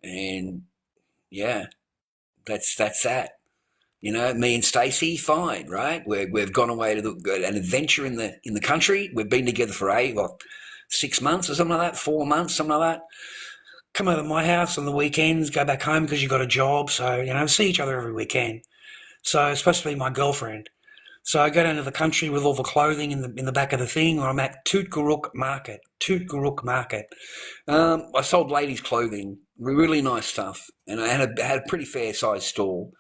and yeah, that's that. Me and Stacey, fine, right? We've gone away to an adventure in the country. We've been together for 6 months or something like that, 4 months, something like that. Come over to my house on the weekends, go back home because you've got a job. So, see each other every weekend. So it's supposed to be my girlfriend. So I go down to the country with all the clothing in the back of the thing, or I'm at Tootgarook Market. I sold ladies' clothing, really nice stuff, and I had a pretty fair sized stall.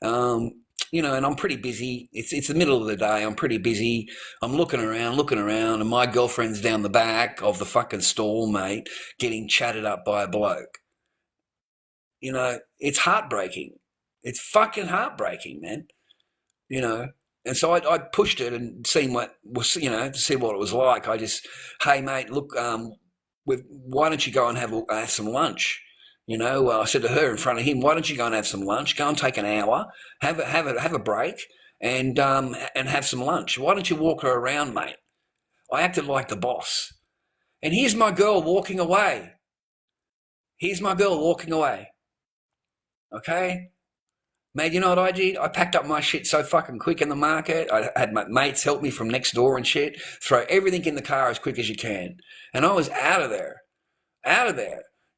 And I'm pretty busy. It's the middle of the day. I'm pretty busy. I'm looking around, and my girlfriend's down the back of the fucking stall, mate, getting chatted up by a bloke. It's heartbreaking. It's fucking heartbreaking, man. And so I pushed it and seen what was, to see what it was like. I just, hey mate, look, why don't you go and have some lunch? I said to her in front of him, why don't you go and have some lunch? Go and take an hour, have a break, and have some lunch. Why don't you walk her around, mate? I acted like the boss, and here's my girl walking away. Okay. Mate, you know what I did? I packed up my shit so fucking quick in the market. I had my mates help me from next door and shit. Throw everything in the car as quick as you can. And I was out of there.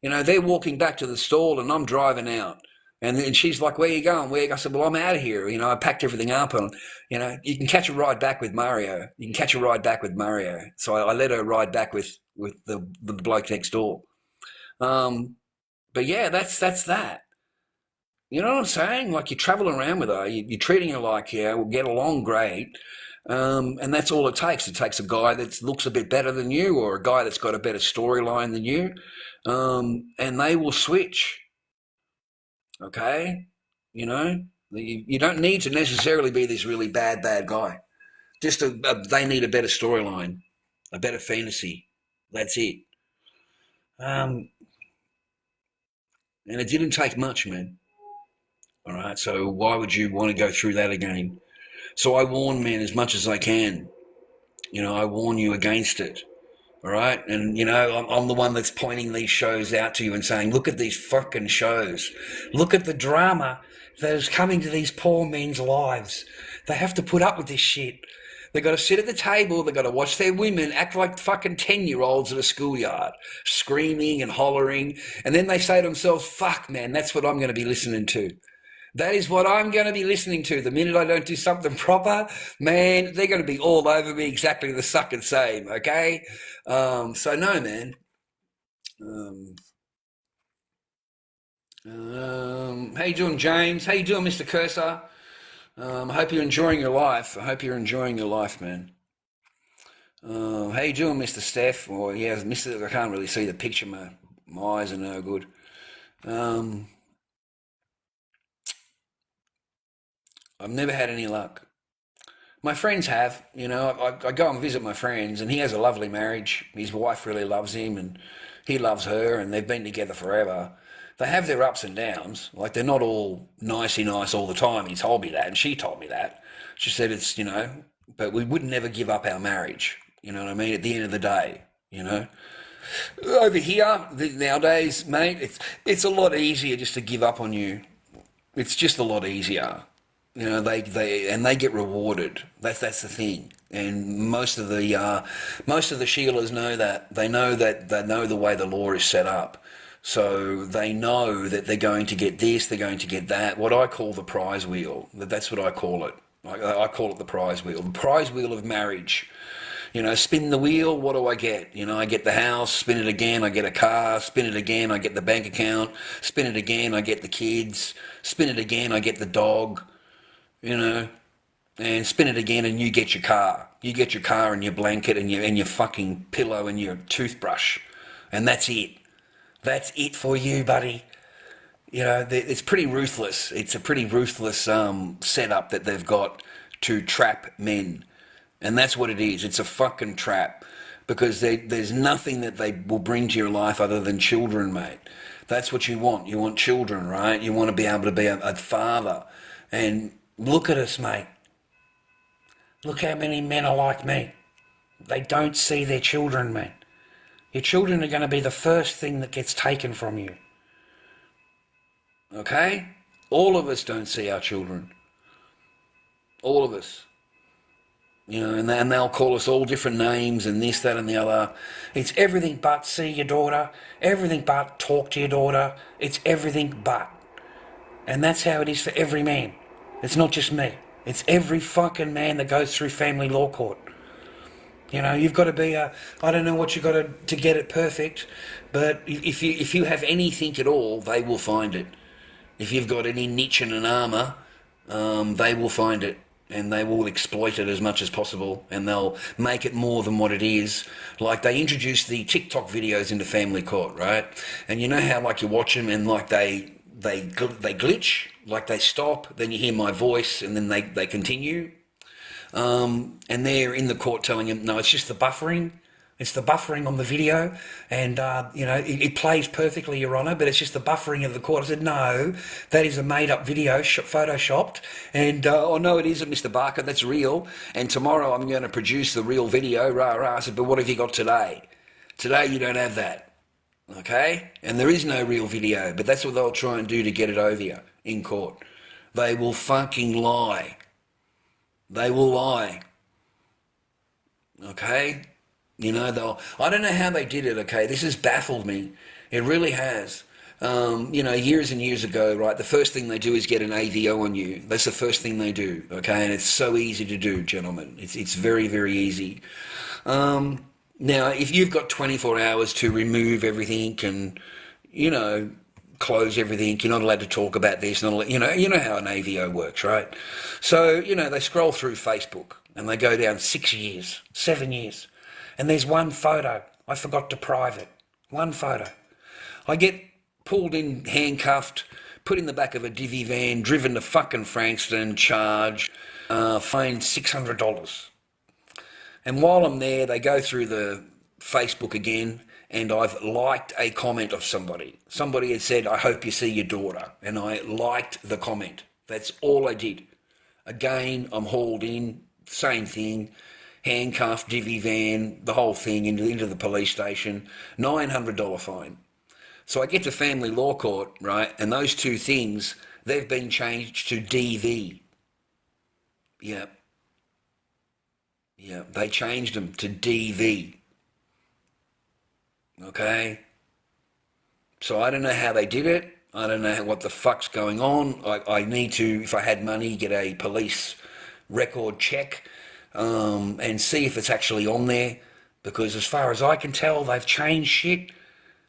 They're walking back to the stall and I'm driving out. And then she's like, where are you going? I said, well, I'm out of here. I packed everything up and, you can catch a ride back with Mario. So I let her ride back with the bloke next door. But yeah, that's that. You know what I'm saying? Like, you're traveling around with her, you're treating her like, we'll get along great. And that's all it takes. It takes a guy that looks a bit better than you, or a guy that's got a better storyline than you. And they will switch. Okay? You don't need to necessarily be this really bad guy. Just they need a better storyline, a better fantasy. That's it. And it didn't take much, man. All right, so why would you want to go through that again? So I warn men as much as I can. I warn you against it. All right, and I'm the one that's pointing these shows out to you and saying, look at these fucking shows. Look at the drama that is coming to these poor men's lives. They have to put up with this shit. They got to sit at the table. They got to watch their women act like fucking 10-year-olds at a schoolyard, screaming and hollering, and then they say to themselves, "Fuck, man, that's what I'm going to be listening to." That is what I'm going to be listening to. The minute I don't do something proper, man, they're going to be all over me exactly the sucking same, okay? So no, man. How you doing, James? How you doing, Mr. Cursor? I hope you're enjoying your life. Man. How you doing, Mr. Steph? Well, yeah, Mr. I can't really see the picture. My eyes are no good. I've never had any luck. My friends have, I go and visit my friends, and he has a lovely marriage. His wife really loves him and he loves her, and they've been together forever. They have their ups and downs. Like, they're not all nicey nice all the time. He told me that, and she told me that. She said it's, but we would never give up our marriage. You know what I mean? At the end of the day, Over here, nowadays, mate, it's a lot easier just to give up on you. It's just a lot easier. You know, they get rewarded. That's the thing. And most of the Sheilas know that. They know the way the law is set up. So they know that they're going to get this, they're going to get that. What I call the prize wheel. That's what I call it. I call it the prize wheel. The prize wheel of marriage. You know, spin the wheel, what do I get? You know, I get the house, spin it again, I get a car, spin it again, I get the bank account, spin it again, I get the kids, spin it again, I get the dog, you know, and spin it again and you get your car. You get your car and your blanket and your fucking pillow and your toothbrush. And that's it. That's it for you, buddy. You know, it's pretty ruthless. It's a pretty ruthless setup that they've got to trap men. And that's what it is. It's a fucking trap. Because there's nothing that they will bring to your life other than children, mate. That's what you want. You want children, right? You want to be able to be a father. And look at us, mate. Look how many men are like me. They don't see their children, mate. Your children are going to be the first thing that gets taken from you. Okay? All of us don't see our children. All of us. You know, and they'll call us all different names and this, that and the other. It's everything but see your daughter. Everything but talk to your daughter. It's everything but. And that's how it is for every man. It's not just me. It's every fucking man that goes through family law court. You know, you've got to be I don't know what you've got to get it perfect, but if you have anything at all, they will find it. If you've got any niche in an armour, they will find it, and they will exploit it as much as possible, and they'll make it more than what it is. Like they introduced the TikTok videos into family court, right? And you know how like you watch them and like they glitch, like they stop, then you hear my voice, and then they continue. And they're in the court telling him, no, it's just the buffering. It's the buffering on the video. And, you know, it plays perfectly, Your Honour, but it's just the buffering of the court. I said, no, that is a made-up video, photoshopped. And, oh, no, it isn't, Mr. Barker, that's real. And tomorrow I'm going to produce the real video, rah. I said, but what have you got today? Today you don't have that, okay? And there is no real video, but that's what they'll try and do to get it over you in court. They will fucking lie. They will lie. Okay? You know, I don't know how they did it, okay? This has baffled me. It really has. You know, years and years ago, right, the first thing they do is get an AVO on you. That's the first thing they do, okay? And it's so easy to do, gentlemen. It's very, very easy. Now, if you've got 24 hours to remove everything and, you know, close everything, you're not allowed to talk about this, you know how an AVO works, right? So, you know, they scroll through Facebook and they go down 6 years, 7 years, and there's one photo. I forgot to private. One photo. I get pulled in, handcuffed, put in the back of a divvy van, driven to fucking Frankston, charged, fined $600. And while I'm there, they go through the Facebook again, and I've liked a comment of somebody. Somebody had said, I hope you see your daughter. And I liked the comment. That's all I did. Again, I'm hauled in, same thing, handcuffed, divvy van, the whole thing into the police station, $900 fine. So I get to family law court, right, and those two things, they've been changed to DV. Yeah, they changed them to DV. Okay? So I don't know how they did it. I don't know what the fuck's going on. I need to, if I had money, get a police record check and see if it's actually on there. Because as far as I can tell, they've changed shit.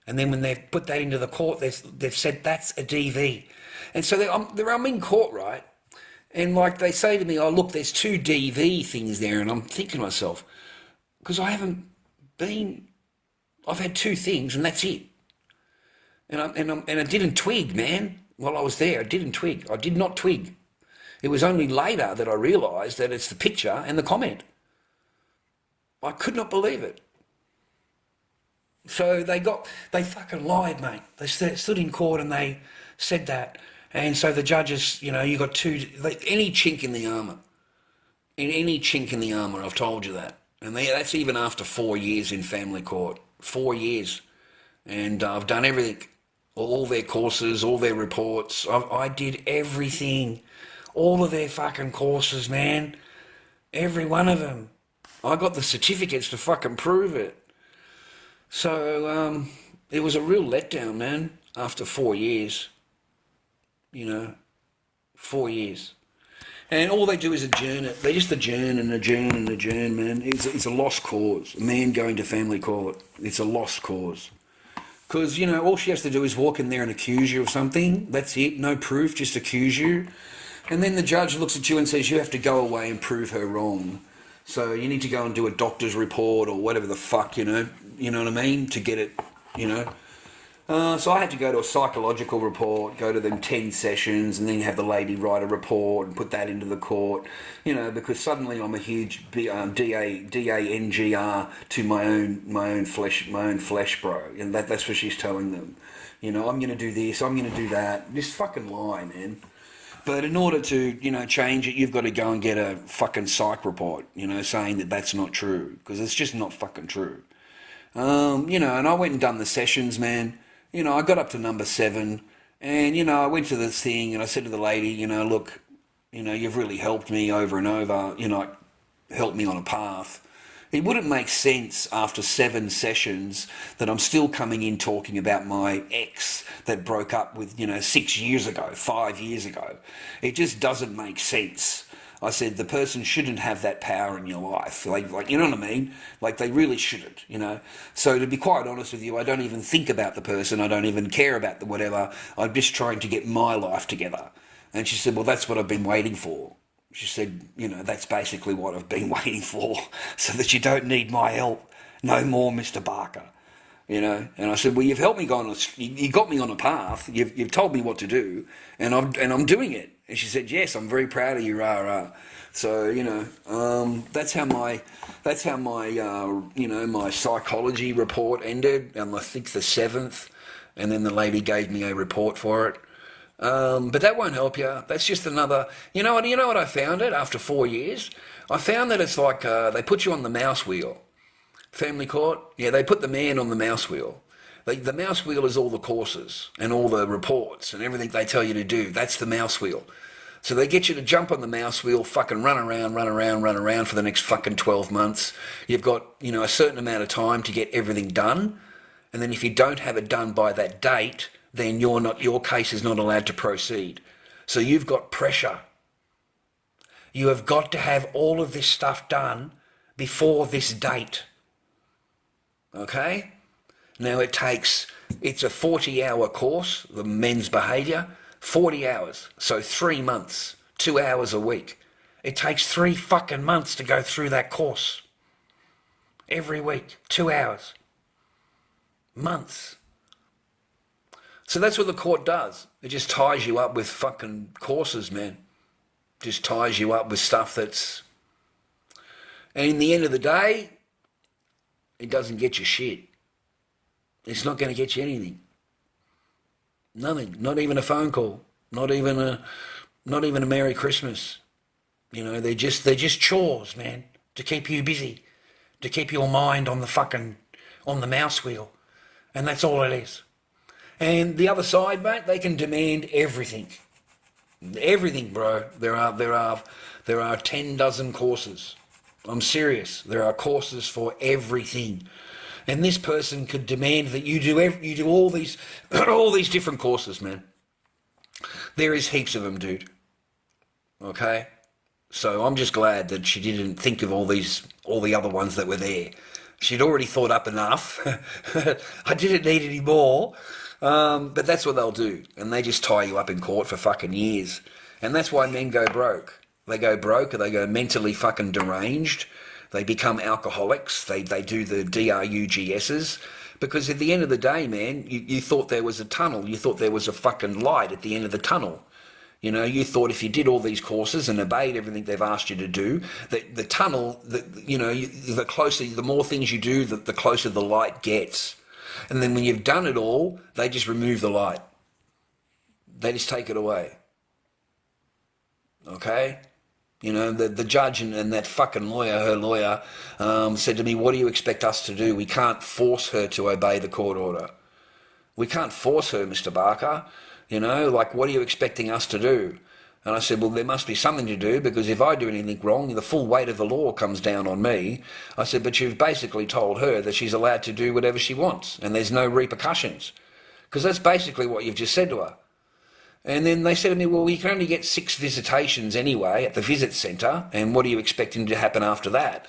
And then when they've put that into the court, they've said that's a DV. And so I'm in court, right? And like they say to me, oh, look, there's two DV things there. And I'm thinking to myself, because I haven't been... I've had two things and that's it. And I didn't twig, man. While I was there, I didn't twig. I did not twig. It was only later that I realised that it's the picture and the comment. I could not believe it. So they fucking lied, mate. They stood in court and they said that. And so the judges, you know, you got any chink in the armour. In any chink in the armour, I've told you that. And that's even after 4 years in family court. 4 years. And I've done everything. All their courses, all their reports. I did everything. All of their fucking courses, man. Every one of them. I got the certificates to fucking prove it. So, it was a real letdown, man, after 4 years. 4 years. And all they do is adjourn it. They just adjourn and adjourn and adjourn, man. It's a lost cause. A man going to family court. It's a lost cause. Because, all she has to do is walk in there and accuse you of something. That's it. No proof, just accuse you. And then the judge looks at you and says you have to go away and prove her wrong. So you need to go and do a doctor's report or whatever the fuck, you know what I mean, to get it, So I had to go to a psychological report, go to them 10 sessions, and then have the lady write a report and put that into the court, because suddenly I'm a huge DANGR to my own flesh, bro. And that's what she's telling them. I'm going to do this, I'm going to do that. This fucking lie, man. But in order to, change it, you've got to go and get a fucking psych report, saying that that's not true, because it's just not fucking true. And I went and done the sessions, man. I got up to number 7, and, I went to this thing, and I said to the lady, look, you've really helped me over and over, helped me on a path. It wouldn't make sense after 7 sessions that I'm still coming in talking about my ex that broke up with, 6 years ago, 5 years ago. It just doesn't make sense. I said, the person shouldn't have that power in your life. Like, you know what I mean? Like, they really shouldn't, So to be quite honest with you, I don't even think about the person. I don't even care about the whatever. I'm just trying to get my life together. And she said, well, that's what I've been waiting for. She said, that's basically what I've been waiting for, so that you don't need my help no more, Mr. Barker. And I said, well, you've helped me go on you got me on a path. You've told me what to do, and I'm doing it. And she said, yes, I'm very proud of you, rah rah. So that's how my my psychology report ended. I think the 7th, and then the lady gave me a report for it. But that won't help you. That's just another. You know what I found it after 4 years? I found that it's like they put you on the mouse wheel. Family court, yeah, they put the man on the mouse wheel. The mouse wheel is all the courses and all the reports and everything they tell you to do. That's the mouse wheel. So they get you to jump on the mouse wheel, fucking run around for the next fucking 12 months. You've got, a certain amount of time to get everything done. And then if you don't have it done by that date, then your case is not allowed to proceed. So you've got pressure. You have got to have all of this stuff done before this date. Okay? Now it's a 40-hour course, the men's behaviour, 40 hours, so 3 months, 2 hours a week. It takes 3 fucking months to go through that course. Every week, 2 hours. Months. So that's what the court does. It just ties you up with fucking courses, man. Just ties you up with stuff that's... And in the end of the day, it doesn't get you shit. It's not going to get you anything. Nothing. Not even a phone call. Not even a Merry Christmas. They're just chores, man, to keep you busy, to keep your mind on the mouse wheel. And that's all it is. And the other side, mate, they can demand everything. Everything, bro. There are 10 dozen courses. I'm serious. There are courses for everything. And this person could demand that you do all these all these different courses, man. There is heaps of them, dude. Okay? So I'm just glad that she didn't think of all the other ones that were there. She'd already thought up enough. I didn't need any more. But that's what they'll do. And they just tie you up in court for fucking years. And that's why men go broke. They go broke, or they go mentally fucking deranged. They become alcoholics. They do the DRUGSs. Because at the end of the day, man, you thought there was a tunnel. You thought there was a fucking light at the end of the tunnel. You thought if you did all these courses and obeyed everything they've asked you to do, that the tunnel, the more things you do, the closer the light gets. And then when you've done it all, they just remove the light. They just take it away. Okay? The judge and that fucking lawyer, her lawyer, said to me, what do you expect us to do? We can't force her to obey the court order. We can't force her, Mr. Barker. What are you expecting us to do? And I said, well, there must be something to do, because if I do anything wrong, the full weight of the law comes down on me. I said, but you've basically told her that she's allowed to do whatever she wants and there's no repercussions. Because that's basically what you've just said to her. And then they said to me, well, you can only get 6 visitations anyway at the visit centre, and what are you expecting to happen after that?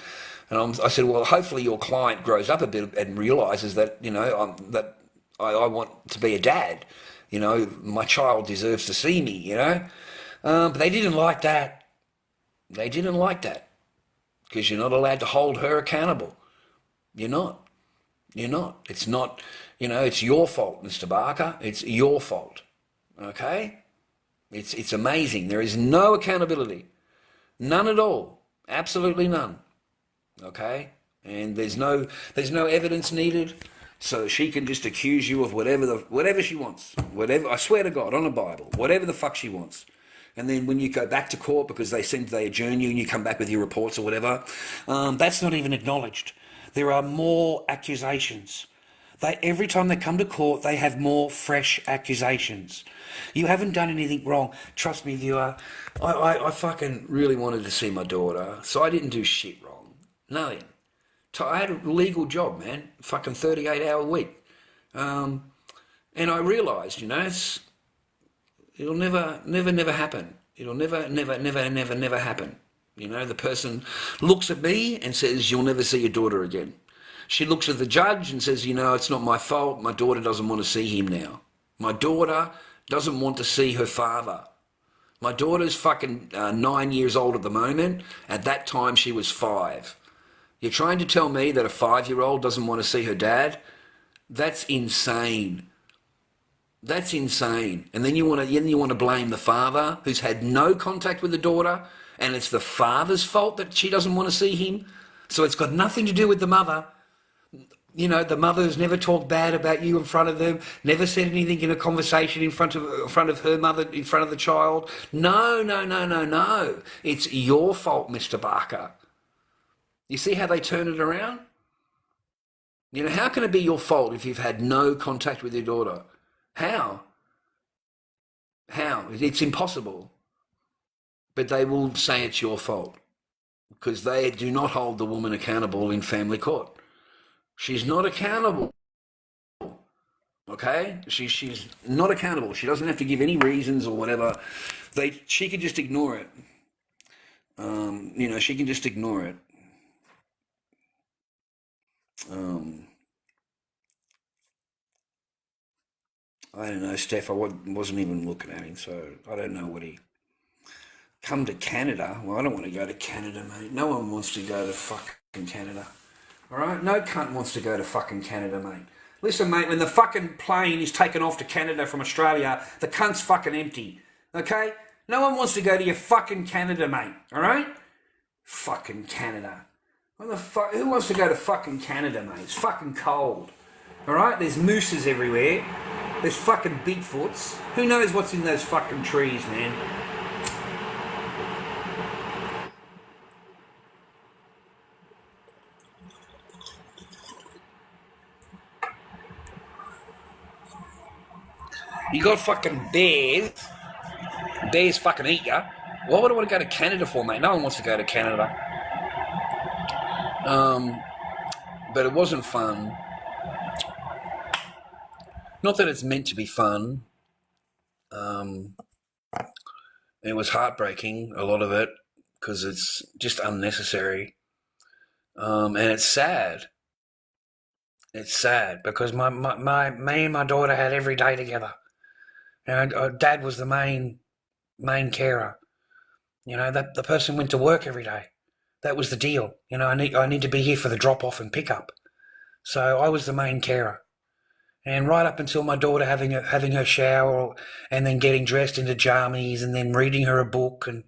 And I said, well, hopefully your client grows up a bit and realises that, that I want to be a dad. My child deserves to see me, But they didn't like that. They didn't like that, because you're not allowed to hold her accountable. You're not. You're not. It's not, it's your fault, Mr. Barker. It's your fault. Okay? It's amazing. There is no accountability. None at all. Absolutely none. Okay? And there's no evidence needed, so she can just accuse you of whatever she wants. Whatever, I swear to God, on a Bible, whatever the fuck she wants. And then when you go back to court, because they adjourn you and you come back with your reports or whatever, that's not even acknowledged. There are more accusations. Every time they come to court, they have more fresh accusations. You haven't done anything wrong. Trust me, viewer, I fucking really wanted to see my daughter, so I didn't do shit wrong. Nothing. I had a legal job, man, fucking 38-hour week. And I realised, it'll never happen. It'll never happen. The person looks at me and says, you'll never see your daughter again. She looks at the judge and says, it's not my fault. My daughter doesn't want to see him now. My daughter doesn't want to see her father. My daughter's fucking 9 years old at the moment. At that time, she was 5. You're trying to tell me that a 5-year-old doesn't want to see her dad? That's insane. That's insane. And then you want to blame the father, who's had no contact with the daughter, and it's the father's fault that she doesn't want to see him. So it's got nothing to do with the mother. The mother's never talked bad about you in front of them, never said anything in a conversation in front of her mother, in front of the child. No. It's your fault, Mr. Barker. You see how they turn it around? How can it be your fault if you've had no contact with your daughter? How? It's impossible. But they will say it's your fault, because they do not hold the woman accountable in family court. She's not accountable. Okay? She's not accountable. She doesn't have to give any reasons or whatever. She can just ignore it. She can just ignore it. I don't know, Steph. I wasn't even looking at him, so I don't know what he... Come to Canada? Well, I don't want to go to Canada, mate. No one wants to go to fucking Canada. All right? No cunt wants to go to fucking Canada, mate. Listen, mate, when the fucking plane is taken off to Canada from Australia, the cunt's fucking empty. Okay? No one wants to go to your fucking Canada, mate. All right? Fucking Canada. Who wants to go to fucking Canada, mate? It's fucking cold. All right? There's mooses everywhere. There's fucking Bigfoots. Who knows what's in those fucking trees, man? You got fucking bears. Bears fucking eat ya. Why would I want to go to Canada for, mate? No one wants to go to Canada. But it wasn't fun. Not that it's meant to be fun. It was heartbreaking, a lot of it, because it's just unnecessary. And it's sad. It's sad because me and my daughter had every day together. Dad was the main carer. That the person went to work every day. That was the deal. I need to be here for the drop off and pick up. So I was the main carer. And right up until my daughter having her shower and then getting dressed into jammies and then reading her a book and,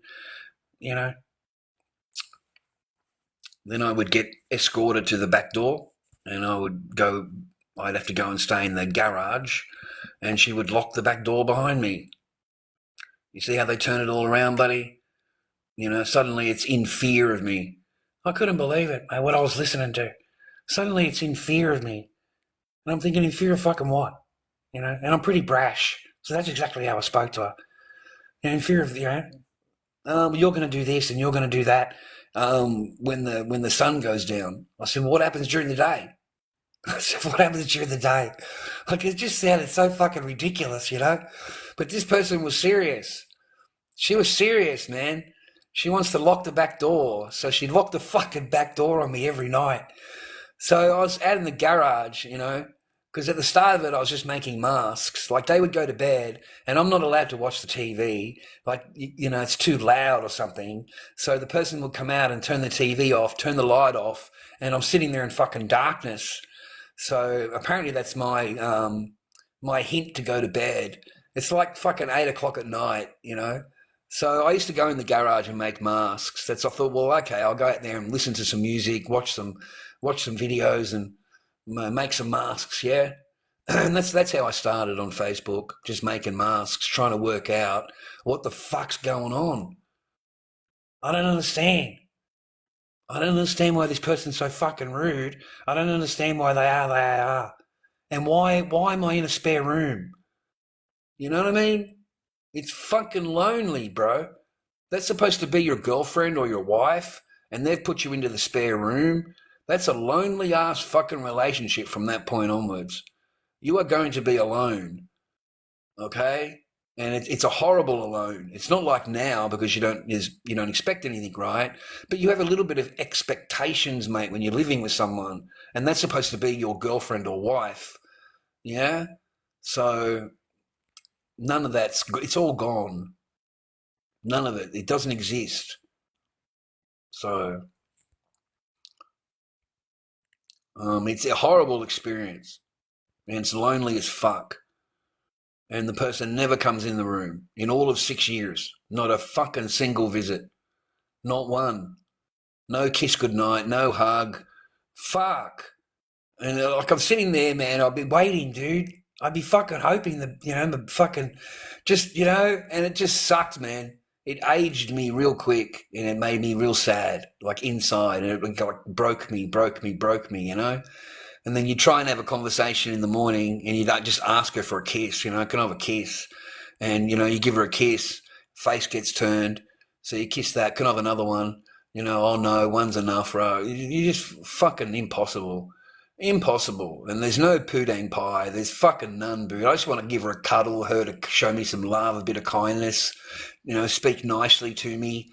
then I would get escorted to the back door and I'd have to go and stay in the garage and she would lock the back door behind me. You see how they turn it all around, buddy? Suddenly it's in fear of me. I couldn't believe it, mate, what I was listening to. Suddenly it's in fear of me. And I'm thinking, in fear of fucking what? And I'm pretty brash. So that's exactly how I spoke to her. in fear of, you're going to do this and you're going to do that when the sun goes down. I said, well, what happens during the day? I said, what happens during the day? Like, it just sounded so fucking ridiculous, But this person was serious. She was serious, man. She wants to lock the back door, so she'd lock the fucking back door on me every night. So I was out in the garage, because at the start of it, I was just making masks. Like, they would go to bed, and I'm not allowed to watch the TV. Like, it's too loud or something. So the person would come out and turn the TV off, turn the light off, and I'm sitting there in fucking darkness. So apparently that's my my hint to go to bed. It's like fucking 8 o'clock at night, So I used to go in the garage and make masks. I thought, well, okay, I'll go out there and listen to some music, watch some videos, and make some masks, yeah. And that's how I started on Facebook, just making masks, trying to work out what the fuck's going on. I don't understand. I don't understand why this person's so fucking rude. I don't understand why they are. And why am I in a spare room? You know what I mean? It's fucking lonely, bro. That's supposed to be your girlfriend or your wife, and they've put you into the spare room. That's a lonely ass fucking relationship from that point onwards. You are going to be alone, okay? And it's a horrible alone. It's not like now because you don't expect anything, right? But you have a little bit of expectations, mate, when you're living with someone, and that's supposed to be your girlfriend or wife, yeah? So none of it's all gone. None of it. It doesn't exist. So it's a horrible experience, and it's lonely as fuck. And the person never comes in the room in all of 6 years. Not a fucking single visit. Not one. No kiss goodnight, no hug. Fuck. And like, I'm sitting there, man, I'd be waiting, dude. I'd be fucking hoping that, the fucking, just, and it just sucked, man. It aged me real quick, and it made me real sad, like inside, and it like broke me, And then you try and have a conversation in the morning, and you don't just ask her for a kiss, can I have a kiss? And, you give her a kiss, face gets turned, so you kiss that, can I have another one? Oh no, one's enough, bro. You're just fucking impossible. Impossible. And there's no pudang pie. There's fucking none, boo. I just want to give her a cuddle, her to show me some love, a bit of kindness, speak nicely to me.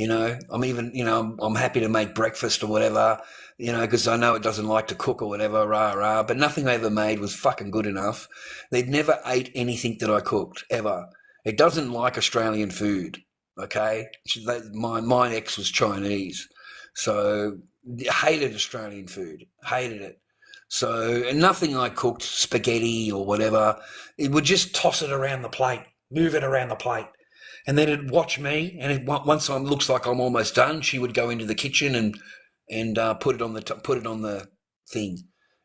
I'm even, I'm happy to make breakfast or whatever, because I know it doesn't like to cook or whatever, rah. But nothing I ever made was fucking good enough. They'd never ate anything that I cooked, ever. It doesn't like Australian food, okay? My ex was Chinese, so hated Australian food, hated it. So nothing I cooked, spaghetti or whatever, it would just toss it around the plate, move it around the plate. And then it'd watch me, and once it looks like I'm almost done, she would go into the kitchen and put it on the thing.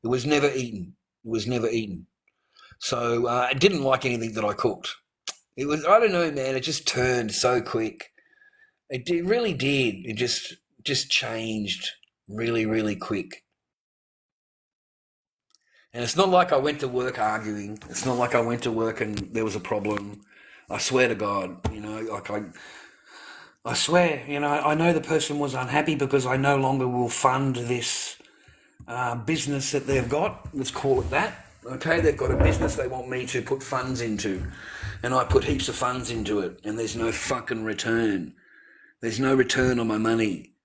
It was never eaten. So I didn't like anything that I cooked. It was, I don't know, man. It just turned so quick. It really did. It just changed really, really quick. And it's not like I went to work arguing. It's not like I went to work and there was a problem. I swear to God, I swear, I know the person was unhappy because I no longer will fund this business that they've got. Let's call it that. Okay, they've got a business they want me to put funds into, and I put heaps of funds into it, and there's no fucking return. There's no return on my money.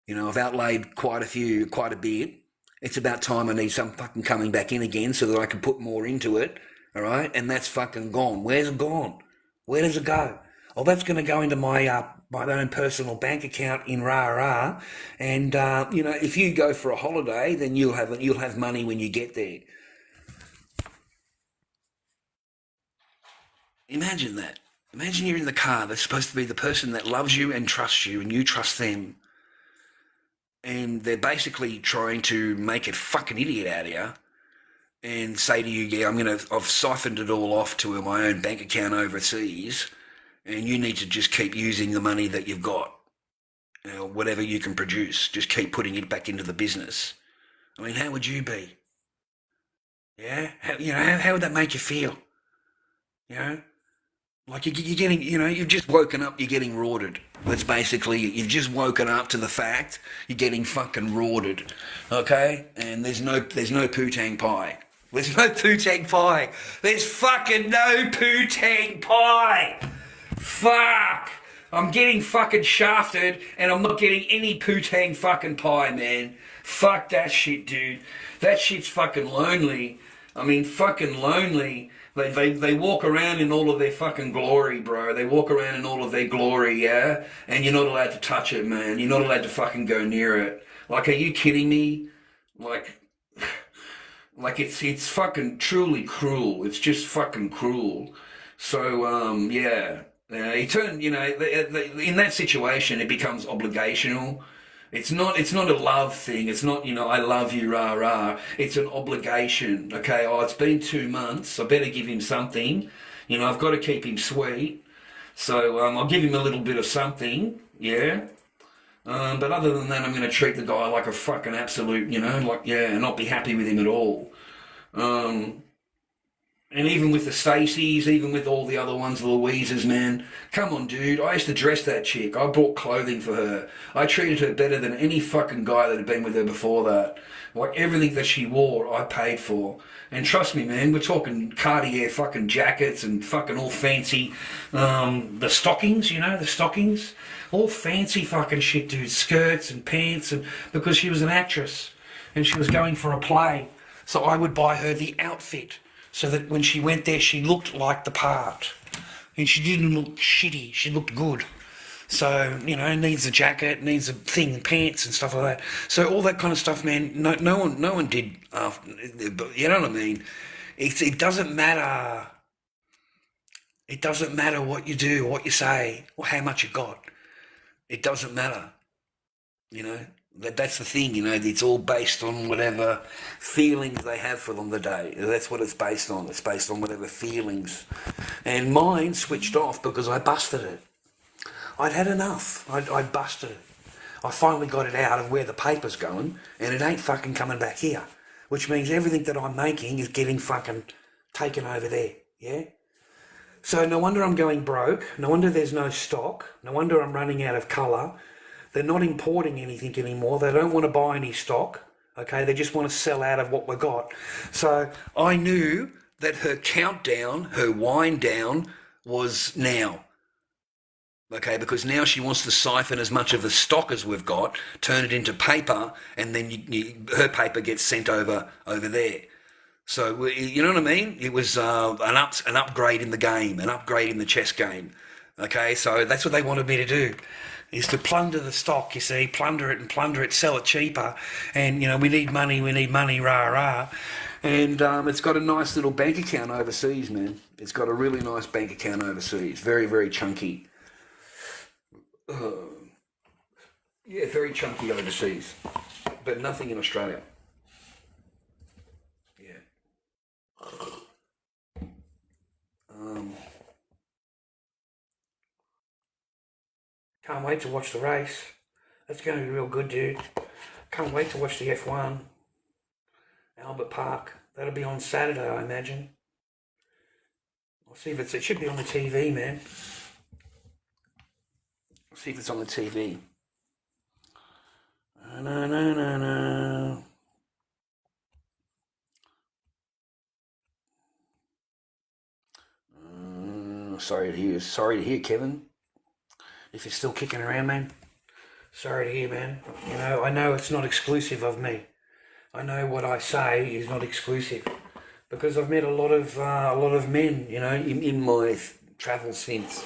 I've outlaid quite a bit. It's about time I need some fucking coming back in again so that I can put more into it, all right? And that's fucking gone. Where's it gone? Where does it go? Oh, that's going to go into my own personal bank account in rah. And if you go for a holiday, then you'll have money when you get there. Imagine that. Imagine you're in the car. That's supposed to be the person that loves you and trusts you, and you trust them. And they're basically trying to make a fucking idiot out of you and say to you, yeah, I've siphoned it all off to my own bank account overseas, and you need to just keep using the money that you've got, whatever you can produce, just keep putting it back into the business. I mean, how would you be? Yeah? How would that make you feel? Like you're getting, you've just woken up, you're getting rorted. That's basically, you've just woken up to the fact you're getting fucking rorted, okay? And there's no poo-tang pie. There's no poo-tang pie. There's fucking no poo-tang pie. Fuck. I'm getting fucking shafted and I'm not getting any poo-tang fucking pie, man. Fuck that shit, dude. That shit's fucking lonely. I mean, fucking lonely. They walk around in all of their fucking glory, bro. They walk around in all of their glory, yeah? And you're not allowed to touch it, man. You're not allowed to fucking go near it. Like, are you kidding me? Like it's fucking truly cruel. It's just fucking cruel. So, yeah. He turned, in that situation, it becomes obligational. It's not a love thing. It's not, I love you, rah, rah. It's an obligation. Okay, it's been 2 months. I better give him something. I've got to keep him sweet. So I'll give him a little bit of something, yeah. But other than that, I'm going to treat the guy like a fucking absolute, and not be happy with him at all. And even with the Stacys, even with all the other ones, the Louises, man, come on, dude. I used to dress that chick. I bought clothing for her. I treated her better than any fucking guy that had been with her before that. Like, everything that she wore, I paid for. And trust me, man, we're talking Cartier fucking jackets and fucking all fancy, the stockings, the stockings. All fancy fucking shit, dude. Skirts and pants, and because she was an actress and she was going for a play. So I would buy her the outfit, so that when she went there, she looked like the part. And she didn't look shitty, she looked good. So, needs a jacket, needs a thing, pants and stuff like that. So all that kind of stuff, man, no one did after, you know what I mean? It doesn't matter. It doesn't matter what you do, what you say, or how much you got. It doesn't matter, That's the thing, it's all based on whatever feelings they have for them the day. That's what it's based on. It's based on whatever feelings. And mine switched off because I busted it. I'd had enough. I busted it. I finally got it out of where the paper's going, and it ain't fucking coming back here. Which means everything that I'm making is getting fucking taken over there, yeah? So no wonder I'm going broke. No wonder there's no stock. No wonder I'm running out of colour. They're not importing anything anymore. They don't want to buy any stock, okay? They just want to sell out of what we got. So I knew that her countdown, her wind down, was now, okay? Because now she wants to siphon as much of the stock as we've got, turn it into paper, and then her paper gets sent over there. So, you know what I mean? It was an upgrade in the game, an upgrade in the chess game, okay? So that's what they wanted me to do, is to plunder the stock, you see, plunder it, sell it cheaper. And, we need money, rah, rah. And it's got a nice little bank account overseas, man. It's got a really nice bank account overseas. Very, very chunky. Yeah, very chunky overseas. But nothing in Australia. Yeah. Can't wait to watch the race. That's going to be real good, dude. Can't wait to watch the F1. Albert Park. That'll be on Saturday, I imagine. I'll see if it should be on the TV, man. I'll see if it's on the TV. No. Sorry to hear, Kevin. If you're still kicking around, man. Sorry to hear, man. I know it's not exclusive of me. I know what I say is not exclusive, because I've met a lot of men, in my travel since,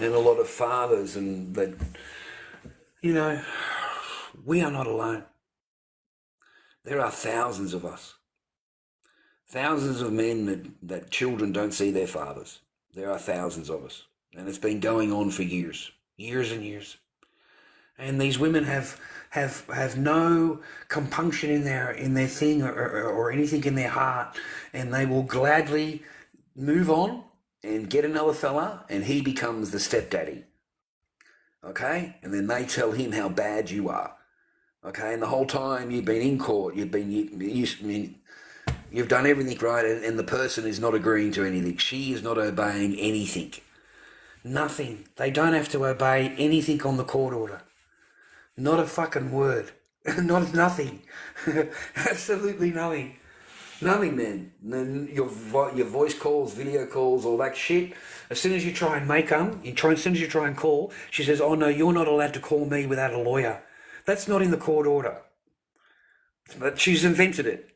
and a lot of fathers, and that, we are not alone. There are thousands of us. Thousands of men that children don't see their fathers. There are thousands of us, and it's been going on for years and years. And these women have no compunction in their thing or anything in their heart, and they will gladly move on and get another fella, and he becomes the stepdaddy. Okay, and then they tell him how bad you are. Okay, and the whole time you've been in court, you've done everything right, and the person is not agreeing to anything. She is not obeying anything. Nothing. They don't have to obey anything on the court order. Not a fucking word. Nothing. Absolutely nothing. Nothing, man. Your voice calls, video calls, all that shit. As soon as you try and make them, as soon as you try and call, she says, "Oh no, you're not allowed to call me without a lawyer." That's not in the court order. But she's invented it.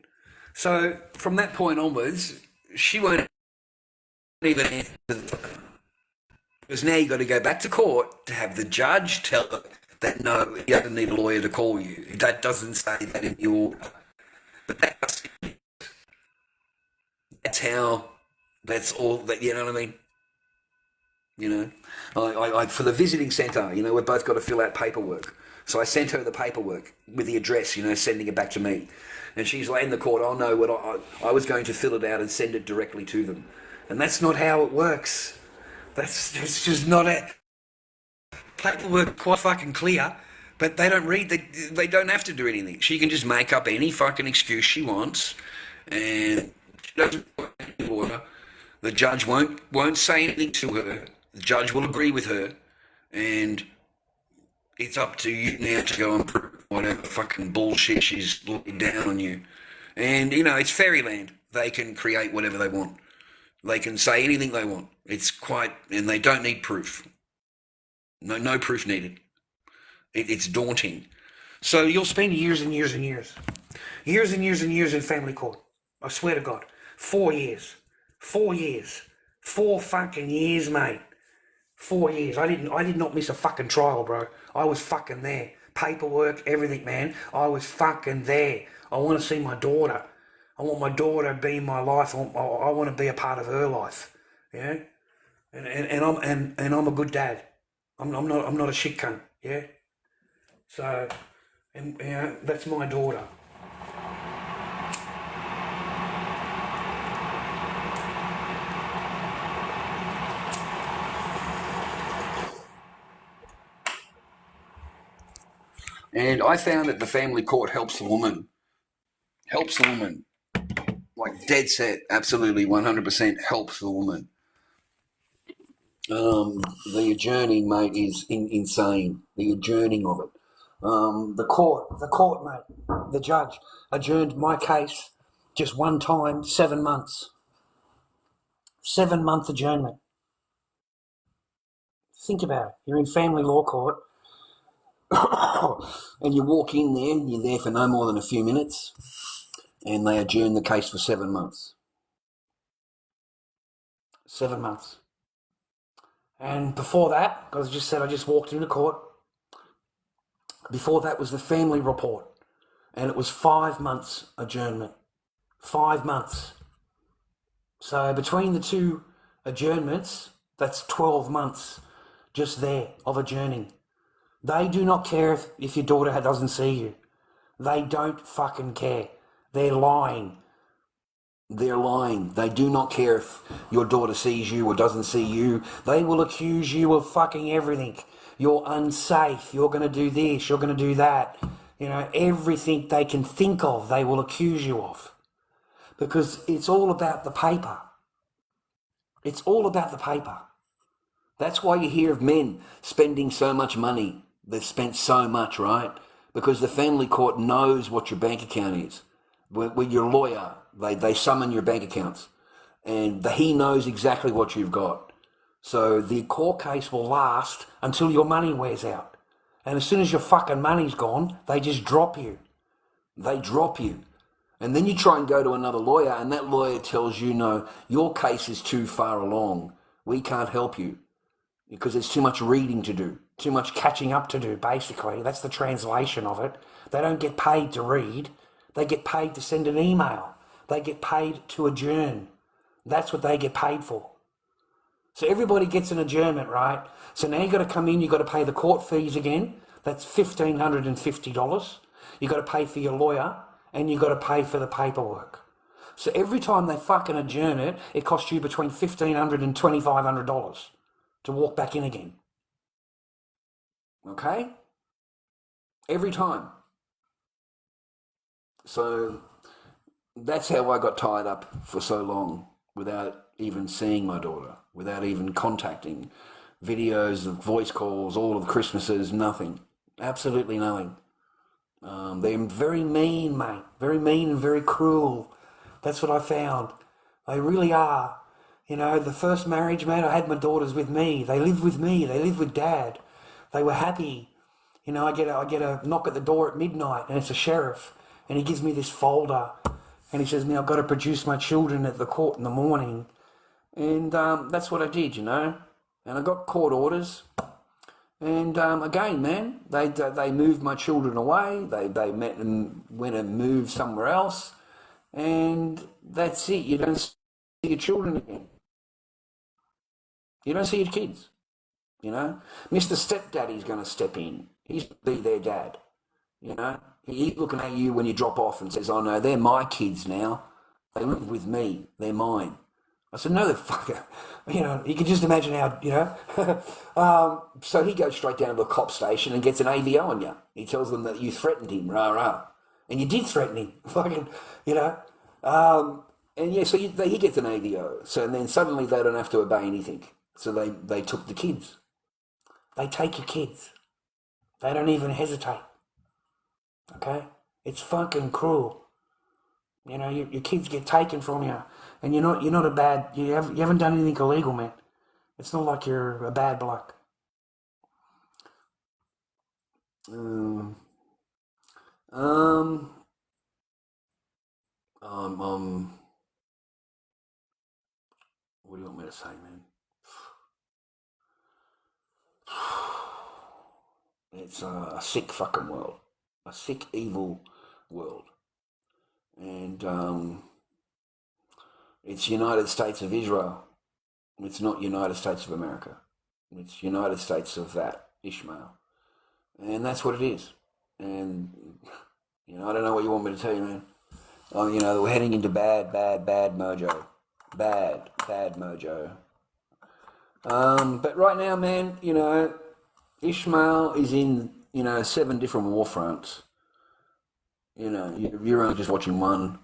So from that point onwards, she won't even answer the phone. Because now you've got to go back to court to have the judge tell her that no, you don't need a lawyer to call you. That doesn't say that in the order. But that's how, that's all, that, you know what I mean? You know, I for the visiting centre, you know, we've both got to fill out paperwork. So I sent her the paperwork with the address, you know, sending it back to me. And she's like in the court, "Oh no, what I was going to fill it out and send it directly to them." And that's not how it works. That's just not it. Paperwork quite fucking clear, but they don't read. They don't have to do anything. She can just make up any fucking excuse she wants, and she doesn't want any order. The judge won't say anything to her. The judge will agree with her, and it's up to you now to go and prove whatever fucking bullshit she's looking down on you. And you know, it's fairyland. They can create whatever they want. They can say anything they want. And they don't need proof. No proof needed. It's daunting. So you'll spend years and years and years. Years and years and years in family court. I swear to God. 4 years. 4 years. 4 fucking years, mate. 4 years. I did not miss a fucking trial, bro. I was fucking there. Paperwork, everything, man. I was fucking there. I want to see my daughter. I want my daughter to be in my life. I want to be a part of her life. You know? And I'm a good dad. I'm not a shit cunt, yeah? So, and you know, that's my daughter. And I found that the family court helps the woman. Like dead set, absolutely 100% helps the woman. The adjourning, mate, is insane. The adjourning of it. The court, mate, the judge adjourned my case just one time, 7 months. 7-month adjournment. Think about it. You're in family law court and you walk in there and you're there for no more than a few minutes and they adjourn the case for 7 months. 7 months. And before that, as I just said, I just walked into court. Before that was the family report. And it was 5 months adjournment. 5 months. So between the two adjournments, that's 12 months just there of adjourning. They do not care if your daughter doesn't see you. They don't fucking care. They're lying. They're lying. They do not care if your daughter sees you or doesn't see you. They will accuse you of fucking everything. You're unsafe. You're going to do this. You're going to do that. You know, everything they can think of, they will accuse you of. Because it's all about the paper. It's all about the paper. That's why you hear of men spending so much money. They've spent so much, right? Because the family court knows what your bank account is. With your lawyer, they summon your bank accounts and he knows exactly what you've got. So the court case will last until your money wears out. And as soon as your fucking money's gone, they just drop you. They drop you. And then you try and go to another lawyer and that lawyer tells you, no, your case is too far along. We can't help you because there's too much reading to do, too much catching up to do, basically. That's the translation of it. They don't get paid to read. They get paid to send an email. They get paid to adjourn. That's what they get paid for. So everybody gets an adjournment, right? So now you've got to come in, you've got to pay the court fees again. That's $1,550. You've got to pay for your lawyer and you've got to pay for the paperwork. So every time they fucking adjourn it, it costs you between $1,500 and $2,500 to walk back in again. Okay? Every time. So that's how I got tied up for so long without even seeing my daughter, without even contacting videos, the voice calls, all of the Christmases, nothing. Absolutely nothing. They're very mean, mate. Very mean and very cruel. That's what I found. They really are. You know, the first marriage, man, I had my daughters with me. They lived with me. They lived with Dad. They were happy. You know, I get a knock at the door at midnight, and it's a sheriff, and he gives me this folder, and he says, I've got to produce my children at the court in the morning. And that's what I did, you know. And I got court orders. And again, man, they moved my children away. They met and went and moved somewhere else. And that's it. You don't see your children again. You don't see your kids. You know, Mr. Stepdaddy's going to step in. He's going to be their dad. You know, he's looking at you when you drop off and says, "Oh no, they're my kids now. They live with me. They're mine." I said, "No, the fucker." You know, you can just imagine how, you know. So he goes straight down to the cop station and gets an AVO on you. He tells them that you threatened him, rah rah, and you did threaten him, fucking, you know. And yeah, so he gets an AVO. So and then suddenly they don't have to obey anything. So they took the kids. They take your kids. They don't even hesitate. Okay? It's fucking cruel. You know, your kids get taken from you, and you're not a bad. You haven't done anything illegal, man. It's not like you're a bad bloke. What do you want me to say, man? It's a sick fucking world. A sick, evil world. And it's United States of Israel. It's not United States of America. It's United States of that, Ishmael. And that's what it is. And, you know, I don't know what you want me to tell you, man. You know, we're heading into bad mojo. Bad mojo. But right now, man, you know, Ishmael is in, you know, 7 different war fronts. You know, you're only just watching one.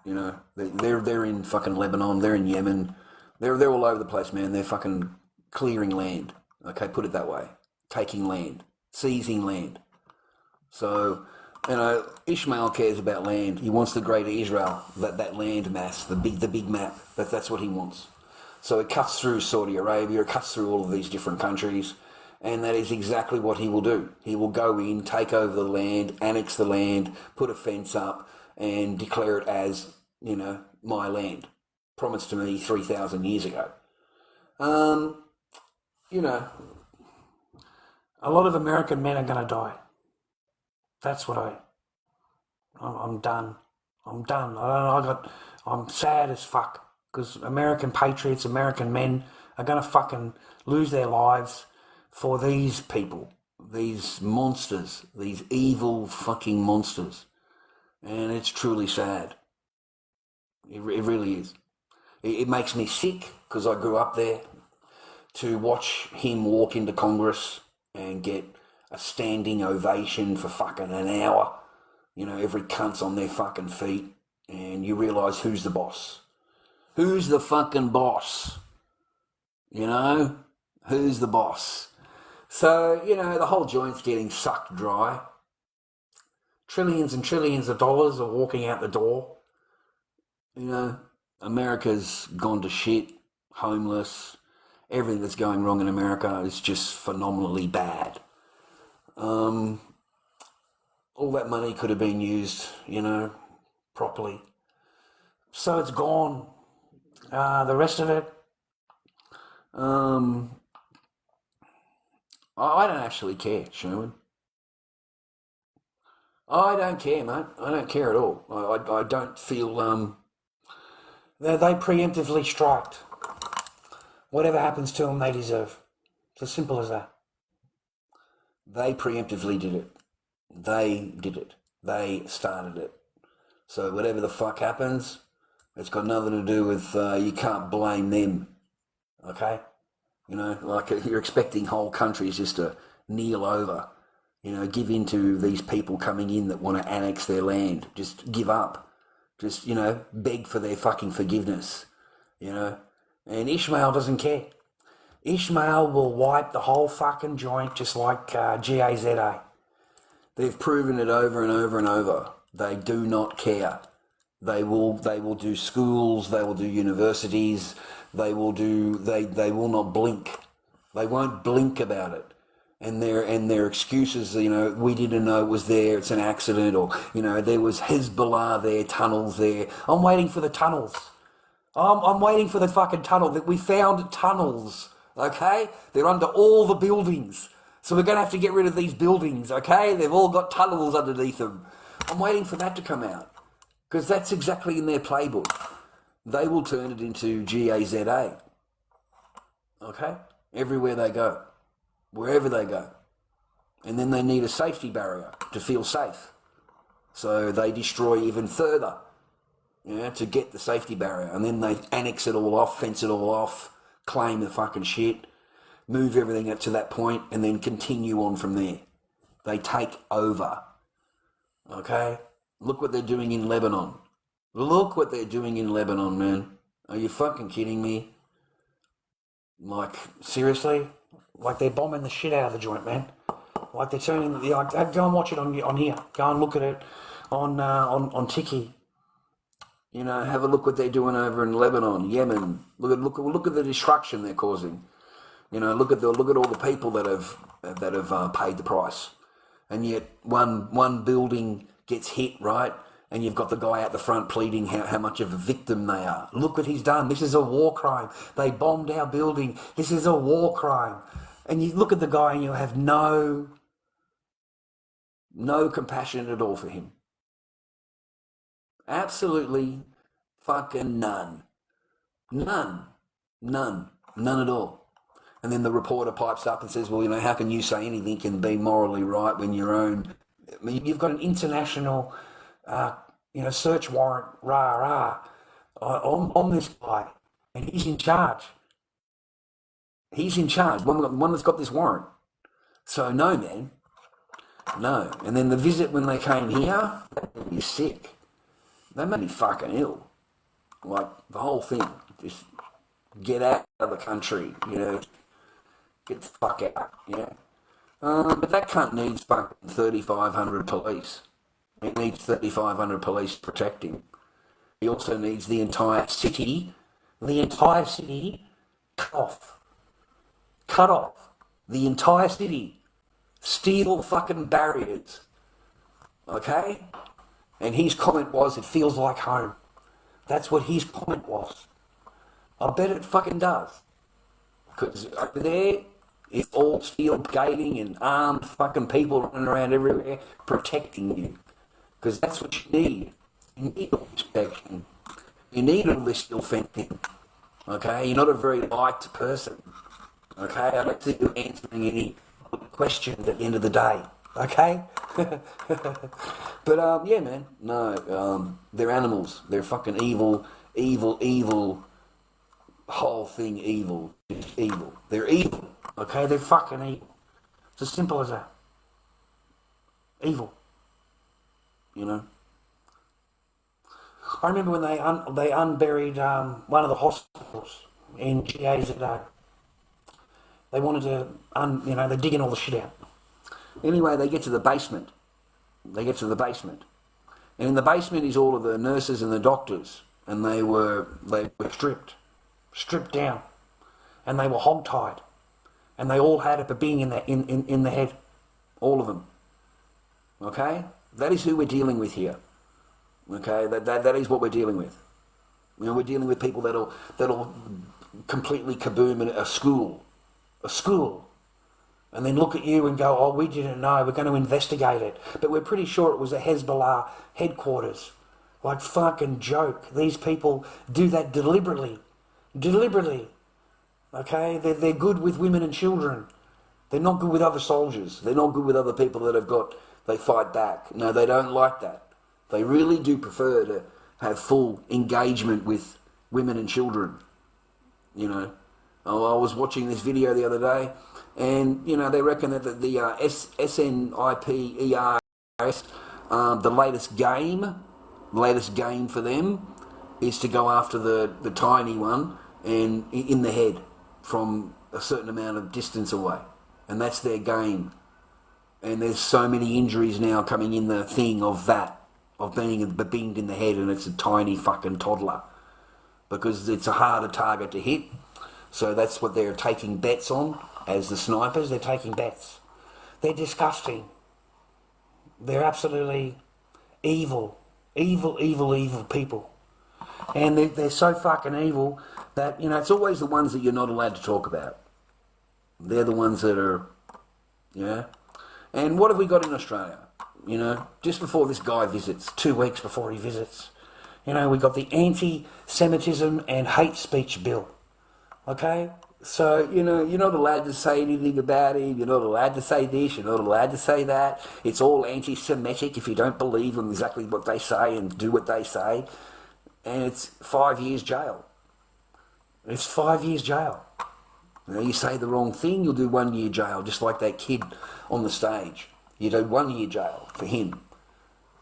You know, they're in fucking Lebanon. They're in Yemen. They're all over the place, man. They're fucking clearing land. Okay, put it that way. Taking land, seizing land. So, you know, Ishmael cares about land. He wants the greater Israel, that land mass, the big map. That's what he wants. So it cuts through Saudi Arabia. It cuts through all of these different countries. And that is exactly what he will do. He will go in, take over the land, annex the land, put a fence up, and declare it as, you know, my land, promised to me 3,000 years ago. You know, a lot of American men are going to die. That's what I'm done. I'm done. I'm sad as fuck because American patriots, American men are going to fucking lose their lives for these people, these monsters, these evil fucking monsters. And it's truly sad. It really is. It makes me sick because I grew up there to watch him walk into Congress and get a standing ovation for fucking an hour. You know, every cunt's on their fucking feet and you realise who's the boss. Who's the fucking boss? You know? Who's the boss? So, you know, the whole joint's getting sucked dry. Trillions and trillions of dollars are walking out the door. You know, America's gone to shit, homeless. Everything that's going wrong in America is just phenomenally bad. All that money could have been used, you know, properly. So it's gone. The rest of it, I don't actually care, Sherman. I don't care, mate. I don't care at all. I don't feel they preemptively striked. Whatever happens to them, they deserve. It's as simple as that. They preemptively did it. They did it. They started it. So whatever the fuck happens, it's got nothing to do with, you can't blame them. Okay? You know, like you're expecting whole countries just to kneel over, you know, give in to these people coming in that want to annex their land. Just give up. Just, you know, beg for their fucking forgiveness, you know. And Ishmael doesn't care. Ishmael will wipe the whole fucking joint just like GAZA. They've proven it over and over and over. They do not care. They will do schools, they will do universities, they will not blink. They won't blink about it. And their excuses, we didn't know it was there, it's an accident, or, there was Hezbollah there, tunnels there. I'm waiting for the tunnels. I'm waiting for the fucking tunnel. That we found tunnels, okay? They're under all the buildings. So we're going to have to get rid of these buildings, okay? They've all got tunnels underneath them. I'm waiting for that to come out, because that's exactly in their playbook. They will turn it into GAZA, okay? Everywhere they go, wherever they go. And then they need a safety barrier to feel safe. So they destroy even further, to get the safety barrier. And then they annex it all off, fence it all off, claim the fucking shit, move everything up to that point, and then continue on from there. They take over. Okay? Look what they're doing in Lebanon. Look what they're doing in Lebanon, man. Are you fucking kidding me? Like, seriously? Like, they're bombing the shit out of the joint, man. Like, they're turning... go and watch it on here. Go and look at it on Tiki. Have a look what they're doing over in Lebanon, Yemen. Look at the destruction they're causing. Look at all the people that have paid the price. And yet one building gets hit, right? And you've got the guy out the front pleading how much of a victim they are. Look what he's done. This is a war crime. They bombed our building. This is a war crime. And you look at the guy and you have no compassion at all for him. Absolutely fucking none. None at all. And then the reporter pipes up and says, well, how can you say anything and be morally right when your own... I mean, you've got an international, search warrant, on this guy, and he's in charge. He's in charge, one that's got this warrant. So, no, man. No. And then the visit when they came here, that made me sick. They made me fucking ill. Like, the whole thing. Just get out of the country, Get the fuck out, But that cunt needs fucking 3,500 police. He needs 3,500 police to protect him. He also needs the entire city cut off. Cut off. The entire city. Steel fucking barriers. Okay? And his comment was, it feels like home. That's what his comment was. I bet it fucking does. Because over there, it's all steel gating and armed fucking people running around everywhere protecting you. Because that's what you need. You need all this protection. You need all this steel fencing. Okay? You're not a very liked person. Okay? I don't think you're answering any questions at the end of the day. Okay? But, yeah, man. No, they're animals. They're fucking evil, whole thing evil. Just evil. They're evil. Okay? They're fucking evil. It's as simple as that. Evil. I remember when they unburied one of the hospitals in GAZA. They wanted to, they're digging all the shit out. Anyway, they get to the basement. And in the basement is all of the nurses and the doctors. And they were stripped down. And they were hog-tied. And they all had a being in the head. All of them. Okay? That is who we're dealing with here. Okay? That is what we're dealing with. We're dealing with people that'll completely kaboom a school. A school. And then look at you and go, oh, we didn't know, we're going to investigate it. But we're pretty sure it was a Hezbollah headquarters. Like fucking joke. These people do that deliberately. Okay? They're good with women and children. They're not good with other soldiers. They're not good with other people they fight back. No, they don't like that. They really do prefer to have full engagement with women and children. I was watching this video the other day, and, they reckon that the SNIPERS, the latest game for them is to go after the tiny one and in the head from a certain amount of distance away, and that's their game. And there's so many injuries now coming in the thing of that, of being binged in the head, and it's a tiny fucking toddler, because it's a harder target to hit. So that's what they're taking bets on as the snipers. They're taking bets. They're disgusting. They're absolutely evil people. And they're so fucking evil that, you know, it's always the ones that you're not allowed to talk about. They're the ones that are, yeah. And what have we got in Australia? You know, just before this guy visits, 2 weeks before he visits, you know, we got the anti-Semitism and hate speech bill. Okay? So, you know, you're not allowed to say anything about him. You're not allowed to say this. You're not allowed to say that. It's all anti-Semitic if you don't believe in exactly what they say and do what they say. And it's 5 years jail. It's 5 years jail. You know, you say the wrong thing, you'll do 1 year jail, just like that kid on the stage. You do 1 year jail for him.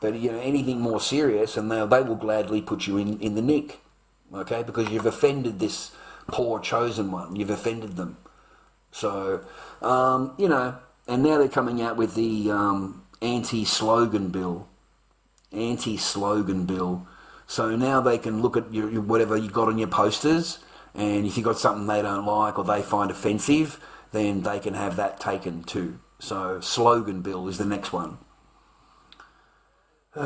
But, you know, anything more serious, and they will gladly put you in the nick, okay, because you've offended this poor chosen one. You've offended them. So, you know, and now they're coming out with the anti-slogan bill. Anti-slogan bill. So now they can look at your whatever you got on your posters, and if you got something they don't like or they find offensive, then they can have that taken too. So slogan bill is the next one. No,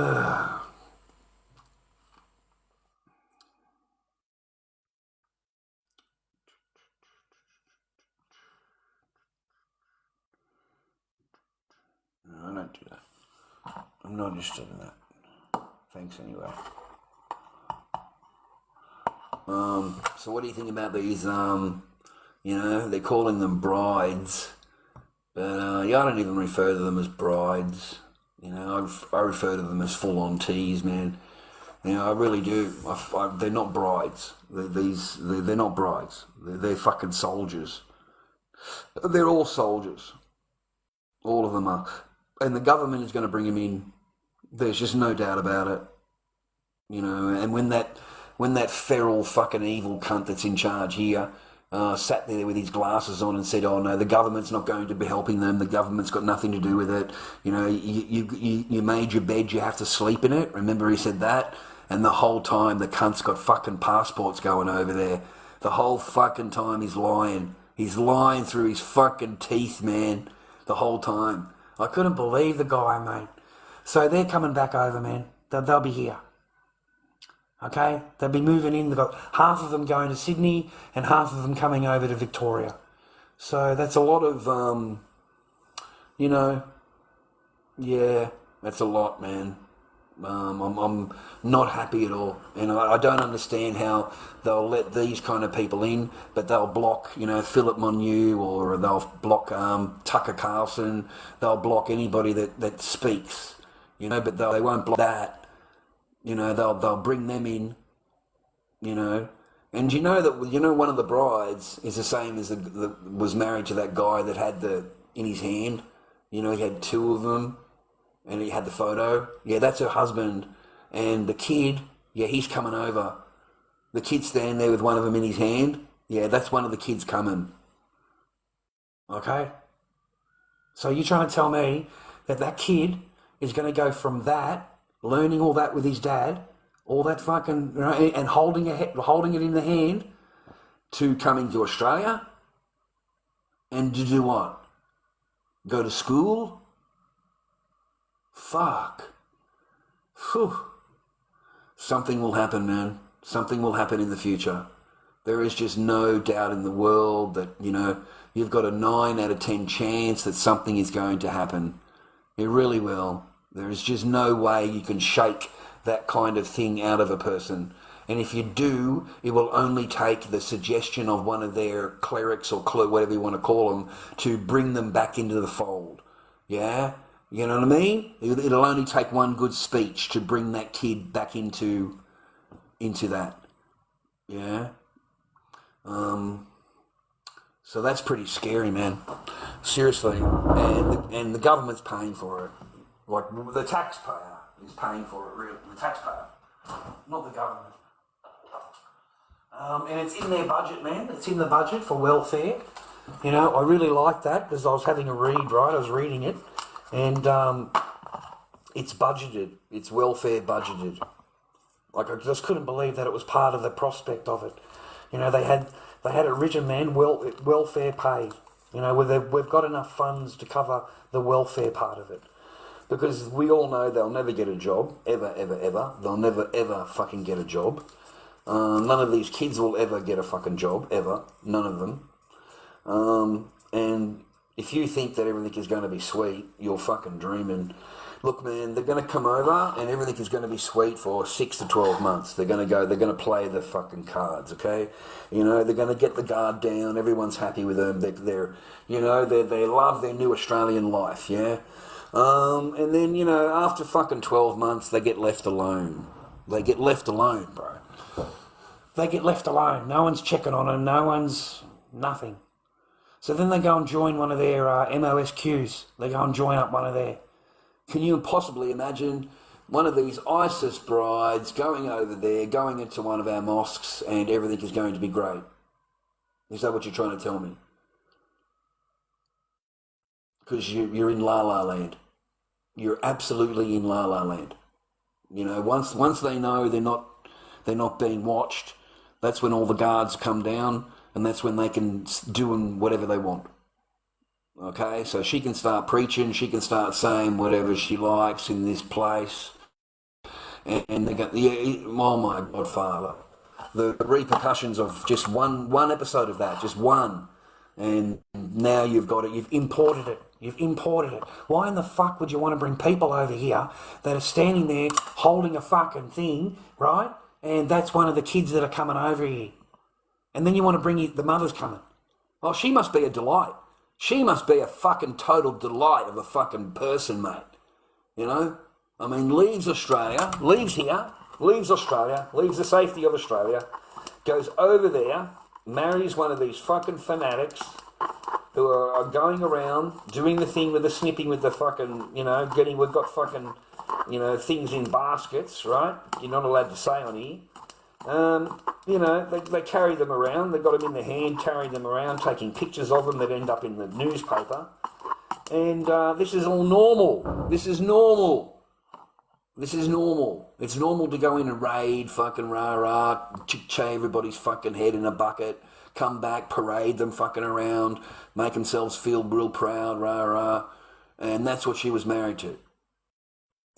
I don't do that. I'm not interested in that. Thanks anyway. So what do you think about these, you know, they're calling them brides, but yeah, I don't even refer to them as brides. You know, I refer to them as full-on teas, man. You know, I really do. They're not brides. They're not brides. They're fucking soldiers. They're all soldiers. All of them are. And the government is going to bring them in. There's just no doubt about it. You know, and when that feral fucking evil cunt that's in charge here sat there with his glasses on and said, oh no, the government's not going to be helping them, the government's got nothing to do with it, you know, you made your bed, you have to sleep in it. Remember he said that? And the whole time the cunt's got fucking passports going over there. The whole fucking time he's lying. He's lying through his fucking teeth, man, the whole time. I couldn't believe the guy, mate. So they're coming back over, man. They'll be here. Okay, they'll be moving in. They've got half of them going to Sydney and half of them coming over to Victoria. So that's a lot of, you know, yeah, that's a lot, man. I'm not happy at all. And I don't understand how they'll let these kind of people in, but they'll block, you know, Philip Monu, or they'll block Tucker Carlson. They'll block anybody that speaks, you know, but they won't block that. You know, they'll bring them in, you know. And you know one of the brides is the same as was married to that guy that had in his hand. You know, he had two of them and he had the photo. Yeah, that's her husband. And the kid, yeah, he's coming over. The kid's standing there with one of them in his hand. Yeah, that's one of the kids coming. Okay? So you're trying to tell me that kid is going to go from that, learning all that with his dad, all that fucking, you know, and holding it in the hand, to coming to Australia and to do what? Go to school? Fuck. Whew. Something will happen, man. Something will happen in the future. There is just no doubt in the world that, you know, you've got a 9 out of 10 chance that something is going to happen. It really will. There is just no way you can shake that kind of thing out of a person. And if you do, it will only take the suggestion of one of their clerics or whatever you want to call them to bring them back into the fold. Yeah? You know what I mean? It'll only take one good speech to bring that kid back into that. Yeah? So that's pretty scary, man. Seriously. And the government's paying for it. Like, the taxpayer is paying for it, really. The taxpayer, not the government. And it's in their budget, man. It's in the budget for welfare. You know, I really liked that because I was having a read, right? I was reading it, and it's budgeted. It's welfare budgeted. Like, I just couldn't believe that it was part of the prospect of it. You know, they had it written, man, welfare paid. You know, we've got enough funds to cover the welfare part of it. Because we all know they'll never get a job, ever, ever, ever. They'll never, ever fucking get a job. None of these kids will ever get a fucking job, ever. None of them. And if you think that everything is going to be sweet, you're fucking dreaming. Look, man, they're going to come over and everything is going to be sweet for 6 to 12 months. They're going to play the fucking cards, okay? You know, they're going to get the guard down. Everyone's happy with them. They love their new Australian life, yeah? And then, you know, after fucking 12 months, they get left alone. They get left alone, bro. They get left alone. No one's checking on them. No one's nothing. So then they go and join one of their MOSQs. They go and join up one of their... Can you possibly imagine one of these ISIS brides going over there, going into one of our mosques, and everything is going to be great? Is that what you're trying to tell me? Because you're in La La Land. You're absolutely in La La Land. You know, once they know they're not being watched, that's when all the guards come down, and that's when they can do whatever they want. Okay, so she can start preaching, she can start saying whatever she likes in this place. And they go, oh my God, Father. The repercussions of just one episode of that, just one. And now you've got it, you've imported it. Why in the fuck would you want to bring people over here that are standing there holding a fucking thing, right? And that's one of the kids that are coming over here. And then you want to bring the mothers coming. Oh, she must be a delight. She must be a fucking total delight of a fucking person, mate. You know? I mean, leaves Australia, leaves the safety of Australia, goes over there, marries one of these fucking fanatics who are going around doing the thing with the snipping with the fucking, you know, we've got fucking, you know, things in baskets, right? You're not allowed to say on here. You know, they carry them around. They've got them in their hand, carrying them around, taking pictures of them that end up in the newspaper. And this is all normal. This is normal. It's normal to go in and raid, fucking rah-rah, chick-chay everybody's fucking head in a bucket, come back, parade them fucking around, make themselves feel real proud, rah-rah. And that's what she was married to.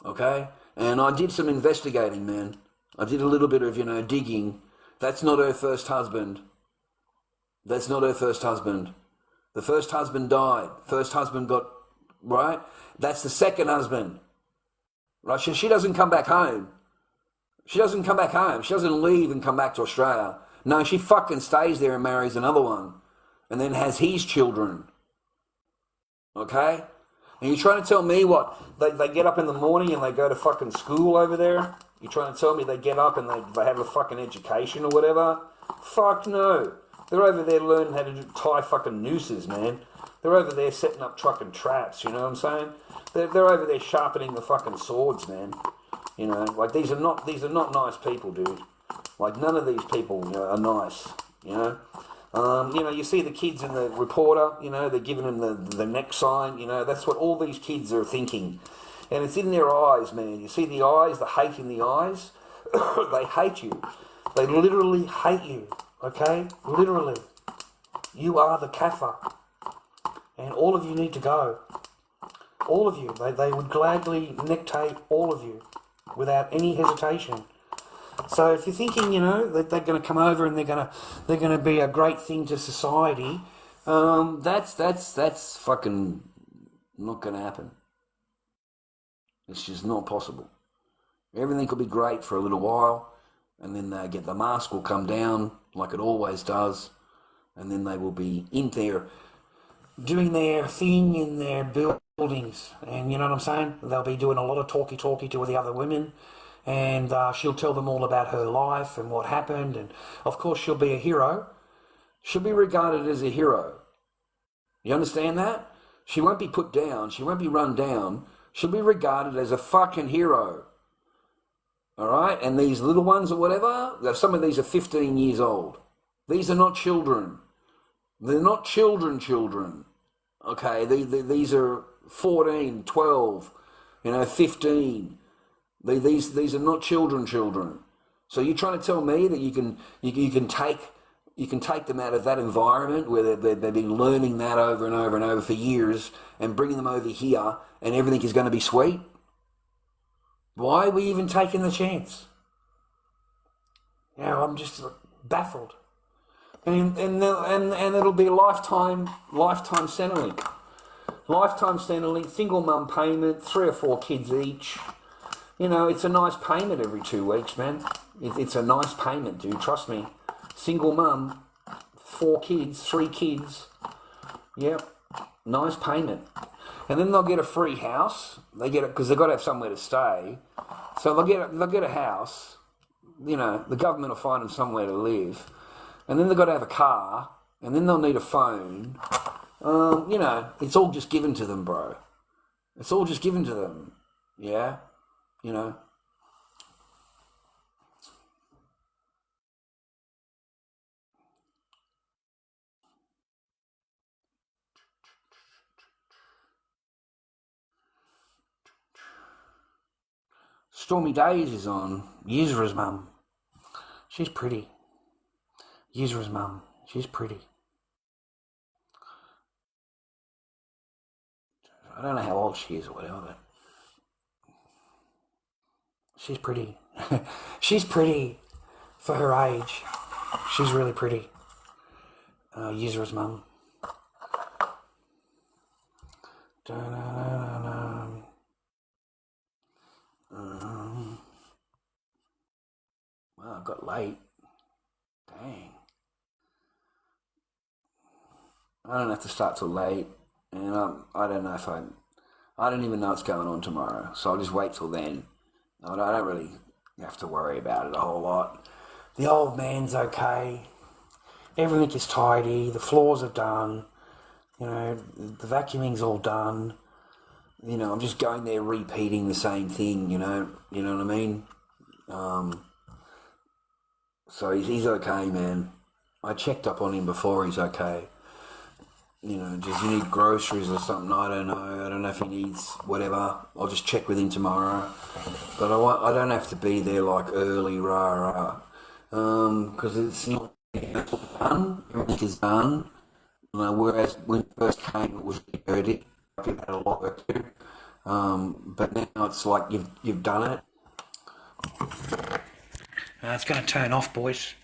Okay? And I did some investigating, man. I did a little bit of, you know, digging. That's not her first husband. The first husband died. First husband got, right? That's the second husband. Right? She doesn't come back home. She doesn't leave and come back to Australia. No, she fucking stays there and marries another one. And then has his children. Okay? And you're trying to tell me what? They get up in the morning and they go to fucking school over there? You're trying to tell me they get up and they have a fucking education or whatever? Fuck no. They're over there learning how to tie fucking nooses, man. They're over there setting up fucking traps, you know what I'm saying? They're over there sharpening the fucking swords, man. You know, like these are not nice people, dude. Like none of these people, you know, are nice, you know? You know, you see the kids in the reporter, you know, they're giving them the neck sign, you know, that's what all these kids are thinking. And it's in their eyes, man. You see the eyes, the hate in the eyes? They hate you. They literally hate you, okay? Literally. You are the kaffir. And all of you need to go. All of you. They would gladly neck-tape all of you without any hesitation. So if you're thinking, you know, that they're going to come over and they're going to be a great thing to society, that's fucking not going to happen. It's just not possible. Everything could be great for a little while, and then the mask will come down like it always does, and then they will be in there doing their thing in their buildings. And you know what I'm saying? They'll be doing a lot of talky to the other women, and she'll tell them all about her life and what happened, and of course she'll be a hero. She'll be regarded as a hero. You understand that? She won't be put down. She won't be run down. She'll be regarded as a fucking hero. All right? And these little ones or whatever, some of these are 15 years old. These are not children. They're not children. Okay, these are 14, 12, 15. These are not children. So you're trying to tell me that you can take them out of that environment where they've been learning that over and over and over for years and bringing them over here and everything is going to be sweet? Why are we even taking the chance? I'm just baffled. And it'll be lifetime Centrelink. Lifetime Centrelink, single mum payment, 3 or 4 kids each. It's a nice payment every 2 weeks, man. It's a nice payment, dude. Trust me. Single mum, 4 kids, 3 kids. Yep, nice payment. And then they'll get a free house. They get it because they've got to have somewhere to stay. So they'll get a house. The government will find them somewhere to live. And then they've got to have a car. And then they'll need a phone. It's all just given to them, bro. It's all just given to them. Yeah? Stormy Days is on. Yuzra's mum. She's pretty. Yuzra's mum. She's pretty. I don't know how old she is or whatever, but she's pretty. She's pretty for her age. She's really pretty. Yuzra's mum. Well, I got late. Dang. I don't have to start till late, and I don't know if I don't even know what's going on tomorrow, so I'll just wait till then. I don't really have to worry about it a whole lot. The old man's okay. Everything is tidy. The floors are done. The vacuuming's all done. I'm just going there repeating the same thing, You know what I mean? So he's okay, man. I checked up on him before. He's okay. Does he need groceries or something? I don't know. I don't know if he needs whatever. I'll just check with him tomorrow. But I don't have to be there like early, because it's not done. Everything is done. Whereas when it first came, it was dirty. I've had a lot of work to do. But now it's like you've done it. It's going to turn off, boys.